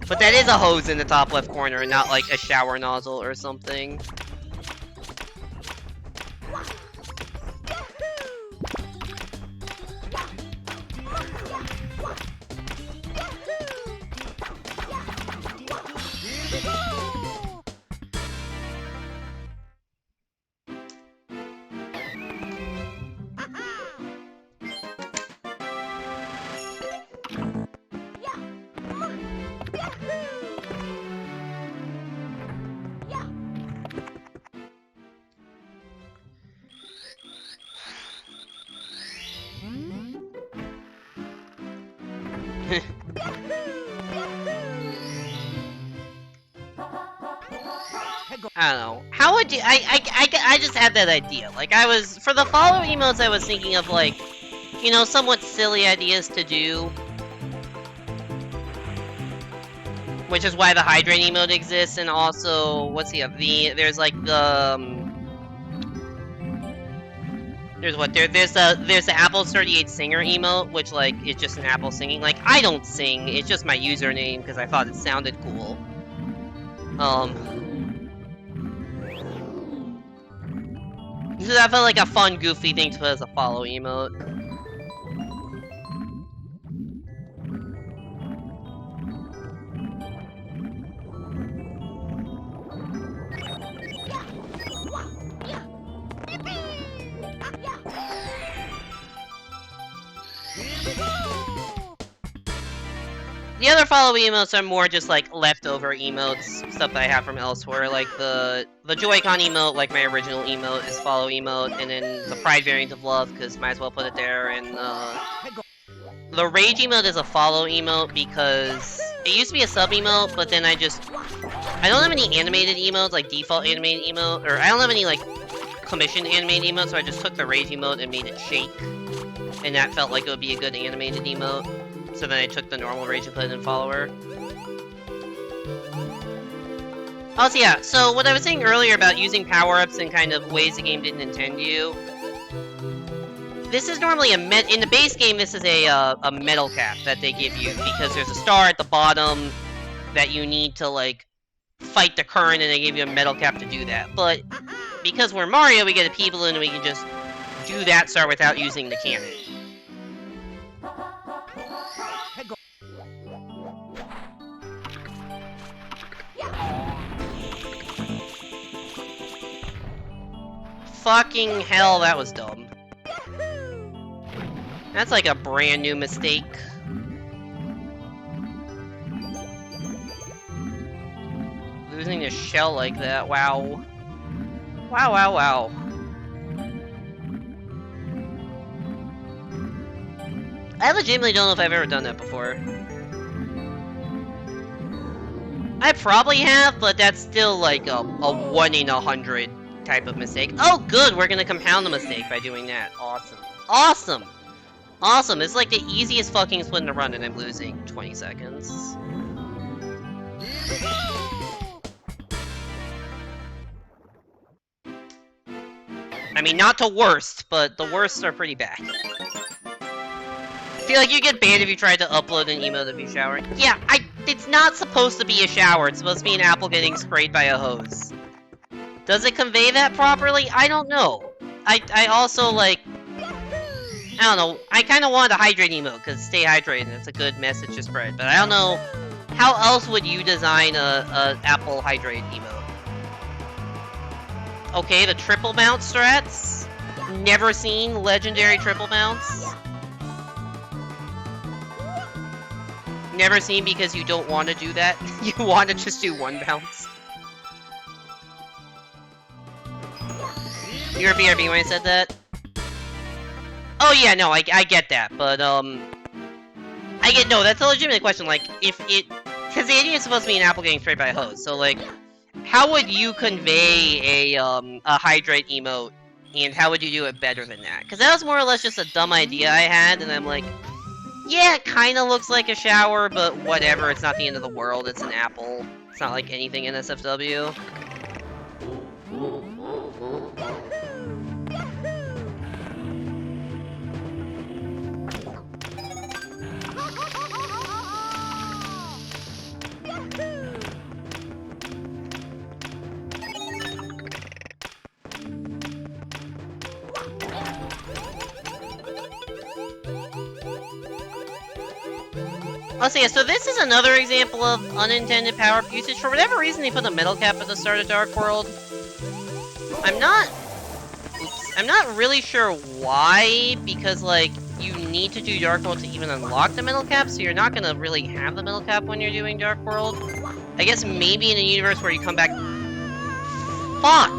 But that is a hose in the top left corner, and not like a shower nozzle or something. I don't know. How would you... I just had that idea. Like, for the follow emotes, I was thinking of, like, you know, somewhat silly ideas to do. Which is why the hydrate emote exists, and also, what's there's like the, there's the Apple 38 singer emote, which, like, is just an apple singing. Like, I don't sing, it's just my username, because I thought it sounded cool. So that felt like a fun, goofy thing to put as a follow emote. The other follow emotes are more just like leftover emotes, stuff that I have from elsewhere. Like the Joy-Con emote, like my original emote, is follow emote, and then the Pride variant of love, because might as well put it there. And the Rage emote is a follow emote because it used to be a sub emote, but then I don't have any animated emotes, like default animated emote, or I don't have any like commissioned animated emotes, so I just took the Rage emote and made it shake, and that felt like it would be a good animated emote. So then I took the normal Rage and put it in follower. Also, yeah, so what I was saying earlier about using power-ups and kind of ways the game didn't intend you. This is normally in the base game, this is a metal cap that they give you, because there's a star at the bottom that you need to, like, fight the current, and they give you a metal cap to do that. But because we're Mario, we get a people and we can just do that star without using the cannon. Fucking hell, that was dumb. That's like a brand new mistake. Losing a shell like that, wow. Wow, wow, wow. I legitimately don't know if I've ever done that before. I probably have, but that's still like a 1 in 100 type of mistake. Oh, good! We're gonna compound the mistake by doing that. Awesome. Awesome! Awesome! It's like the easiest fucking split in the run, and I'm losing 20 seconds. I mean, not the worst, but the worst are pretty bad. I feel like you get banned if you try to upload an emote of you showering. Yeah, it's not supposed to be a shower. It's supposed to be an apple getting sprayed by a hose. Does it convey that properly? I don't know. I also, like... I don't know. I kind of wanted a hydrate emote, because stay hydrated, it's a good message to spread. But I don't know... How else would you design a apple hydrate emote? Okay, the triple bounce strats? Never seen legendary triple bounce? Never seen because you don't want to do that? You want to just do one bounce? You were BRB when I said that? Oh yeah, no, I get that, but, no, that's a legitimate question, like, if it... Because the idea is supposed to be an apple getting sprayed by a hose, so, like, how would you convey a hydrate emote, and how would you do it better than that? Because that was more or less just a dumb idea I had, and I'm like, yeah, it kind of looks like a shower, but whatever, it's not the end of the world, it's an apple. It's not like anything in SFW. Also, yeah, so this is another example of unintended power-up usage. For whatever reason, they put a metal cap at the start of Dark World. I'm not really sure why, because, like, you need to do Dark World to even unlock the metal cap, so you're not gonna really have the metal cap when you're doing Dark World. I guess maybe in a universe where you come back... Fuck!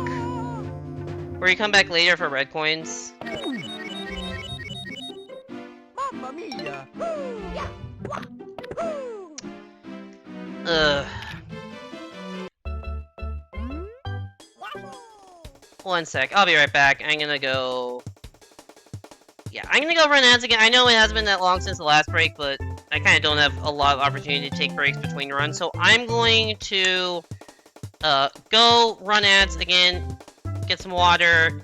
Where you come back later for red coins. Mamma mia! Ugh. One sec, I'll be right back. I'm gonna go... Yeah, I'm gonna go run ads again. I know it hasn't been that long since the last break, but I kind of don't have a lot of opportunity to take breaks between runs, so I'm going to go run ads again, get some water,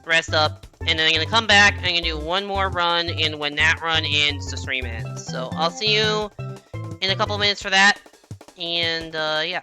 rest up, and then I'm gonna come back, I'm gonna do one more run, and when that run ends, the stream ends. So I'll see you in a couple minutes for that, and yeah.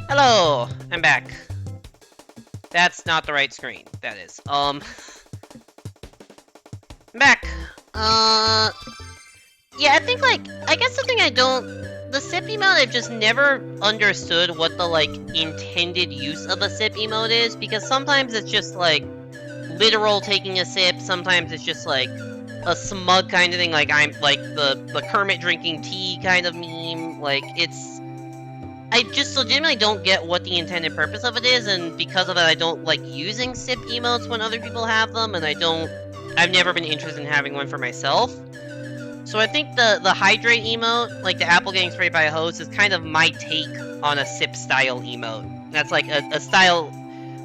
Hello, I'm back. That's not the right screen. That is. I'm back. Yeah, I think, like, I guess the thing the sip emote, I've just never understood what the, like, intended use of a sip emote is, because sometimes it's just, like, literal taking a sip, sometimes it's just, like, a smug kind of thing, like, I'm, like, the Kermit drinking tea kind of meme, like, I just legitimately don't get what the intended purpose of it is, and because of that, I don't like using sip emotes when other people have them, and I've never been interested in having one for myself. So I think the hydrate emote, like the apple getting sprayed by a hose, is kind of my take on a sip style emote. That's like a style,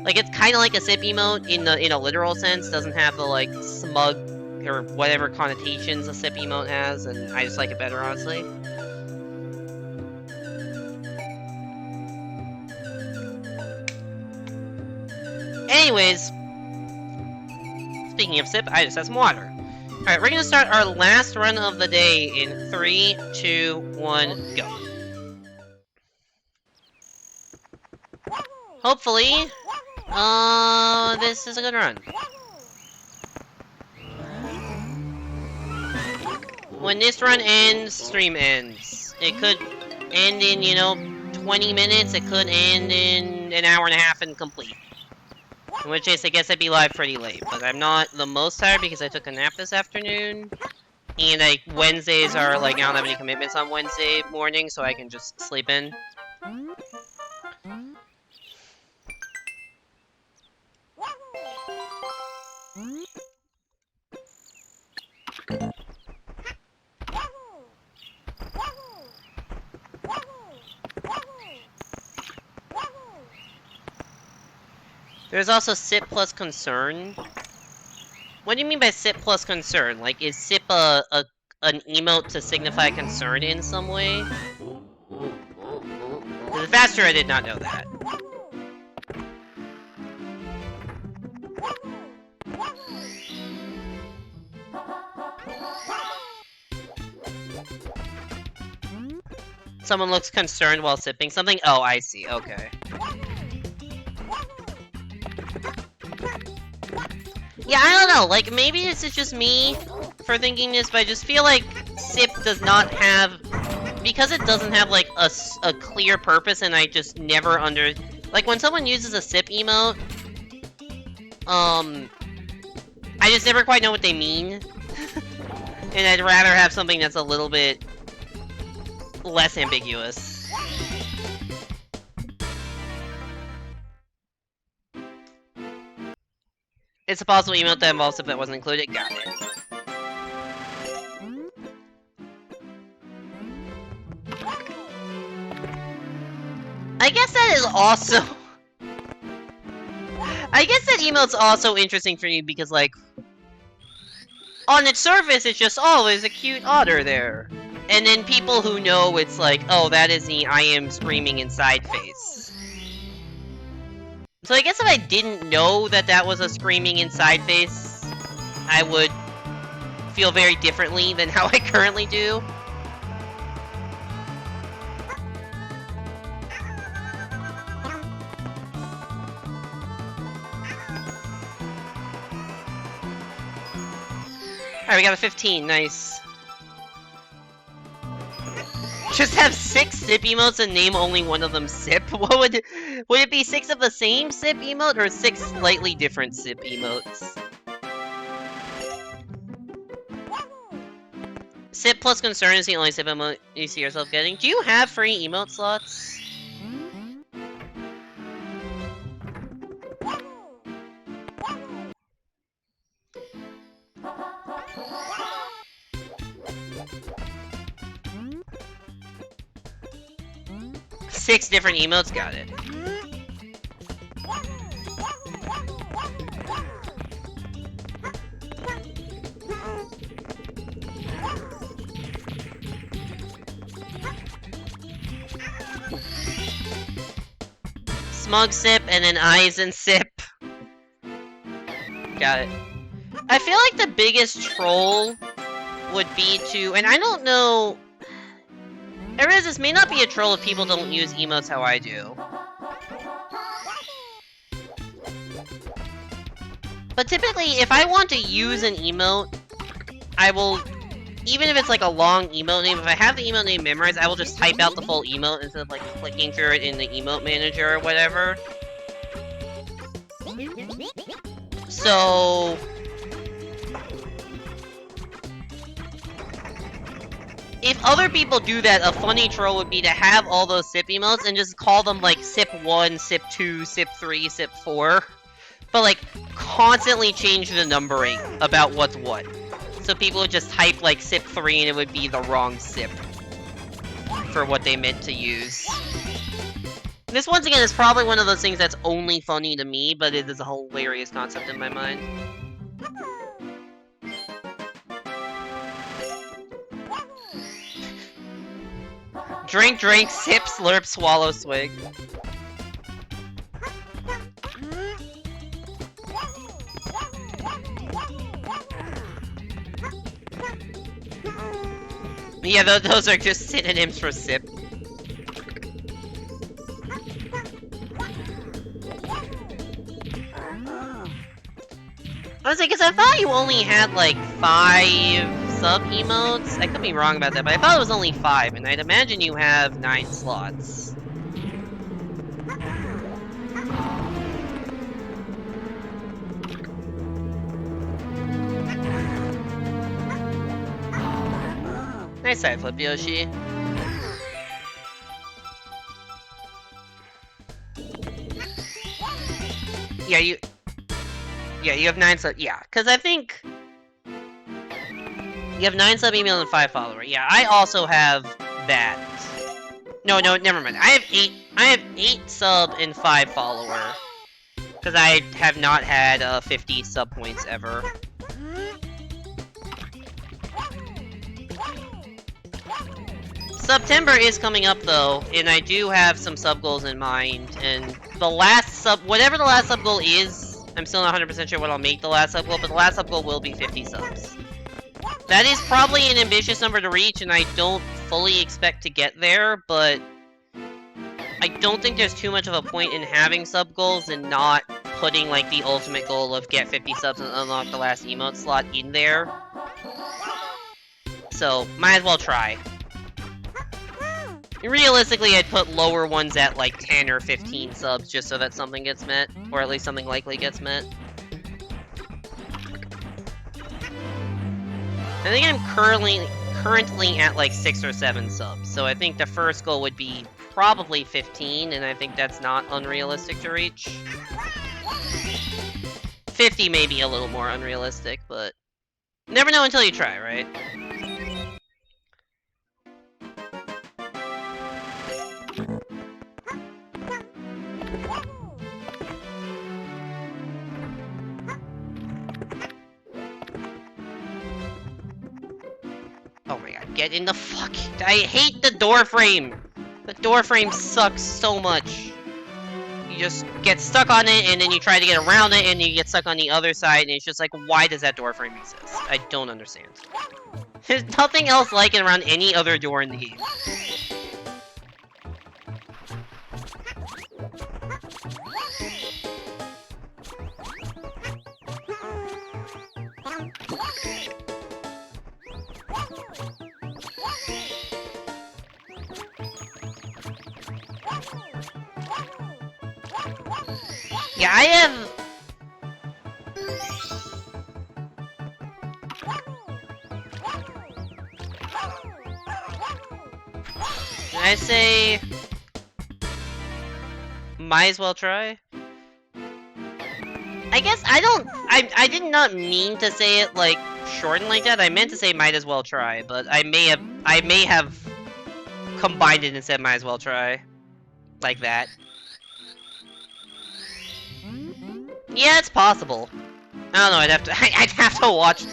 like it's kind of like a sip emote in a literal sense, doesn't have the like smug or whatever connotations a sip emote has, and I just like it better, honestly. Anyways, speaking of sip, I just had some water. Alright, we're gonna start our last run of the day in 3, 2, 1, go. Hopefully, this is a good run. When this run ends, stream ends. It could end in, 20 minutes, it could end in an hour and a half and complete. In which case, I guess I'd be live pretty late. But I'm not the most tired because I took a nap this afternoon. And like Wednesdays are like, I don't have any commitments on Wednesday morning, so I can just sleep in. There's also SIP plus concern. What do you mean by SIP plus concern? Like, is SIP an emote to signify concern in some way? The faster I did not know that. Someone looks concerned while sipping something? Oh, I see. Okay. Yeah, I don't know. Like, maybe this is just me for thinking this, but I just feel like SIP does not have... Because it doesn't have, like, a clear purpose, and I just never Like, when someone uses a SIP emote, I just never quite know what they mean. And I'd rather have something that's a little bit less ambiguous. It's a possible emote that involves SIP that wasn't included. Got it. I guess that is also... I guess that emote's also interesting for you because, like... On its surface, it's just, oh, there's a cute otter there. And then people who know it's like, oh, that is the I am screaming inside face. So I guess if I didn't know that that was a screaming inside face, I would feel very differently than how I currently do. Alright, we got a 15, nice. Just have 6 SIP emotes and name only one of them SIP? What would it be 6 of the same SIP emote or 6 slightly different SIP emotes? SIP plus concern is the only SIP emote you see yourself getting. Do you have free emote slots? Six different emotes, got it. Smug sip and then eyes and sip. Got it. I feel like the biggest troll would be to, and I don't know. This may not be a troll if people don't use emotes how I do. But typically, if I want to use an emote, I will, even if it's like a long emote name, if I have the emote name memorized, I will just type out the full emote instead of like clicking through it in the emote manager or whatever. So... if other people do that, a funny troll would be to have all those SIP emotes and just call them like SIP1, SIP2, SIP3, SIP4. But like, constantly change the numbering about what's what. So people would just type like SIP3 and it would be the wrong SIP for what they meant to use. This, once again, is probably one of those things that's only funny to me, but it is a hilarious concept in my mind. Drink, drink, sip, slurp, swallow, swig. Yeah, those are just synonyms for sip. Honestly, because I thought you only had like 5 sub-emotes. I could be wrong about that, but I thought it was only 5, and I'd imagine you have 9 slots. Nice side flip, Yoshi. Yeah, you have 9 sub. Yeah, because I think you have 9 sub email and 5 follower. Yeah, I also have that. No, never mind. I have 8. I have 8 sub and 5 follower. Because I have not had 50 sub points ever. September is coming up though, and I do have some sub goals in mind. And the last sub, whatever the last sub goal is, I'm still not 100% sure what I'll make the last sub goal, but the last sub goal will be 50 subs. That is probably an ambitious number to reach, and I don't fully expect to get there, but I don't think there's too much of a point in having sub goals and not putting like the ultimate goal of get 50 subs and unlock the last emote slot in there. So, might as well try. Realistically, I'd put lower ones at like 10 or 15 subs just so that something gets met, or at least something likely gets met. I think I'm currently at like 6 or 7 subs, so I think the first goal would be probably 15, and I think that's not unrealistic to reach. 50 may be a little more unrealistic, but never know until you try, right? Oh my god, get in the fucking... I hate the door frame! The door frame sucks so much. You just get stuck on it, and then you try to get around it, and you get stuck on the other side, and it's just like, why does that door frame exist? I don't understand. There's nothing else like it around any other door in the game. Yeah, I have... I say... might as well try? I guess I don't... I did not mean to say it, like, shortened like that. I meant to say might as well try, but I may have combined it and said might as well try. Like that. Yeah, it's possible. I don't know, I'd have to watch...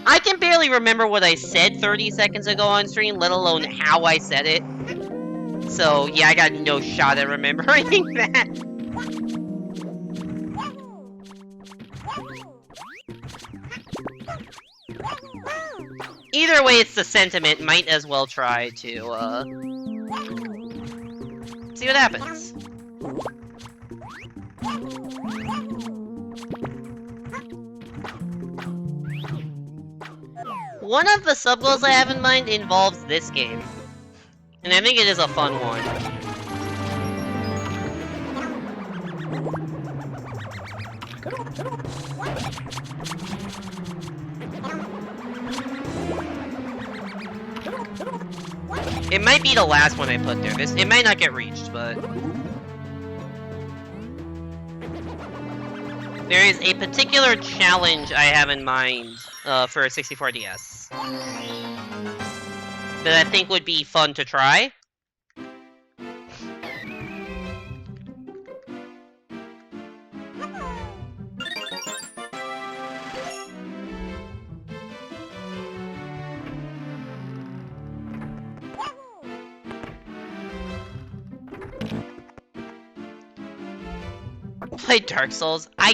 I can barely remember what I said 30 seconds ago on stream, let alone how I said it. So, yeah, I got no shot at remembering that. Either way, it's the sentiment. Might as well try to, see what happens. One of the sub-goals I have in mind involves this game. And I think it is a fun one. It might be the last one I put there. It might not get reached, but... there is a particular challenge I have in mind for a 64DS. That I think would be fun to try. Play Dark Souls. I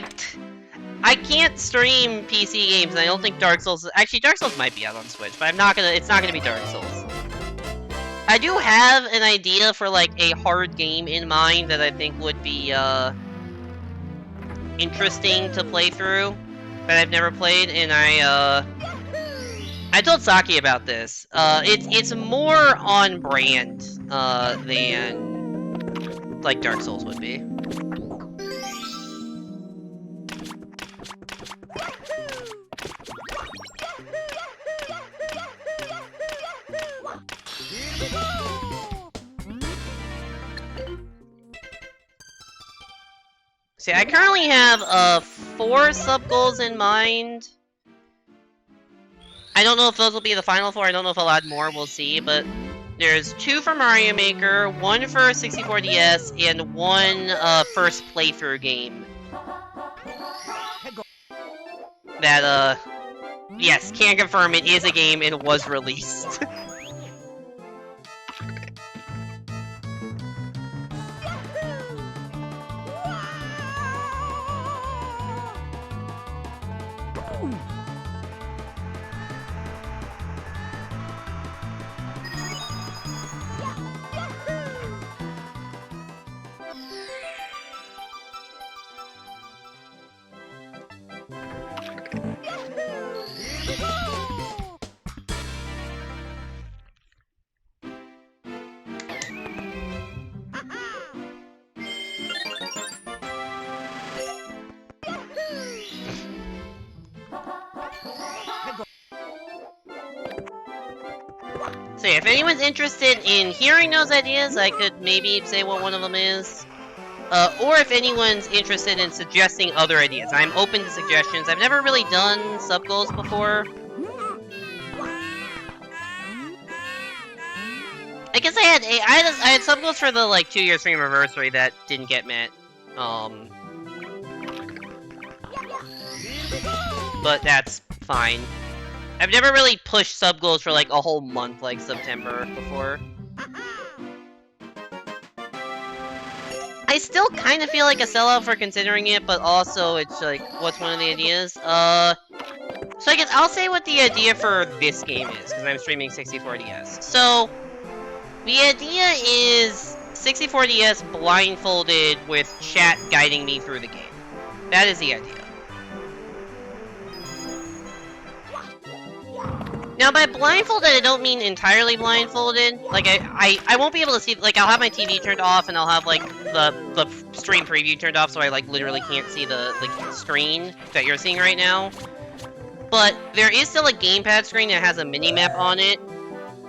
can't stream PC games, and I don't think Dark Souls... actually, Dark Souls might be out on Switch, but it's not gonna be Dark Souls. I do have an idea for, like, a hard game in mind that I think would be, interesting to play through, that I've never played, and I told Saki about this. It's more on brand, than, like, Dark Souls would be. See, I currently have 4 sub-goals in mind. I don't know if those will be the final 4, I don't know if I'll add more, we'll see, but there's 2 for Mario Maker, 1 for 64DS, and 1 first playthrough game. That, yes, can confirm it is a game and was released. So yeah, if anyone's interested in hearing those ideas, I could maybe say what one of them is. Or if anyone's interested in suggesting other ideas, I'm open to suggestions. I've never really done sub-goals before. I guess I had sub-goals for the, like, 2-year stream anniversary that didn't get met. But that's fine. I've never really pushed sub-goals for, like, a whole month, like September, before. I still kind of feel like a sellout for considering it, but also it's like, what's one of the ideas? So I guess I'll say what the idea for this game is, because I'm streaming 64DS. So, the idea is 64DS blindfolded with chat guiding me through the game. That is the idea. Now, by blindfolded, I don't mean entirely blindfolded. Like, I won't be able to see, like, I'll have my TV turned off, and I'll have, like, the stream preview turned off, so I, like, literally can't see the screen that you're seeing right now. But there is still a gamepad screen that has a mini-map on it,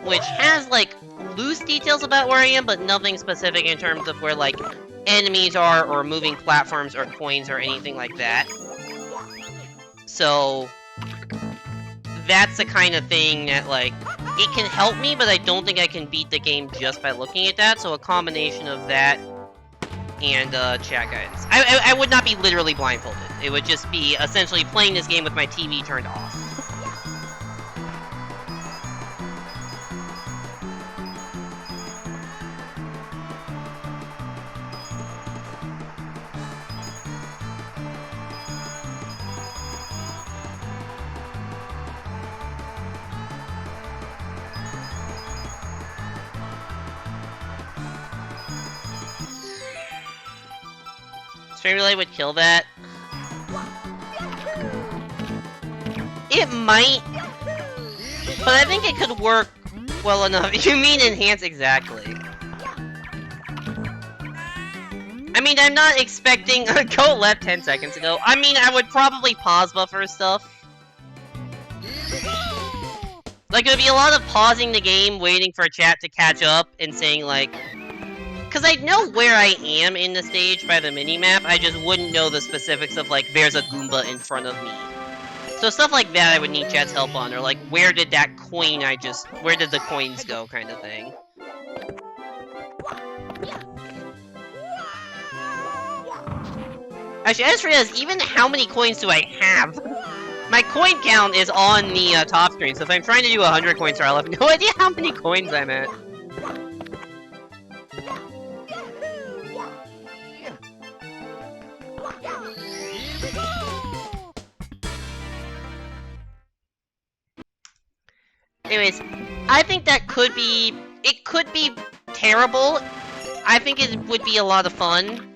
which has, like, loose details about where I am, but nothing specific in terms of where, like, enemies are, or moving platforms, or coins, or anything like that. So that's the kind of thing that, like, it can help me, but I don't think I can beat the game just by looking at that, so a combination of that and chat guidance. I would not be literally blindfolded. It would just be essentially playing this game with my TV turned off. Stream relay would kill that. It might, but I think it could work well enough. You mean enhance exactly. I mean, I'm not expecting go left 10 seconds ago. I mean, I would probably pause buffer stuff. Like, it would be a lot of pausing the game, waiting for chat to catch up, and saying, like... Because I know where I am in the stage by the minimap, I just wouldn't know the specifics of, like, there's a Goomba in front of me. So stuff like that I would need chat's help on, or like, where did that coin where did the coins go, kind of thing. Actually, I just realized, even how many coins do I have? My coin count is on the top screen, so if I'm trying to do 100 coins, I'll have no idea how many coins I'm at. Anyways, I think that could be... It could be terrible. I think it would be a lot of fun.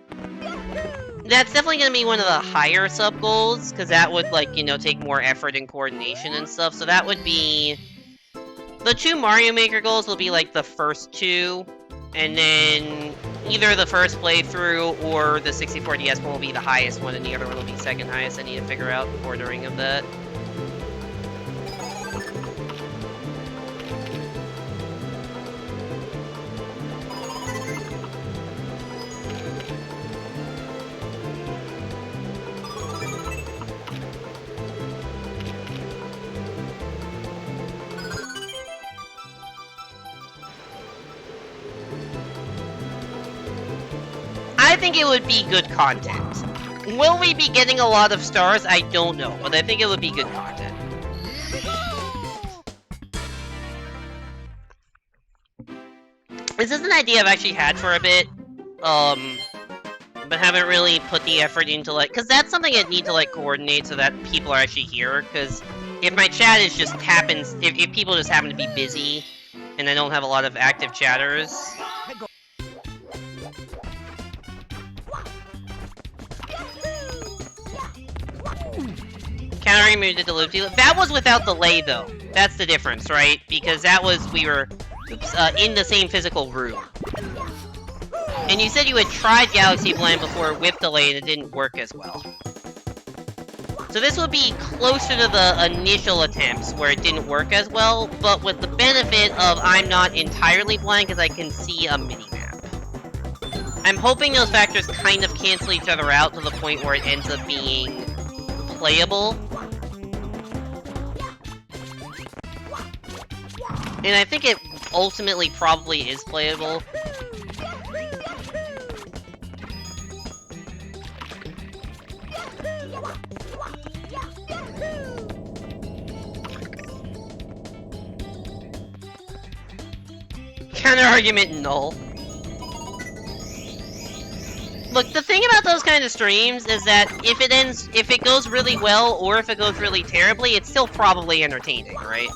That's definitely going to be one of the higher sub-goals, because that would, like, you know, take more effort and coordination and stuff. So that would be... The 2 Mario Maker goals will be, like, the first 2. And then either the first playthrough or the 64DS one will be the highest one, and the other one will be second highest. I need to figure out ordering of that. I think it would be good content. Will we be getting a lot of stars? I don't know, but I think it would be good content. This is an idea I've actually had for a bit, but haven't really put the effort into, like, because that's something I need to, like, coordinate so that people are actually here, because if my chat is just happens, if people just happen to be busy, and I don't have a lot of active chatters... Countering moved to the loop. That was without delay, though. That's the difference, right? Because that was, we were, in the same physical room. And you said you had tried Galaxy Blend before with delay and it didn't work as well. So this would be closer to the initial attempts where it didn't work as well, but with the benefit of I'm not entirely blind because I can see a mini-map. I'm hoping those factors kind of cancel each other out to the point where it ends up being playable. And I think it ultimately probably is playable. Counter-argument null. Look, the thing about those kind of streams is that if it goes really well or if it goes really terribly, it's still probably entertaining, right?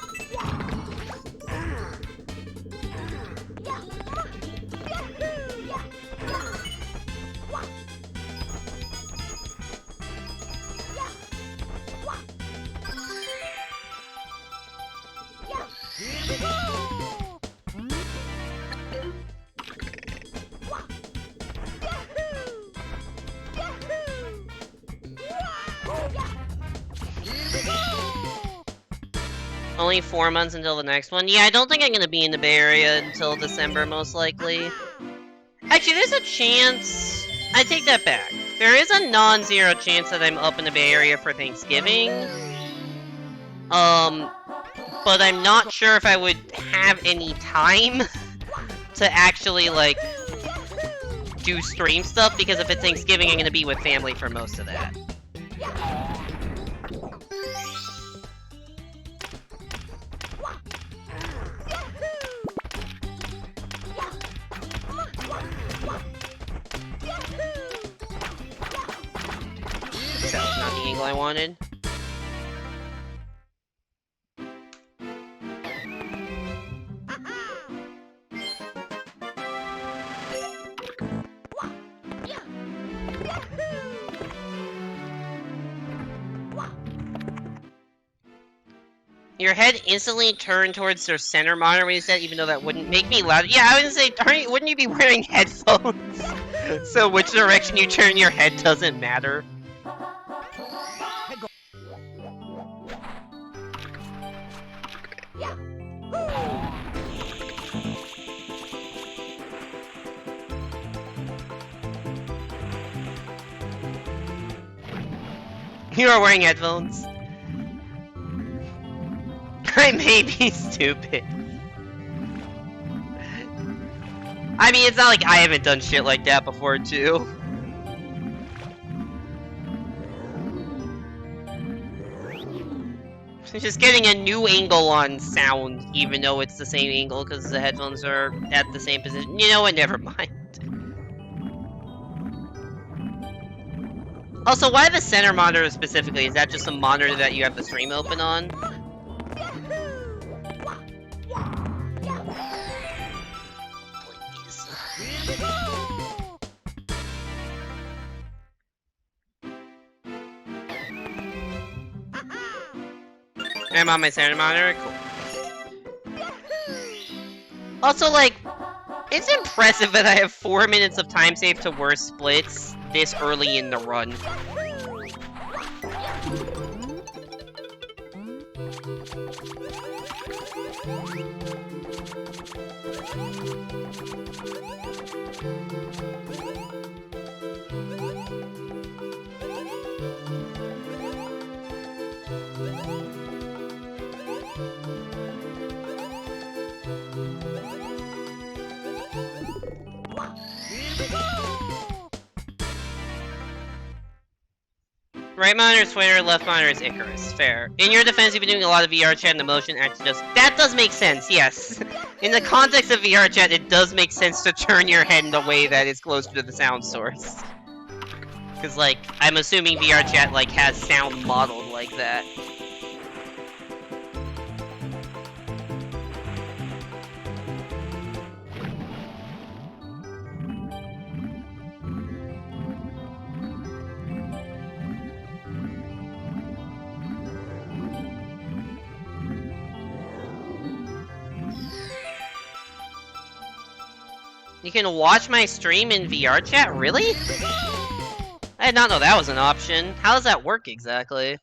Only 4 months until the next one. Yeah, I don't think I'm gonna be in the Bay Area until December, most likely. Actually, there's a chance... I take that back. There is a non-zero chance that I'm up in the Bay Area for Thanksgiving. But I'm not sure if I would have any time to actually, like, do stream stuff, because if it's Thanksgiving, I'm gonna be with family for most of that. That was not the angle I wanted. Your head instantly turned towards their center monitor when you said, even though that wouldn't make me loud. Yeah, I was gonna say, wouldn't you be wearing headphones? So which direction you turn your head doesn't matter. You are wearing headphones. I may be stupid. I mean, it's not like I haven't done shit like that before, too. Just getting a new angle on sound, even though it's the same angle, because the headphones are at the same position. You know what, never mind. Also, why the center monitor specifically? Is that just a monitor that you have the stream open on? I'm on my center monitor? Cool. Also, like, it's impressive that I have 4 minutes of time save to worst splits this early in the run. Right monitor is Twitter, left monitor is Icarus. Fair. In your defense, you've been doing a lot of VR chat and the motion actually does... That does make sense, yes. In the context of VR chat, it does make sense to turn your head in a way that is closer to the sound source. Because, like, I'm assuming VR chat, like, has sound modeled like that. You can watch my stream in VR chat? Really? I did not know that was an option. How does that work exactly?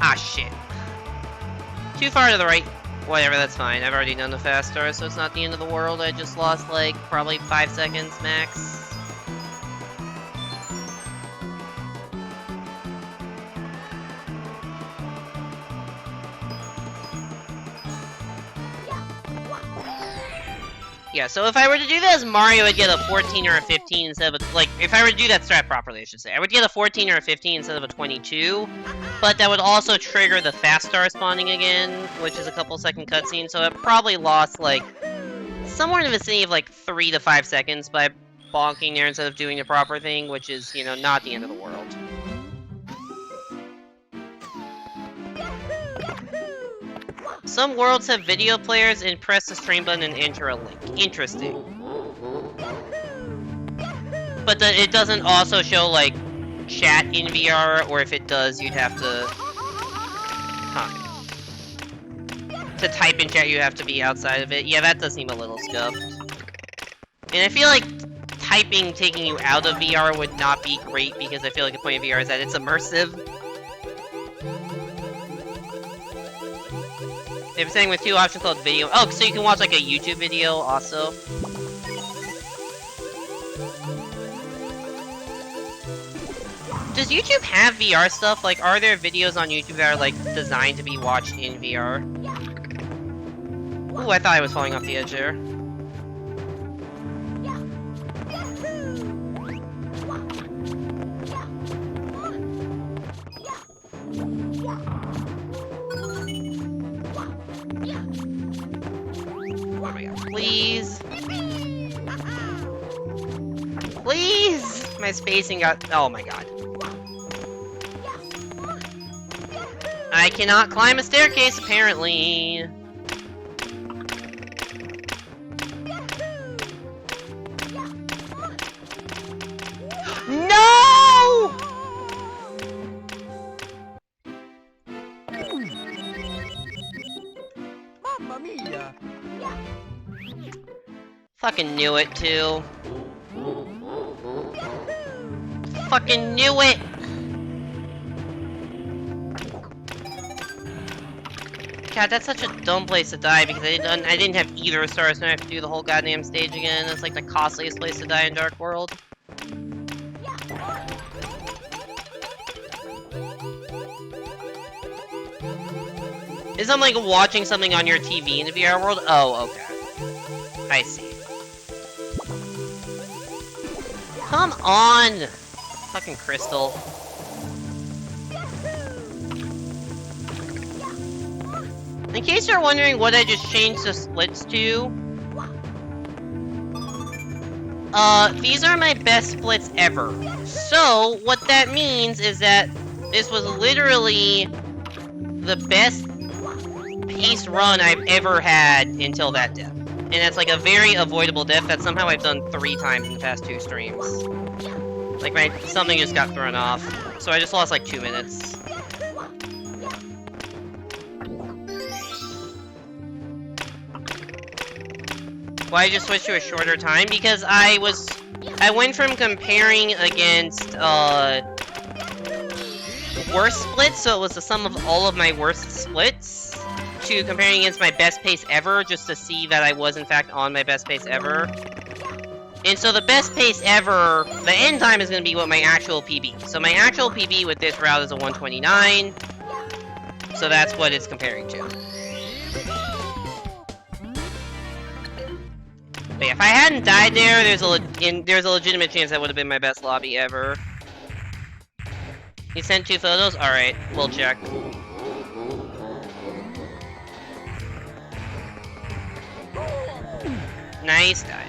Ah, shit. Too far to the right. Whatever, that's fine. I've already done the fast star, so it's not the end of the world. I just lost, like, probably 5 seconds max. Yeah, so if I were to do that as Mario, I'd get a 14 or a 15 instead of a... Like, if I were to do that strat properly, I should say. I would get a 14 or a 15 instead of a 22. But that would also trigger the fast star spawning again, which is a couple second cutscene, so it probably lost, like, somewhere in the vicinity of, like, 3 to 5 seconds by bonking there instead of doing the proper thing, which is, you know, not the end of the world. Some worlds have video players and press the stream button and enter a link. Interesting. But it doesn't also show, like, chat in VR, or if it does, you'd have to... Huh. To type in chat, you have to be outside of it. Yeah, that does seem a little scuffed. And I feel like typing taking you out of VR would not be great, because I feel like the point of VR is that it's immersive. They were saying with 2 options called video. Oh, so you can watch like a YouTube video also. Does YouTube have VR stuff? Like, are there videos on YouTube that are like designed to be watched in VR? Ooh, I thought I was falling off the edge there. Oh my god, please. Please! My spacing got... Oh my god. I cannot climb a staircase, apparently. No! Mamma mia! Fucking knew it, too. Fucking knew it! God, that's such a dumb place to die because I didn't have either stars, so I have to do the whole goddamn stage again. That's like the costliest place to die in Dark World. Is I'm like watching something on your TV in the VR world? Oh, okay. I see. Come on! Fucking Crystal. In case you're wondering what I just changed the splits to, these are my best splits ever. So, what that means is that this was literally the best paced run I've ever had until that death. And that's like a very avoidable death that somehow I've done 3 times in the past 2 streams. Like, something just got thrown off. So I just lost like 2 minutes. Why just switch to a shorter time? Because I went from comparing against, worst splits, so it was the sum of all of my worst splits, to comparing against my best pace ever, just to see that I was in fact on my best pace ever. And so the best pace ever, the end time is going to be what my actual PB. So my actual PB with this route is a 129. So that's what it's comparing to. But yeah, if I hadn't died there, there's a legitimate chance that would have been my best lobby ever. You sent 2 photos? Alright, we'll check. Nice dive.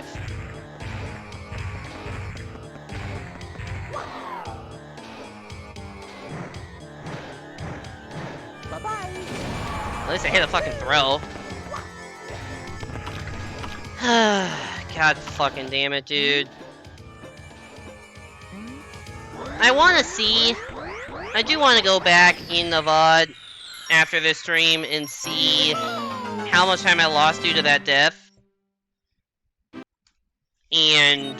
Bye-bye. At least I hit a fucking throw. God fucking damn it, dude. I do want to go back in the VOD after this stream and see how much time I lost due to that death. And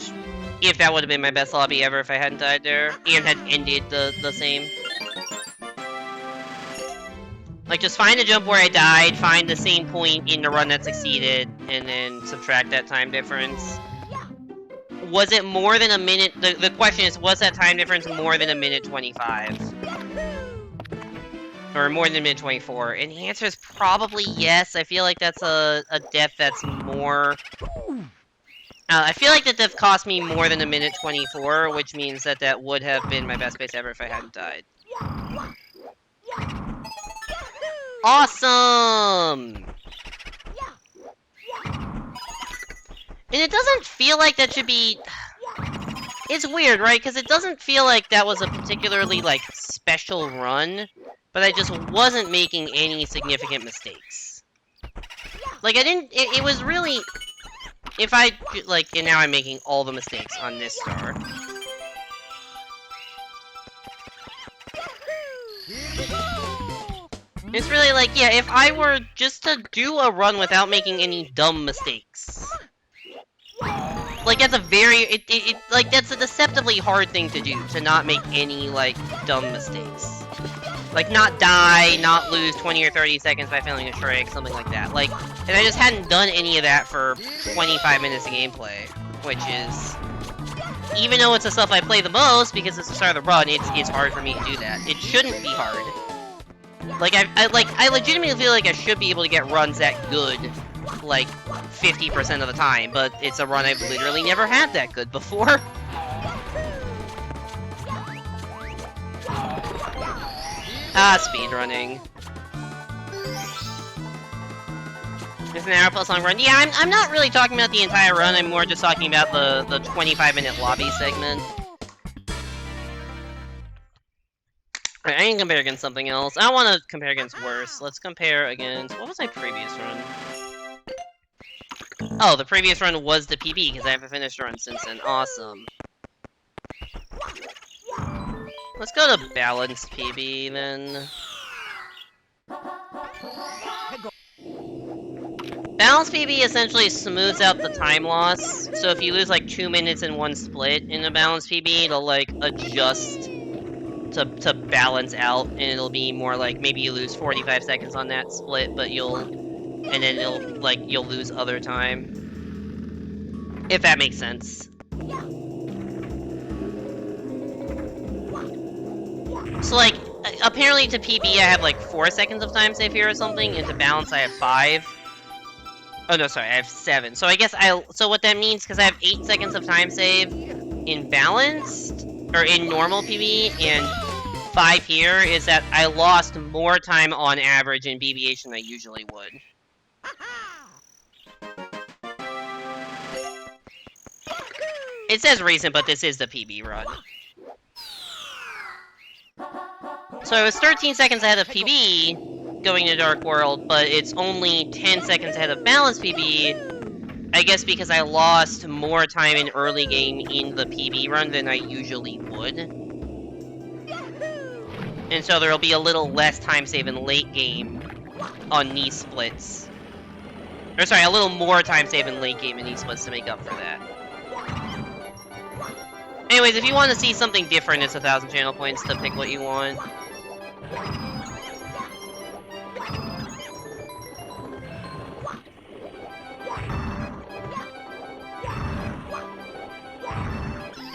if that would have been my best lobby ever if I hadn't died there, and had ended the same. Like, just find a jump where I died, find the same point in the run that succeeded, and then subtract that time difference. Was it more than a minute? The question is, was that time difference more than a minute 25? Or more than a minute 24? And the answer is probably yes. I feel like that's a death that's more... I feel like that death cost me more than a minute 24, which means that that would have been my best pace ever if I hadn't died. Awesome! And it doesn't feel like that should be... It's weird, right? Because it doesn't feel like that was a particularly, like, special run, but I just wasn't making any significant mistakes. Like, I didn't... It was really... If I... Like, and now I'm making all the mistakes on this star. It's really like, yeah, if I were just to do a run without making any dumb mistakes. Like, that's a very, like, that's a deceptively hard thing to do, to not make any, like, dumb mistakes. Like, not die, not lose 20 or 30 seconds by failing a trick, something like that. Like, and I just hadn't done any of that for 25 minutes of gameplay, which is... Even though it's the stuff I play the most, because it's the start of the run, it's hard for me to do that. It shouldn't be hard. Like, I legitimately feel like I should be able to get runs that good, like, 50% of the time, but it's a run I've literally never had that good before. Speedrunning. It's an hour plus long run. Yeah, I'm not really talking about the entire run, I'm more just talking about the 25-minute lobby segment. Alright, I can compare against something else. I don't want to compare against worse. Let's compare against... What was my previous run? Oh, the previous run was the PB, because I haven't finished a run since then. Awesome. Let's go to balanced PB, then. Balanced PB essentially smooths out the time loss. So if you lose, like, 2 minutes in one split in a balanced PB, it'll, like, adjust to balance out, and it'll be more like, maybe you lose 45 seconds on that split, but and then you'll lose other time. If that makes sense. So, like, apparently to PB I have, like, 4 seconds of time save here or something, and to balance I have 5. Oh, no, sorry, I have 7. So I guess so what that means, because I have 8 seconds of time save in balanced, or in normal PB, and 5 here, is that I lost more time on average in BBH than I usually would. It says recent, but this is the PB run. So I was 13 seconds ahead of PB going to Dark World, but it's only 10 seconds ahead of Balance PB, I guess because I lost more time in early game in the PB run than I usually would. And so there'll be a little less time save in late game on knee splits. Or sorry, a little more time save in late game in knee splits to make up for that. Anyways, if you want to see something different, it's 1,000 channel points to pick what you want.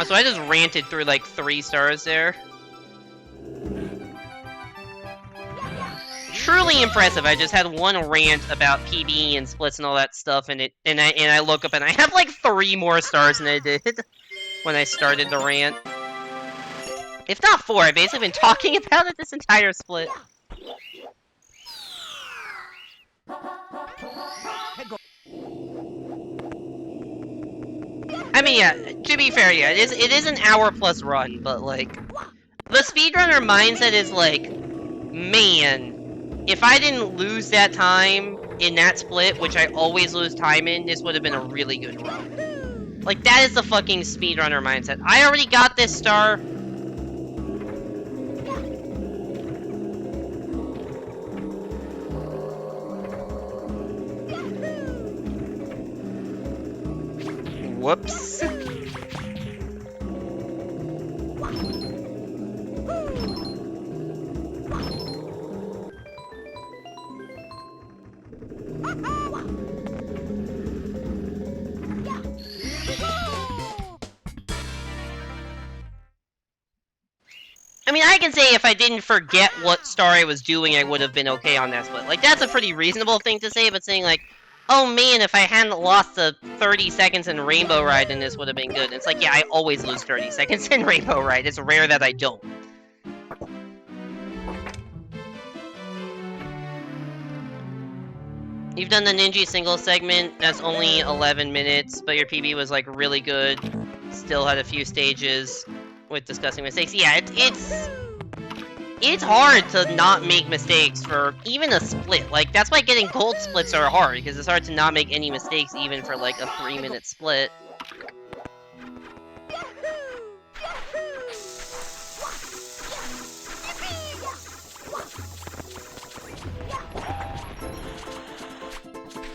So I just ranted through like 3 stars there. Truly impressive. I just had one rant about PB and splits and all that stuff, and I look up and I have like 3 more stars than I did when I started the rant. If not 4, I've basically been talking about it this entire split. I mean, yeah, to be fair, yeah, it is an hour plus run, but like, the speedrunner mindset is like, man, if I didn't lose that time in that split, which I always lose time in, this would have been a really good run. Like, that is the fucking speedrunner mindset. I already got this star. Whoops. I mean, I can say if I didn't forget what star I was doing, I would have been okay on that split. Like, that's a pretty reasonable thing to say, but saying like, oh man, if I hadn't lost the 30 seconds in Rainbow Ride, then this would have been good. It's like, yeah, I always lose 30 seconds in Rainbow Ride. It's rare that I don't. You've done the Ninja single segment, that's only 11 minutes, but your PB was like really good. Still had a few stages with discussing mistakes. Yeah, it's hard to not make mistakes for even a split. Like, that's why getting gold splits are hard, because it's hard to not make any mistakes even for like a 3-minute split.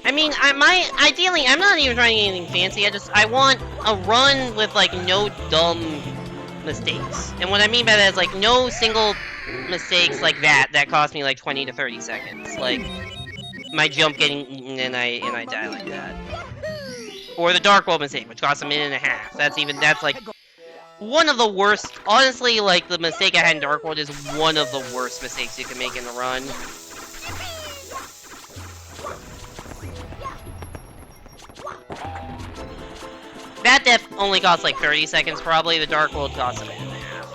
I mean, ideally, I'm not even trying anything fancy. I want a run with like no dumb mistakes. And what I mean by that is like no single mistakes like that cost me like 20 to 30 seconds. Like my jump getting eaten and I die like that. Or the Dark World mistake, which costs a minute and a half. That's like one of the worst. Honestly, like the mistake I had in Dark World is one of the worst mistakes you can make in the run. That death only costs like 30 seconds probably, the Dark World costs a minute and a half.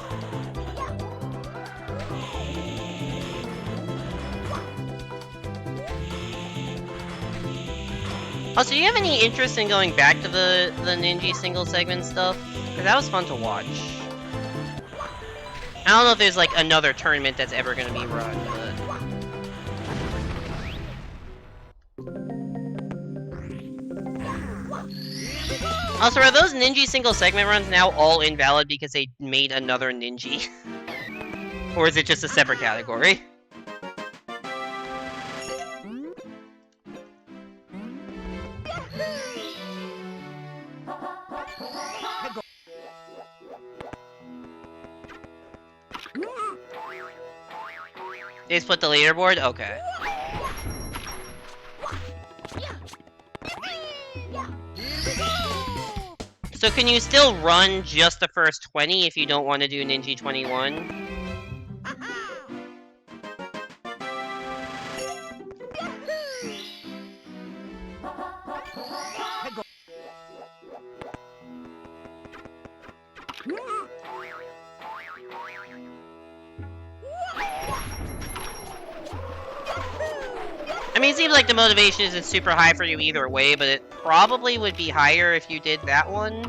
Also, do you have any interest in going back to the Ninja single segment stuff? Because that was fun to watch. I don't know if there's like another tournament that's ever going to be run, but... Also, are those Ninja single segment runs now all invalid because they made another Ninja? Or is it just a separate category? They split the leaderboard? Okay. So can you still run just the first 20 if you don't want to do Ninja 21? I mean, it seems like the motivation isn't super high for you either way, but it probably would be higher if you did that one.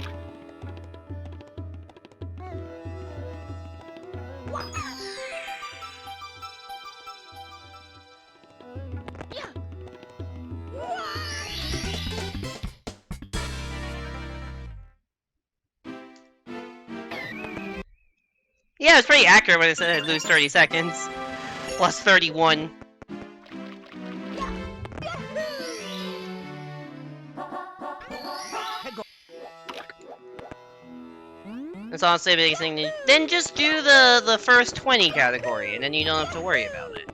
Yeah, it's pretty accurate when it said I'd lose 30 seconds. Plus 31. That's honestly the biggest thing. Then just do the first 20 category, and then you don't have to worry about it.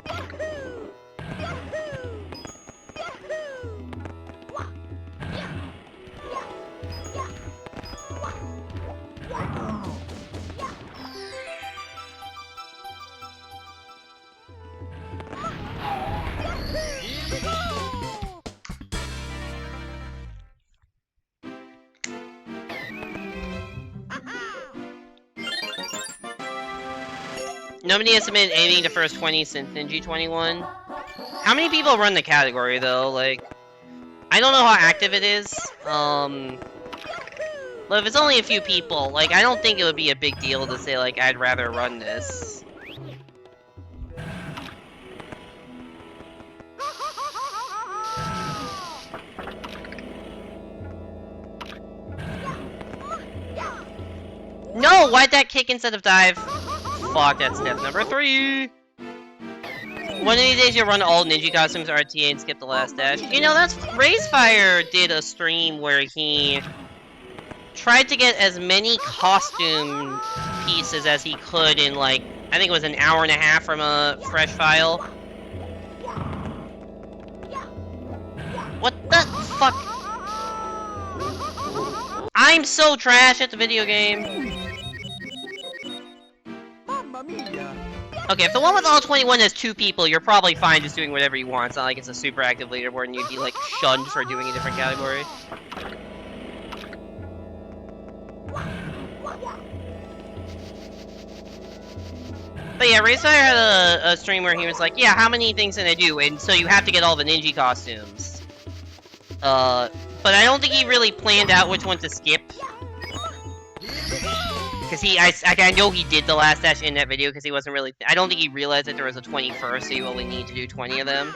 Nobody has submitted anything to first 20 since Ninja 21. How many people run the category, though? Like, I don't know how active it is. But if it's only a few people, like, I don't think it would be a big deal to say, like, I'd rather run this. No! Why'd that kick instead of dive? Fuck, that's step number 3! One of these days you'll run all Ninja Costumes RTA and skip the last dash. You know, that's... Raisefire did a stream where he tried to get as many costume pieces as he could in, like, I think it was an hour and a half from a fresh file. What the fuck? I'm so trash at the video game. Mamma mia! Okay, if the one with all 21 has 2 people, you're probably fine just doing whatever you want. It's not like it's a super active leaderboard and you'd be, like, shunned for doing a different category. But yeah, Raisefire had a stream where he was like, yeah, how many things can I do? And so you have to get all the ninja costumes. But I don't think he really planned out which one to skip. Because I know he did the last dash in that video because he wasn't really... I don't think he realized that there was a 21st, so you only need to do 20 of them.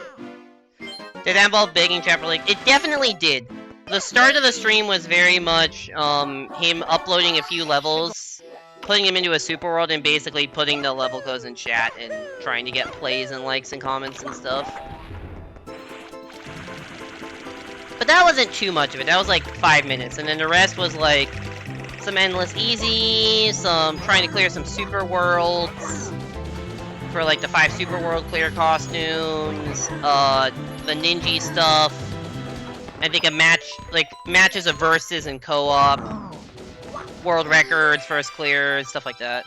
Did that involve begging chat for like... It definitely did. The start of the stream was very much, him uploading a few levels, putting him into a super world, and basically putting the level codes in chat and trying to get plays and likes and comments and stuff. But that wasn't too much of it. That was like 5 minutes, and then the rest was like... some endless easy, some trying to clear some super worlds for like the 5 super world clear costumes, the ninja stuff. I think a match, like matches of versus and co-op, world records, first clear, stuff like that.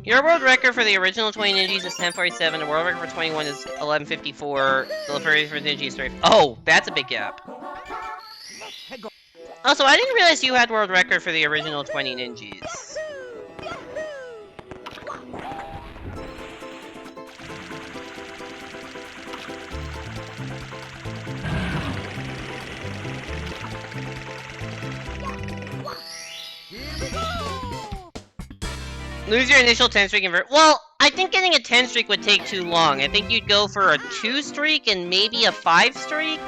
Your world record for the original 20 ninjas is 1047, the world record for 21 is 1154, the record for ninjas is 3... Oh, that's a big gap. Also, I didn't realize you had world record for the original 20 ninjas. Lose your initial 10 streak and well, I think getting a 10 streak would take too long. I think you'd go for a 2 streak and maybe a 5 streak?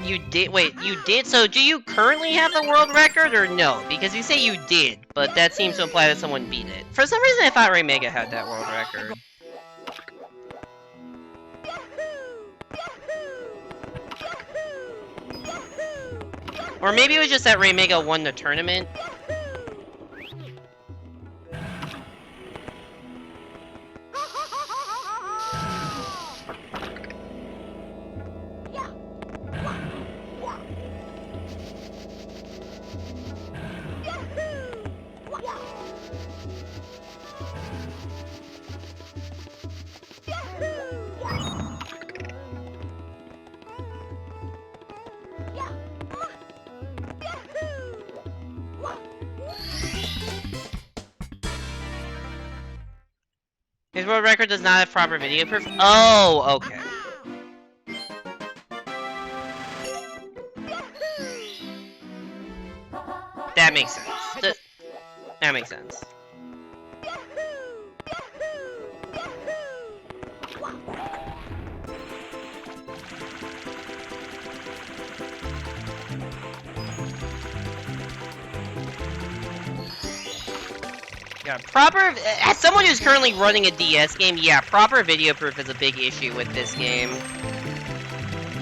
You did- wait, you did? So do you currently have the world record, or no? Because you say you did, but that seems to imply that someone beat it. For some reason I thought Ray Mega had that world record. Or maybe it was just that Ray Mega won the tournament. His world record does not have proper video proof. Oh, okay. That makes sense. That makes sense. Yeah, proper... As someone who's currently running a DS game, yeah, proper video proof is a big issue with this game.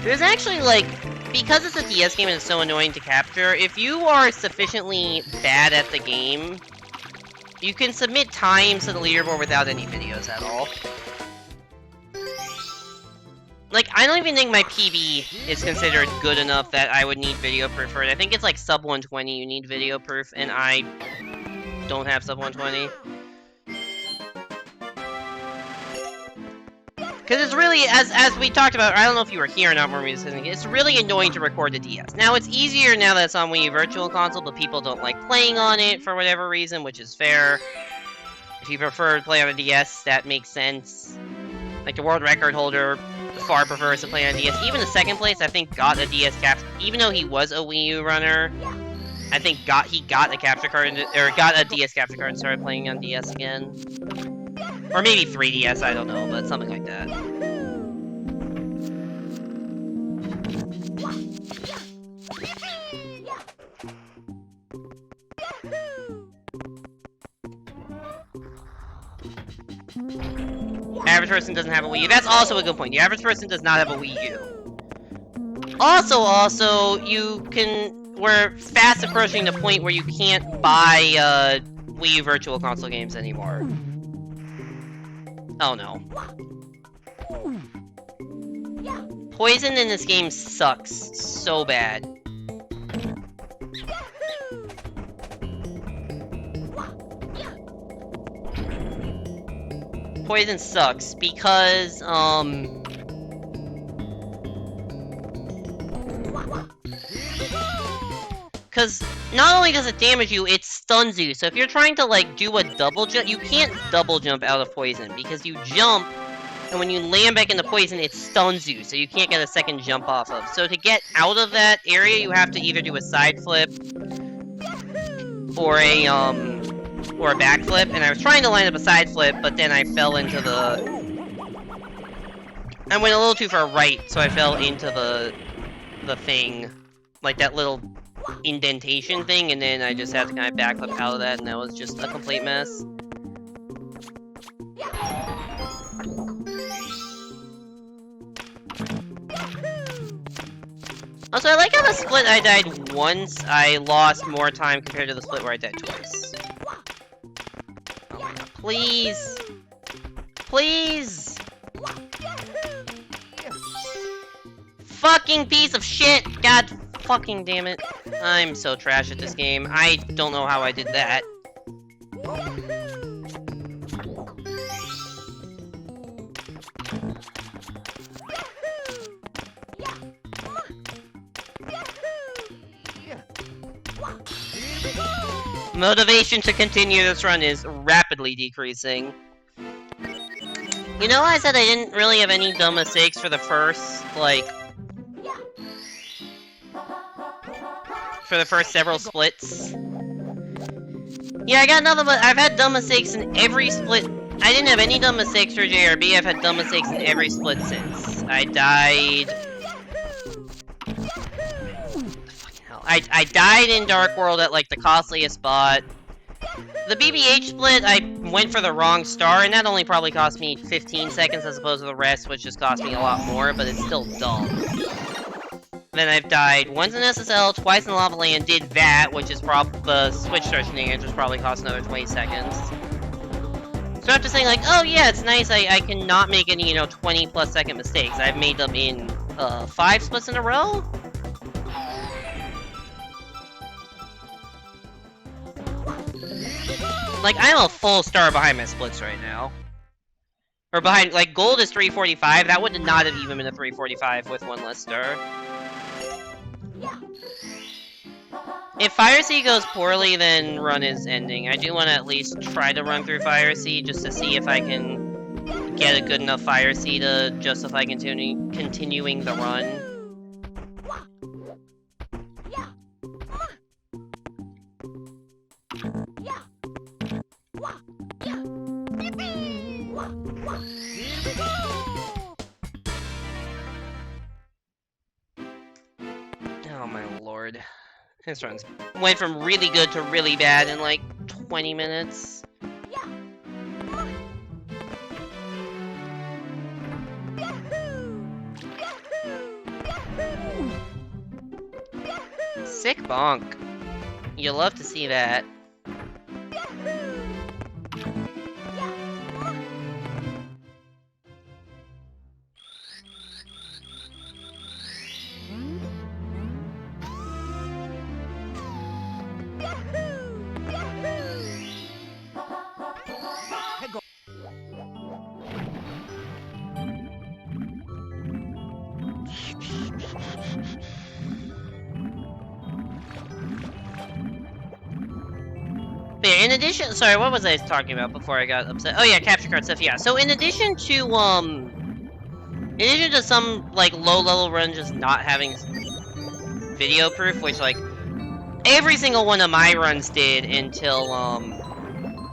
There's actually, like, because it's a DS game and it's so annoying to capture, if you are sufficiently bad at the game, you can submit times to the leaderboard without any videos at all. Like, I don't even think my PB is considered good enough that I would need video proof for it. I think it's like sub 120 you need video proof, and I don't have sub 120. Because it's really, as we talked about, I don't know if you were here or not when we were discussing it, it's really annoying to record the DS. Now, it's easier now that it's on Wii U Virtual Console, but people don't like playing on it for whatever reason, which is fair. If you prefer to play on a DS, that makes sense. Like, the world record holder far prefers to play on a DS. Even the second place, I think, got a DS capture, even though he was a Wii U runner, I think he got a capture card, or got a DS capture card and started playing on DS again. Or maybe 3DS, I don't know, but something like that. Average person doesn't have a Wii U. That's also a good point. The average person does not have a Wii U. Also, we're fast approaching the point where you can't buy, Wii U Virtual Console games anymore. Oh no. Poison in this game sucks so bad. Poison sucks because, because not only does it damage you, it stuns you. So if you're trying to, like, do a double jump, you can't double jump out of poison, because you jump, and when you land back into poison, it stuns you, so you can't get a second jump off of. So to get out of that area, you have to either do a side flip, or a backflip, and I was trying to line up a side flip, but then I fell into I went a little too far right, so I fell into the thing, like that little indentation thing, and then I just had to kind of backflip out of that, and that was just a complete mess. Also, I like how the split I died once, I lost more time compared to the split where I died twice. Oh my god, please! Please! Fucking piece of shit! God fucking damn it. I'm so trash at this game. I don't know how I did that. Motivation to continue this run is rapidly decreasing. You know, I said I didn't really have any dumb mistakes for the first, like, several splits. Yeah, I got nothing but I've had dumb mistakes in every split. I didn't have any dumb mistakes for JRB. I've had dumb mistakes in every split since. I died. Fucking hell. I died in Dark World at, like, the costliest spot. The BBH split, I went for the wrong star, and that only probably cost me 15 seconds as opposed to the rest, which just cost me a lot more, but it's still dumb. Then I've died once in SSL, twice in Lava Land, did that, which is probably the switch start shenanigans, which probably cost another 20 seconds. So after saying, like, oh yeah, it's nice, I cannot make any, 20 plus second mistakes. I've made them in, 5 splits in a row? Like, I'm a full star behind my splits right now. Or behind, like, gold is 345, that would not have even been a 345 with one less star. If Fire Sea goes poorly, then run is ending. I do want to at least try to run through Fire Sea, just to see if I can get a good enough Fire Sea to justify continuing the run. Oh my lord. This run went from really good to really bad in like 20 minutes. Sick bonk. You love to see that. But yeah, in addition, sorry, what was I talking about before I got upset? Oh yeah, capture card stuff. Yeah. So in addition to some like low-level run just not having video proof, which like every single one of my runs did until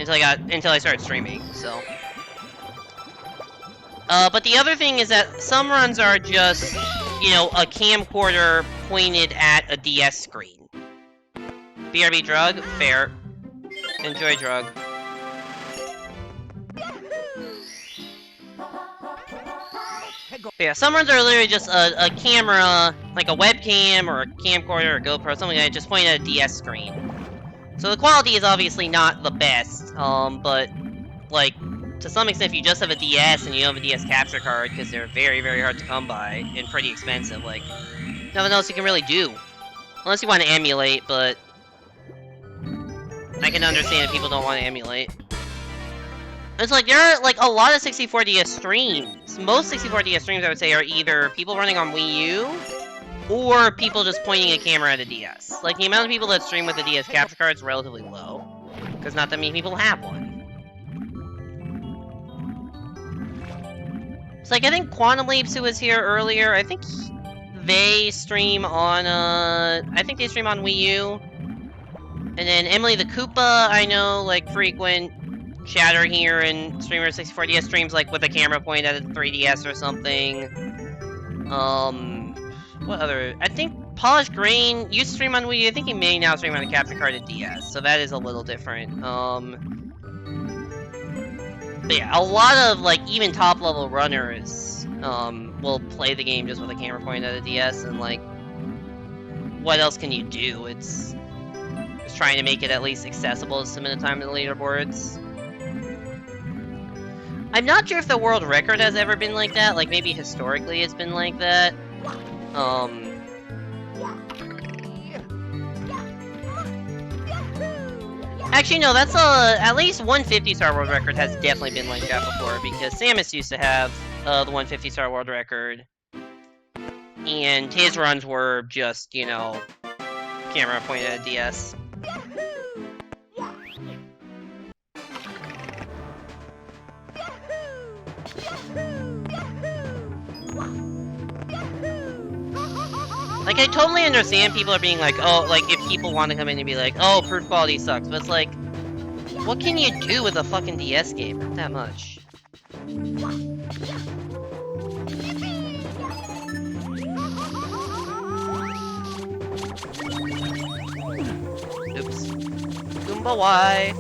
I started streaming. So. But the other thing is that some runs are just, you know, a camcorder pointed at a DS screen. BRB drug? Fair. Enjoy drug. But yeah, some runs are literally just a camera, like a webcam or a camcorder or a GoPro, something like that, just pointed at a DS screen. So the quality is obviously not the best, but, like, to some extent, if you just have a DS and you don't have a DS capture card, because they're very, very hard to come by and pretty expensive, like, nothing else you can really do. Unless you want to emulate, but I can understand if people don't want to emulate. It's like, there are, like, a lot of 64DS streams. Most 64DS streams, I would say, are either people running on Wii U, or people just pointing a camera at a DS. Like, the amount of people that stream with a DS capture card is relatively low. Because not that many people have one. It's like, I think Quantum Leaps, who was here earlier, I think they stream on, I think they stream on Wii U. And then Emily the Koopa, I know, like, frequent chatter here and streamer 64DS streams, like, with a camera pointed at a 3DS or something. What other? I think Polished Grain used to stream on Wii U. I think he may now stream on a capture card at DS, so that is a little different. But yeah, a lot of, like, even top-level runners, will play the game just with a camera pointed at a DS, and, like, what else can you do? It's just trying to make it at least accessible to submit a time to the leaderboards. I'm not sure if the world record has ever been like that, like, maybe historically it's been like that. Actually, no, that's at least 150-star world record has definitely been like that before, because Samus used to have the 150-star world record, and his runs were just, you know, camera pointed at a DS. Like, I totally understand people are being like, oh, like, if people want to come in and be like, oh, proof quality sucks, but it's like, what can you do with a fucking DS game? Not that much. Oops. Goomba Y.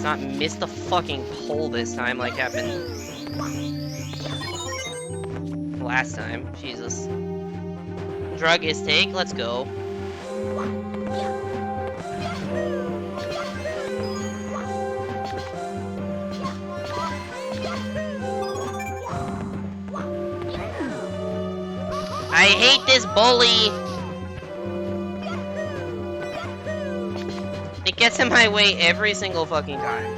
Not miss the fucking pole this time like happened last time. Jesus. Drug is take, let's go. I hate this bully! It gets in my way every single fucking time.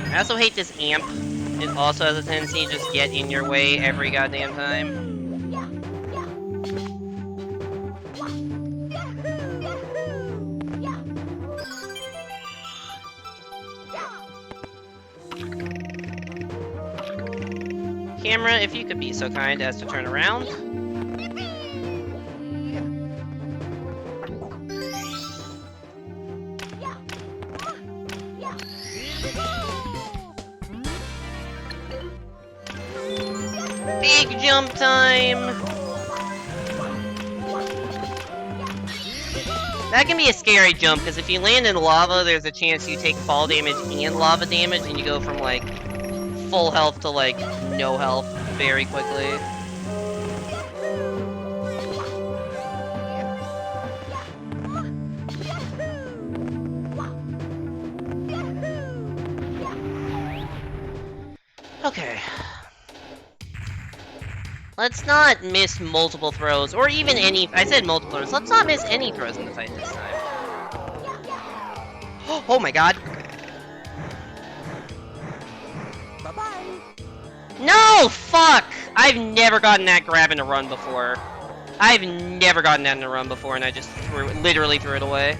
I also hate this amp. It also has a tendency to just get in your way every goddamn time. Camera, if you could be so kind as to turn around. big jump time. That can be a scary jump, because if you land in lava, there's a chance you take fall damage and lava damage, and you go from, like, full health to, like, no health very quickly. Okay. Let's not miss multiple throws, or even any— I said multiple throws. Let's not miss any throws in the fight this time. Oh my god. Bye-bye. No! Fuck! I've never gotten that grab in a run before. I've never gotten that in a run before, and I just literally threw it away.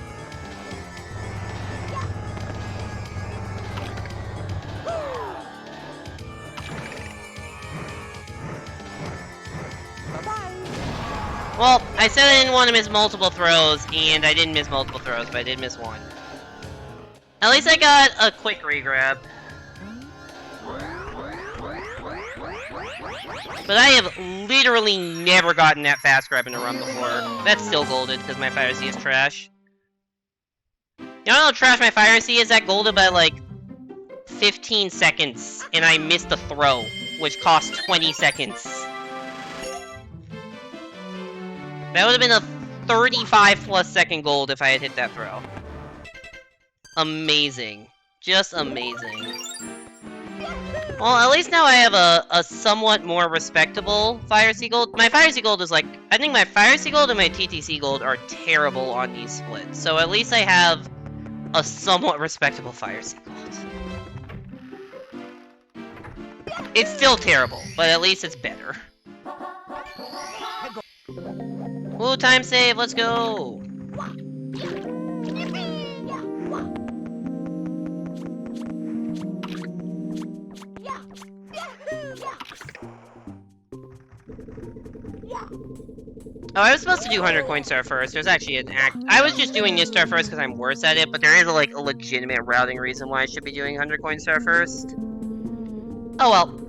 Well, I said I didn't want to miss multiple throws, and I didn't miss multiple throws, but I did miss one. At least I got a quick re-grab. But I have literally never gotten that fast grab in a run before. That's still golded, because my Fire Sea is trash. You know how trash my Fire Sea is? That golded by, like, 15 seconds, and I missed the throw, which cost 20 seconds. That would have been a 35+ second gold if I had hit that throw. Amazing. Just amazing. Well, at least now I have a somewhat more respectable Fire Sea Gold. My Fire Sea Gold is like— I think my Fire Sea Gold and my TTC Gold are terrible on these splits. So at least I have a somewhat respectable Fire Sea Gold. It's still terrible, but at least it's better. Ooh, time save, let's go! Oh, I was supposed to do 100 coin star first. There's actually an act— I was just doing this star first because I'm worse at it, but there is a legitimate routing reason why I should be doing 100 coin star first. Oh well.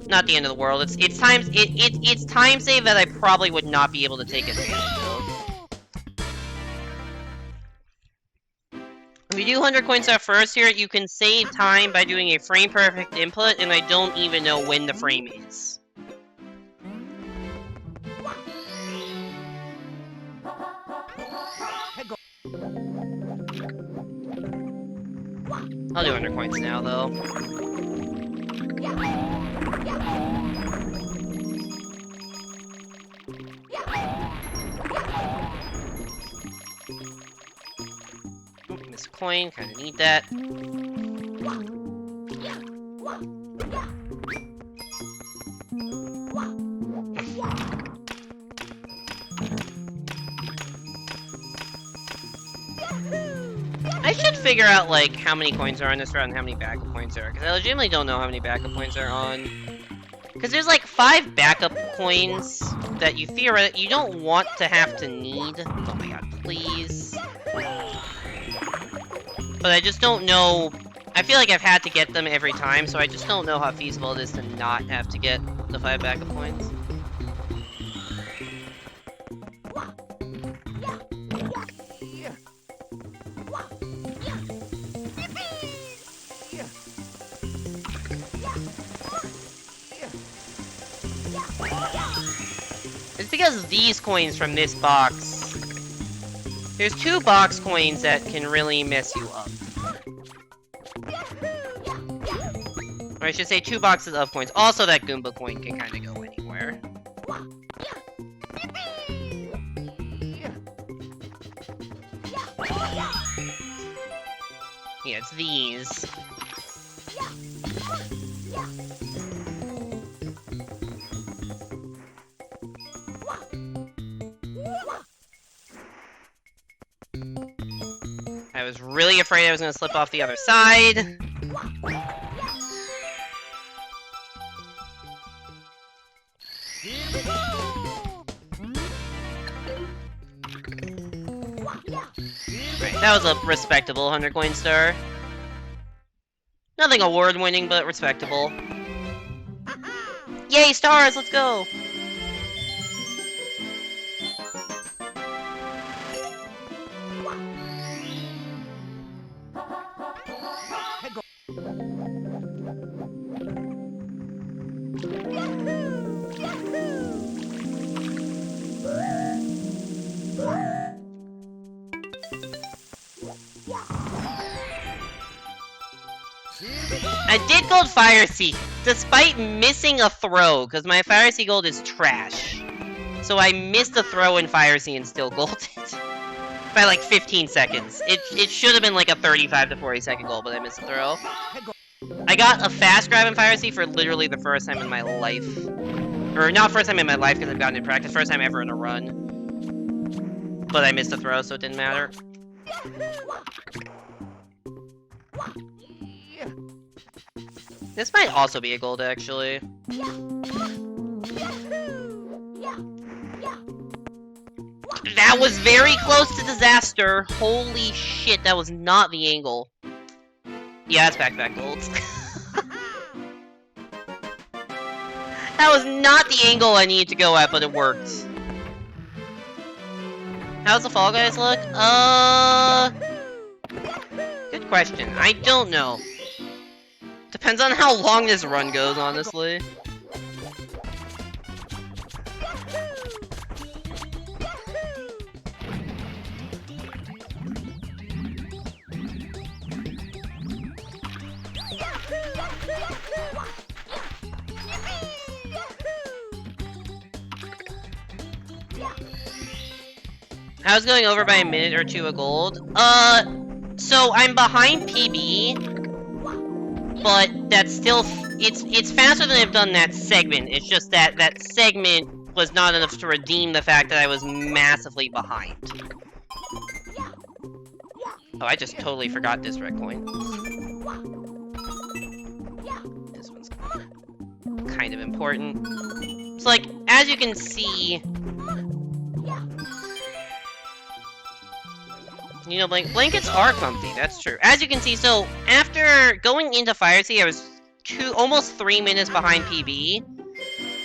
Not the end of the world. It's time save that I probably would not be able to take advantage of. If you do 100 coin star first here, you can save time by doing a frame perfect input, and I don't even know when the frame is. I'll do 100 coins now, though. Ooh, miss a coin, kinda need that. I should figure out, like, how many coins are on this route and how many backup points there are, because I legitimately don't know how many backup points are on. Because there's, like, 5 backup coins that you don't want to have to need. Oh my god, please. But I just don't know— I feel like I've had to get them every time, so I just don't know how feasible it is to not have to get the 5 backup points. It's because these coins from this box— there's 2 box coins that can really mess you up. Or I should say 2 boxes of coins. Also, that Goomba coin can kind of go anywhere. Yeah, it's these. I was really afraid I was going to slip off the other side. Right, that was a respectable 100 coin star. Nothing award-winning, but respectable. Yay, stars! Let's go! I did gold Fire Sea, despite missing a throw, because my Fire Sea gold is trash. So I missed a throw in Fire Sea and still golded. By like 15 seconds. It should have been like a 35 to 40 second goal, but I missed the throw. I got a fast grab in Fire Sea for literally the first time in my life. Or not first time in my life because I've gotten it in practice, first time ever in a run. But I missed the throw, so it didn't matter. This might also be a gold, actually. That was very close to disaster. Holy shit, that was not the angle. Yeah, that's back-to-back golds. That was not the angle I needed to go at, but it worked. How's the Fall Guys look? Good question. I don't know. Depends on how long this run goes, honestly. I was going over by a minute or two of gold. So I'm behind PB, but that's still, it's faster than I've done that segment. It's just that that segment was not enough to redeem the fact that I was massively behind. Oh, I just totally forgot this red coin. This one's kind of important. So, like, as you can see, you know, blankets are comfy, that's true. As you can see, so, after going into Fire Sea, I was almost 3 minutes behind PB.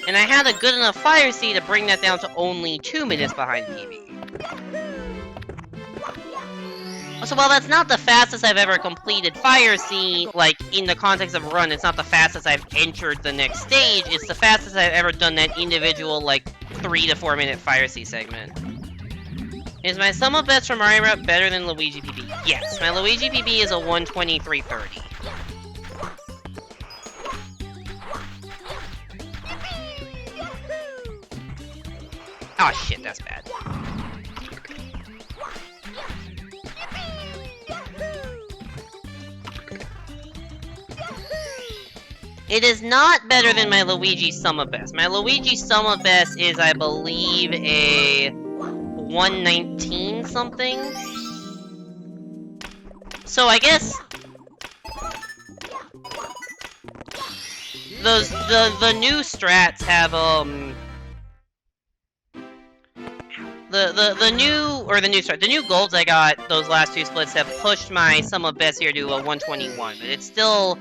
And I had a good enough Fire Sea to bring that down to only 2 minutes behind PB. So while that's not the fastest I've ever completed Fire Sea, like, in the context of a run, it's not the fastest I've entered the next stage, it's the fastest I've ever done that individual, like, 3 to 4 minute Fire Sea segment. Is my sum of best from Mario Route better than Luigi PB? Yes, my Luigi PB is a 123.30. Oh shit, that's bad. It is not better than my Luigi Sum of Best. My Luigi Sum of Best is, I believe, a 119 something. So I guess the new strats have the new golds I got those last two splits have pushed my Sum of Best here to a 121, but it's still,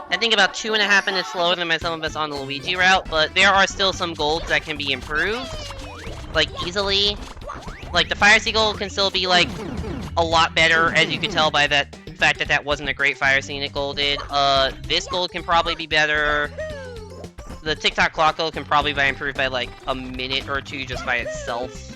I think, about 2.5 minutes slower than my Sum of Best on the Luigi route, but there are still some golds that can be improved, like, easily. Like, the Fire Sea gold can still be, like, a lot better, as you can tell by that fact that that wasn't a great Fire Sea and it golded. This gold can probably be better. The TikTok clock gold can probably be improved by, like, a minute or two just by itself.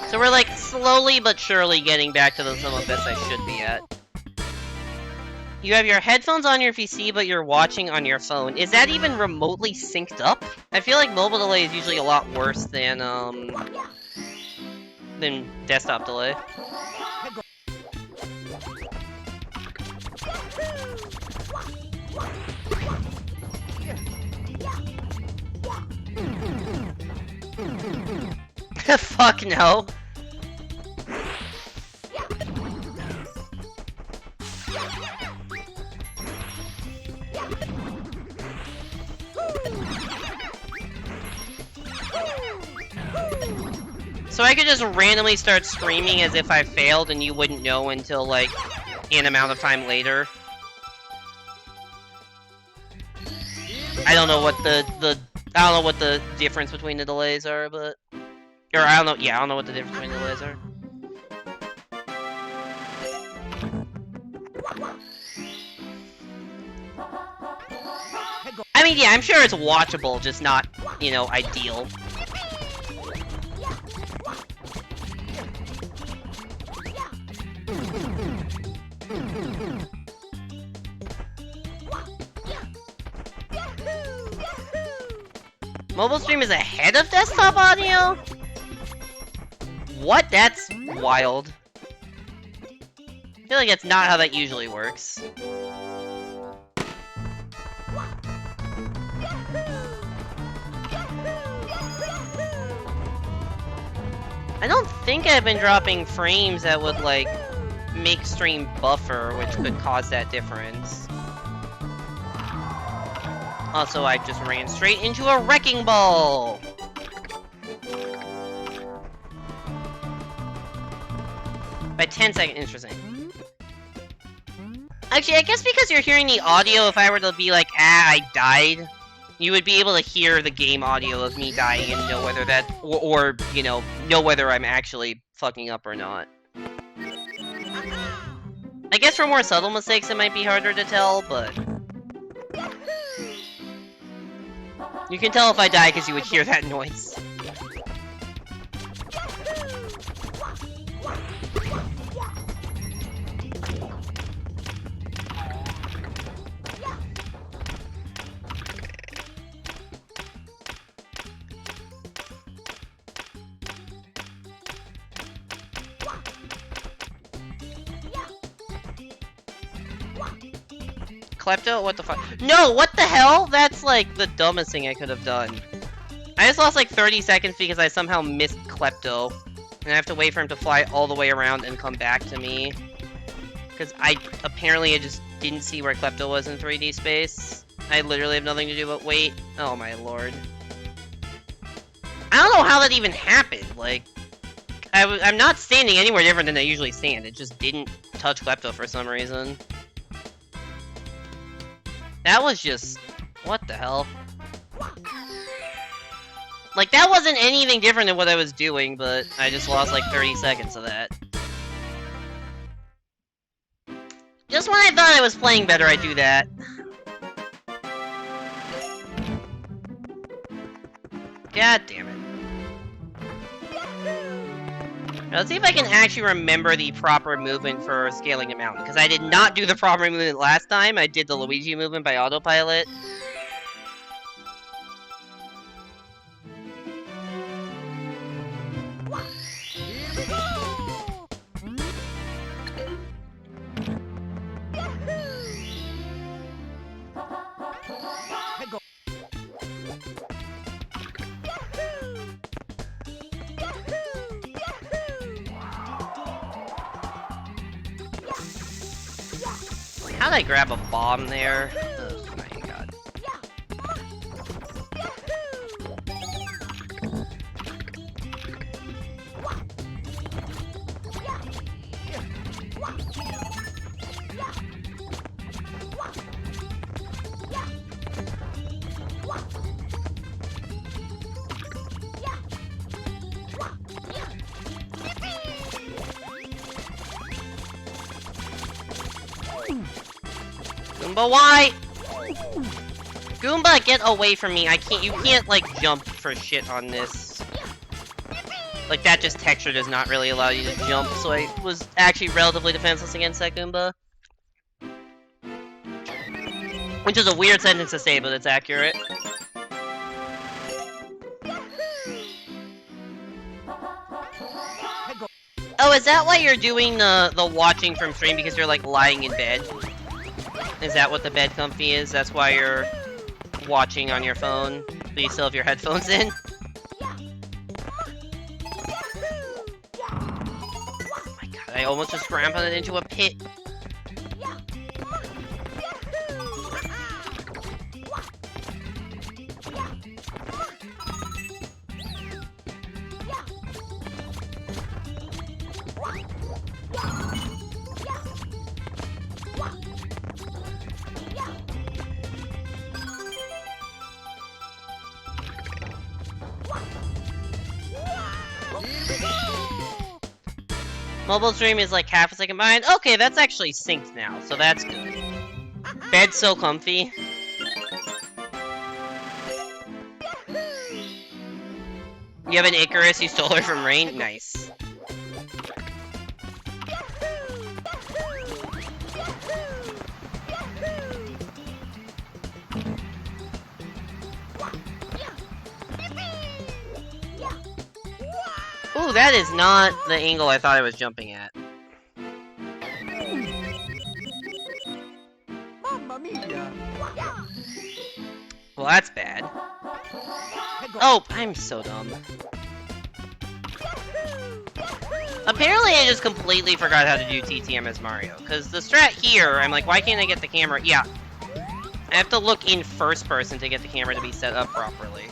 So we're, like, slowly but surely getting back to the Sum of Best I should be at. You have your headphones on your PC, but you're watching on your phone. Is that even remotely synced up? I feel like mobile delay is usually a lot worse than desktop delay. Fuck no. So I could just randomly start screaming as if I failed and you wouldn't know until, like, an amount of time later. I don't know what the I don't know what the difference between the delays are, but I don't know. Yeah, I don't know what the difference between the delays are. I mean, yeah, I'm sure it's watchable, just not, you know, ideal. Mobile stream is ahead of desktop audio? What? That's wild. I feel like that's not how that usually works. I don't think I've been dropping frames that would, like, make stream buffer, which could cause that difference. Also, I just ran straight into a wrecking ball! By 10 seconds, interesting. Actually, I guess because you're hearing the audio, if I were to be like, I died, you would be able to hear the game audio of me dying and know whether that, or you know whether I'm actually fucking up or not. I guess for more subtle mistakes it might be harder to tell, but... You can tell if I die because you would hear that noise. Klepto? What the fuck? No, what the hell? That's like the dumbest thing I could have done. I just lost like 30 seconds because I somehow missed Klepto. And I have to wait for him to fly all the way around and come back to me. Because I just didn't see where Klepto was in 3D space. I literally have nothing to do but wait. Oh my lord. I don't know how that even happened. Like, I'm not standing anywhere different than I usually stand. It just didn't touch Klepto for some reason. That was just... what the hell? Like, that wasn't anything different than what I was doing, but I just lost like 30 seconds of that. Just when I thought I was playing better, I do that. God damn it. Now, let's see if I can actually remember the proper movement for scaling a mountain, because I did not do the proper movement last time. I did the Luigi movement by autopilot. How'd I grab a bomb there? Oh my god. Goomba, why? Goomba, get away from me. You can't, like, jump for shit on this. Like, that just texture does not really allow you to jump, so I was actually relatively defenseless against that Goomba. Which is a weird sentence to say, but it's accurate. Oh, is that why you're doing the watching from stream, because you're, like, lying in bed? Is that what the bed comfy is? That's why you're watching on your phone, but you still have your headphones in? Oh my god, I almost just scrambled it into a pit. Mobile stream is like half a second behind. Okay, that's actually synced now, so that's good. Bed's so comfy. You have an Icarus, you stole her from Rain? Nice. Ooh, that is not the angle I thought I was jumping at. Mamma mia! Well, that's bad. Oh, I'm so dumb. Apparently I just completely forgot how to do TTM as Mario, because the strat here, I'm like, why can't I get the camera? Yeah. I have to look in first person to get the camera to be set up properly.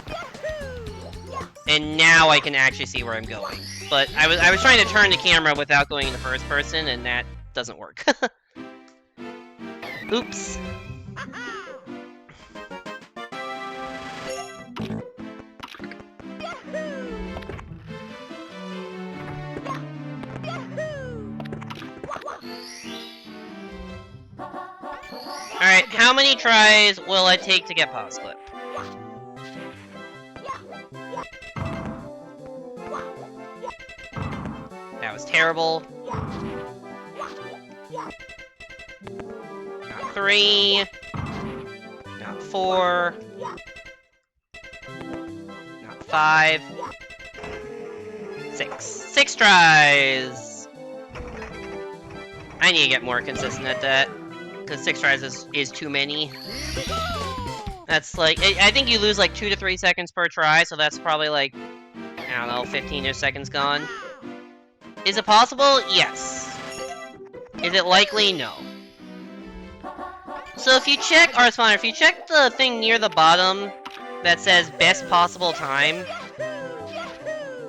And now I can actually see where I'm going. But I was trying to turn the camera without going into first person, and that doesn't work. Oops. Alright, how many tries will it take to get pause clip? That was terrible. Not 3. Not 4. Not 5. 6. 6 tries! I need to get more consistent at that. Because 6 tries is too many. That's like, I think you lose like 2 to 3 seconds per try, so that's probably like, I don't know, 15-ish seconds gone. Is it possible? Yes. Is it likely? No. So if you check, or spawner, if you check the thing near the bottom that says best possible time,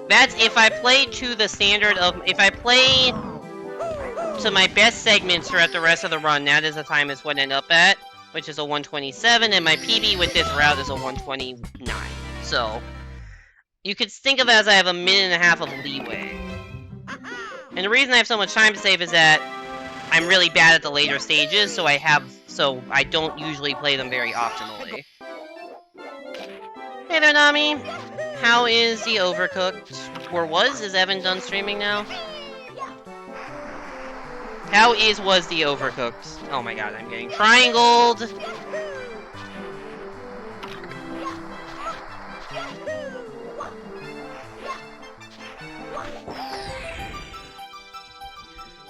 that's if I play to the standard of, if I play to my best segments throughout the rest of the run, that is the time it's what I end up at, which is a 127, and my PB with this route is a 129. So, you could think of it as I have a minute and a half of leeway. And the reason I have so much time to save is that I'm really bad at the later stages, so I don't usually play them very optimally. Hey there, Nami! How is the Overcooked? Or is Evan done streaming now? How was the Overcooked? Oh my god, I'm getting triangled!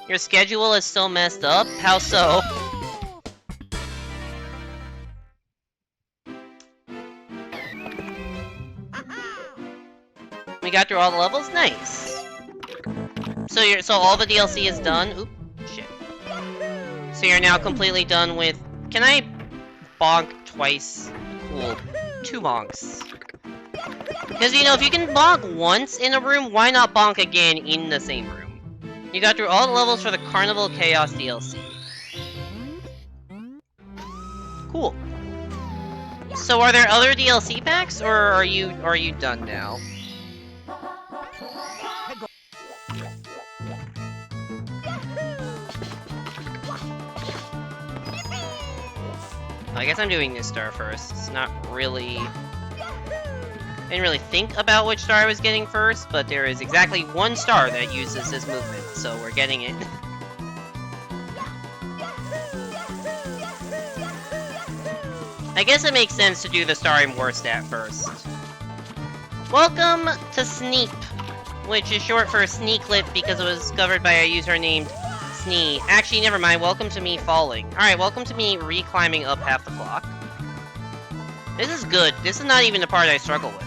Your schedule is still messed up? How so? We got through all the levels? Nice! So all the DLC is done? Oop, shit. So you're now completely done with... Can I bonk twice? Cool. 2 bonks. Because, you know, if you can bonk once in a room, why not bonk again in the same room? You got through all the levels for the Carnival Chaos DLC. Cool. So are there other DLC packs, or are you done now? I guess I'm doing this star first. It's not really... I didn't really think about which star I was getting first, but there is exactly 1 star that uses this movement, so we're getting it. I guess it makes sense to do the star I'm worst at first. Welcome to Sneep, which is short for Sneaklet because it was discovered by a user named Snee. Actually, never mind. Welcome to me falling. Alright, welcome to me re-climbing up half the clock. This is good. This is not even the part I struggle with.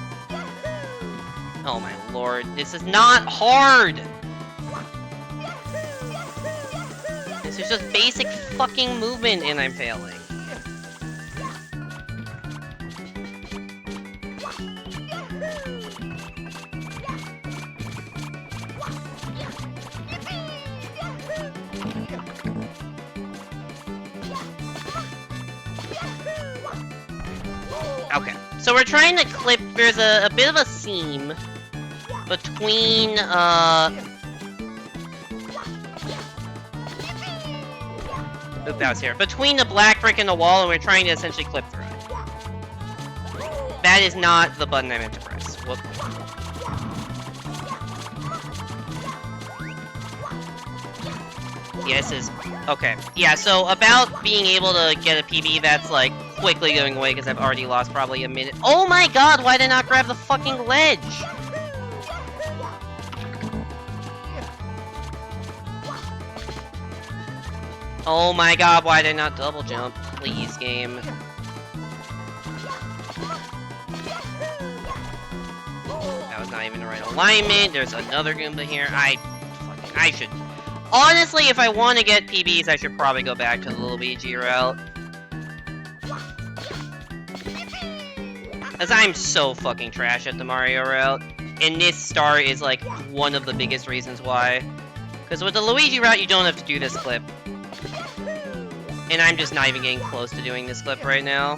Oh my lord, this is not hard! This is just basic fucking movement and I'm failing. Okay, so we're trying to clip, there's a bit of a seam between, Oop, that was here. Between the black brick and the wall, and we're trying to essentially clip through it. That is not the button I meant to press. Whoop. Yeah, this is... Okay. Yeah, so about being able to get a PB that's, like, quickly going away because I've already lost probably a minute. Oh my god, why did I not grab the fucking ledge? Oh my god, why did I not double jump? Please, game. That was not even the right alignment. There's another Goomba here. I should... Honestly, if I want to get PBs, I should probably go back to the Luigi route. As I'm so fucking trash at the Mario route. And this star is, like, one of the biggest reasons why. Because with the Luigi route, you don't have to do this clip. And I'm just not even getting close to doing this clip right now.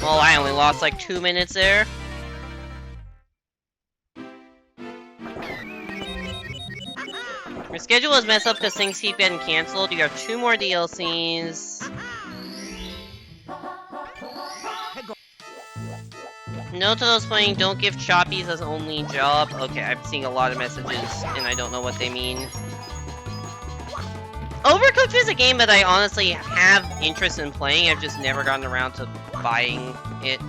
Well, I only lost like 2 minutes there. Your schedule is messed up because things keep getting cancelled. You have 2 more DLCs. Note to those playing, don't give choppies as only job. Okay, I'm seeing a lot of messages, and I don't know what they mean. Overcooked is a game that I honestly have interest in playing. I've just never gotten around to buying it.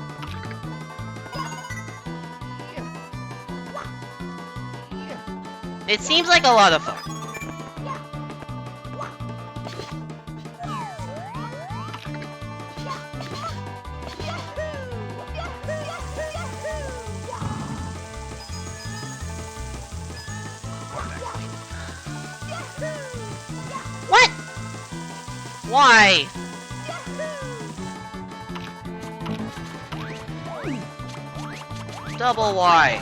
It seems like a lot of fun. What? Why? Double Y.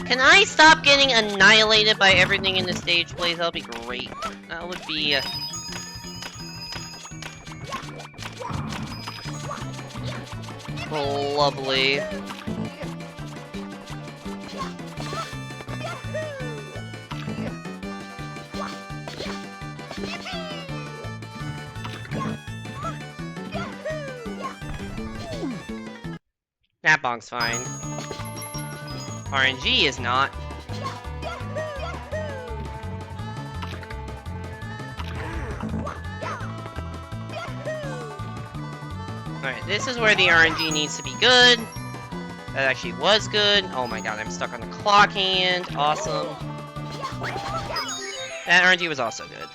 Can I stop getting annihilated by everything in the stage, please? That would be great. That would be... lovely. That bong's fine. RNG is not. Alright, this is where the RNG needs to be good. That actually was good. Oh my god, I'm stuck on the clock hand. Awesome. That RNG was also good.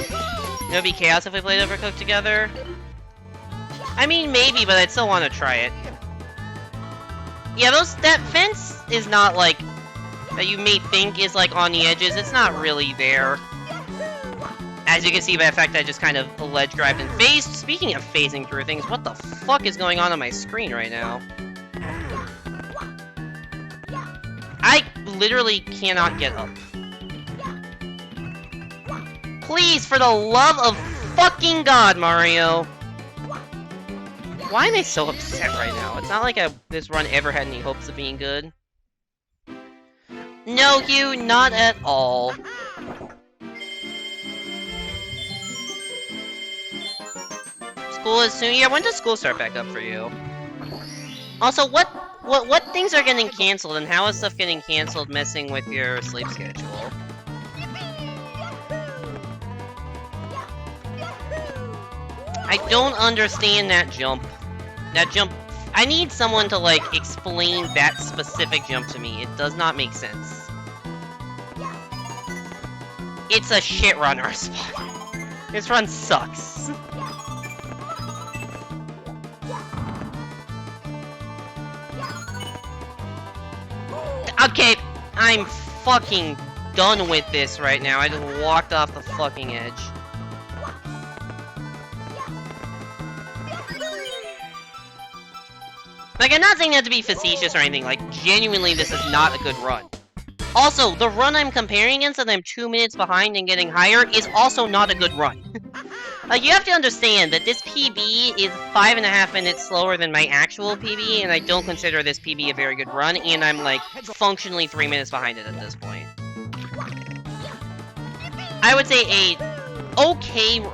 It would be chaos if we played Overcooked together. I mean, maybe, but I'd still want to try it. Yeah, that fence is not, like, that you may think is, like, on the edges. It's not really there. As you can see by the fact that I just kind of ledge grabbed and phased. Speaking of phasing through things, what the fuck is going on my screen right now? I literally cannot get up. Please, for the love of fucking God, Mario! Why am I so upset right now? It's not like this run ever had any hopes of being good. No, Hugh, not at all. School is soon. Yeah, when does school start back up for you? Also, what things are getting canceled, and how is stuff getting canceled messing with your sleep schedule? I don't understand that jump. That jump... I need someone to, like, explain that specific jump to me. It does not make sense. It's a shit runner spot. This run sucks. Okay, I'm fucking done with this right now. I just walked off the fucking edge. Like, I'm not saying that to be facetious or anything, like, genuinely this is not a good run. Also, the run I'm comparing against that I'm 2 minutes behind and getting higher is also not a good run. Like, you have to understand that this PB is 5.5 minutes slower than my actual PB, and I don't consider this PB a very good run, and I'm, like, functionally 3 minutes behind it at this point. I would say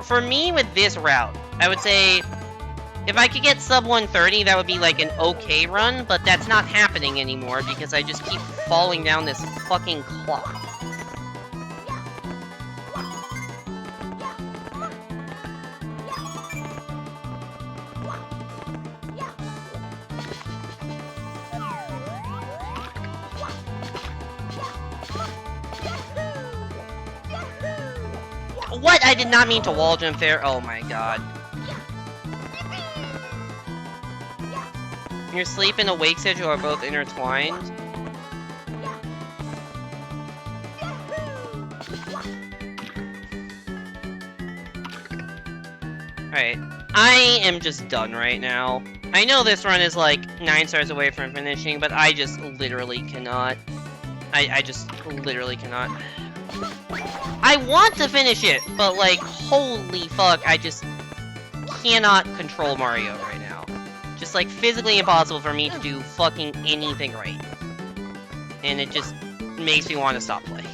for me with this route, I would say if I could get sub 130, that would be like an okay run, but that's not happening anymore because I just keep falling down this fucking clock. What? I did not mean to wall jump there. Oh my god. Your sleep and awake schedule are both intertwined. Alright. I am just done right now. I know this run is like 9 stars away from finishing, but I just literally cannot. I just literally cannot. I want to finish it, but like, holy fuck, I just cannot control Mario right now. Just like physically impossible for me to do fucking anything right. And it just makes me want to stop playing.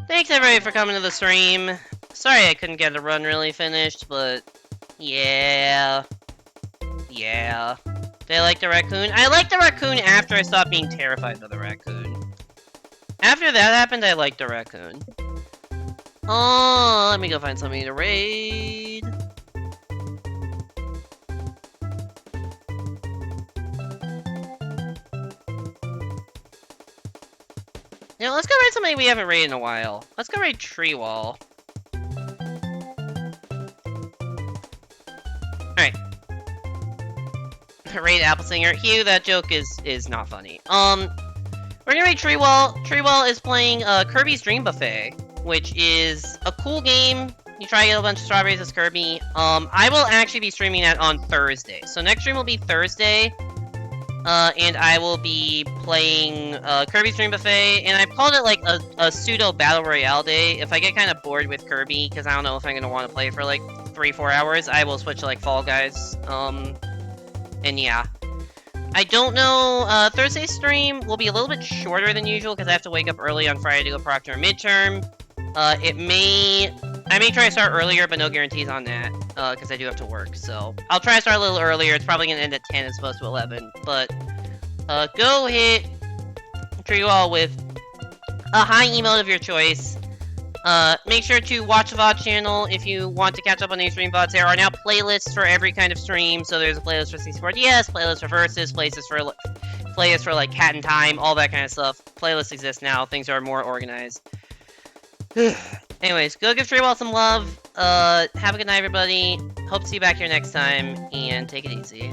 Thanks everybody for coming to the stream. Sorry I couldn't get the run really finished, but yeah. Yeah. Did I like the raccoon? I liked the raccoon after I stopped being terrified of the raccoon. After that happened, I liked the raccoon. Oh, let me go find somebody to raid. You know, let's go raid somebody we haven't raided in a while. Let's go raid Treewall. Alright. Raid Applesinger. Hugh, that joke is not funny. We're gonna raid Treewall. Treewall is playing Kirby's Dream Buffet, which is a cool game. You try to get a bunch of strawberries as Kirby. I will actually be streaming that on Thursday. So next stream will be Thursday. And I will be playing Kirby's Dream Buffet, and I've called it like a pseudo Battle Royale day. If I get kind of bored with Kirby, because I don't know if I'm going to want to play for like 3-4 hours, I will switch to like Fall Guys. And yeah. I don't know, Thursday's stream will be a little bit shorter than usual, because I have to wake up early on Friday to go proctor a midterm. I may try to start earlier, but no guarantees on that, because I do have to work, so I'll try to start a little earlier. It's probably going to end at 10 as opposed to 11, but go hit Treewall with a high emote of your choice. Make sure to watch the VOD channel if you want to catch up on any stream VODs. There are now playlists for every kind of stream, so there's a playlist for SM64DS, playlist for Versus, playlists for like Cat and Time, all that kind of stuff. Playlists exist now, things are more organized. Anyways, go give Treewall some love. Have a good night, everybody. Hope to see you back here next time, and take it easy.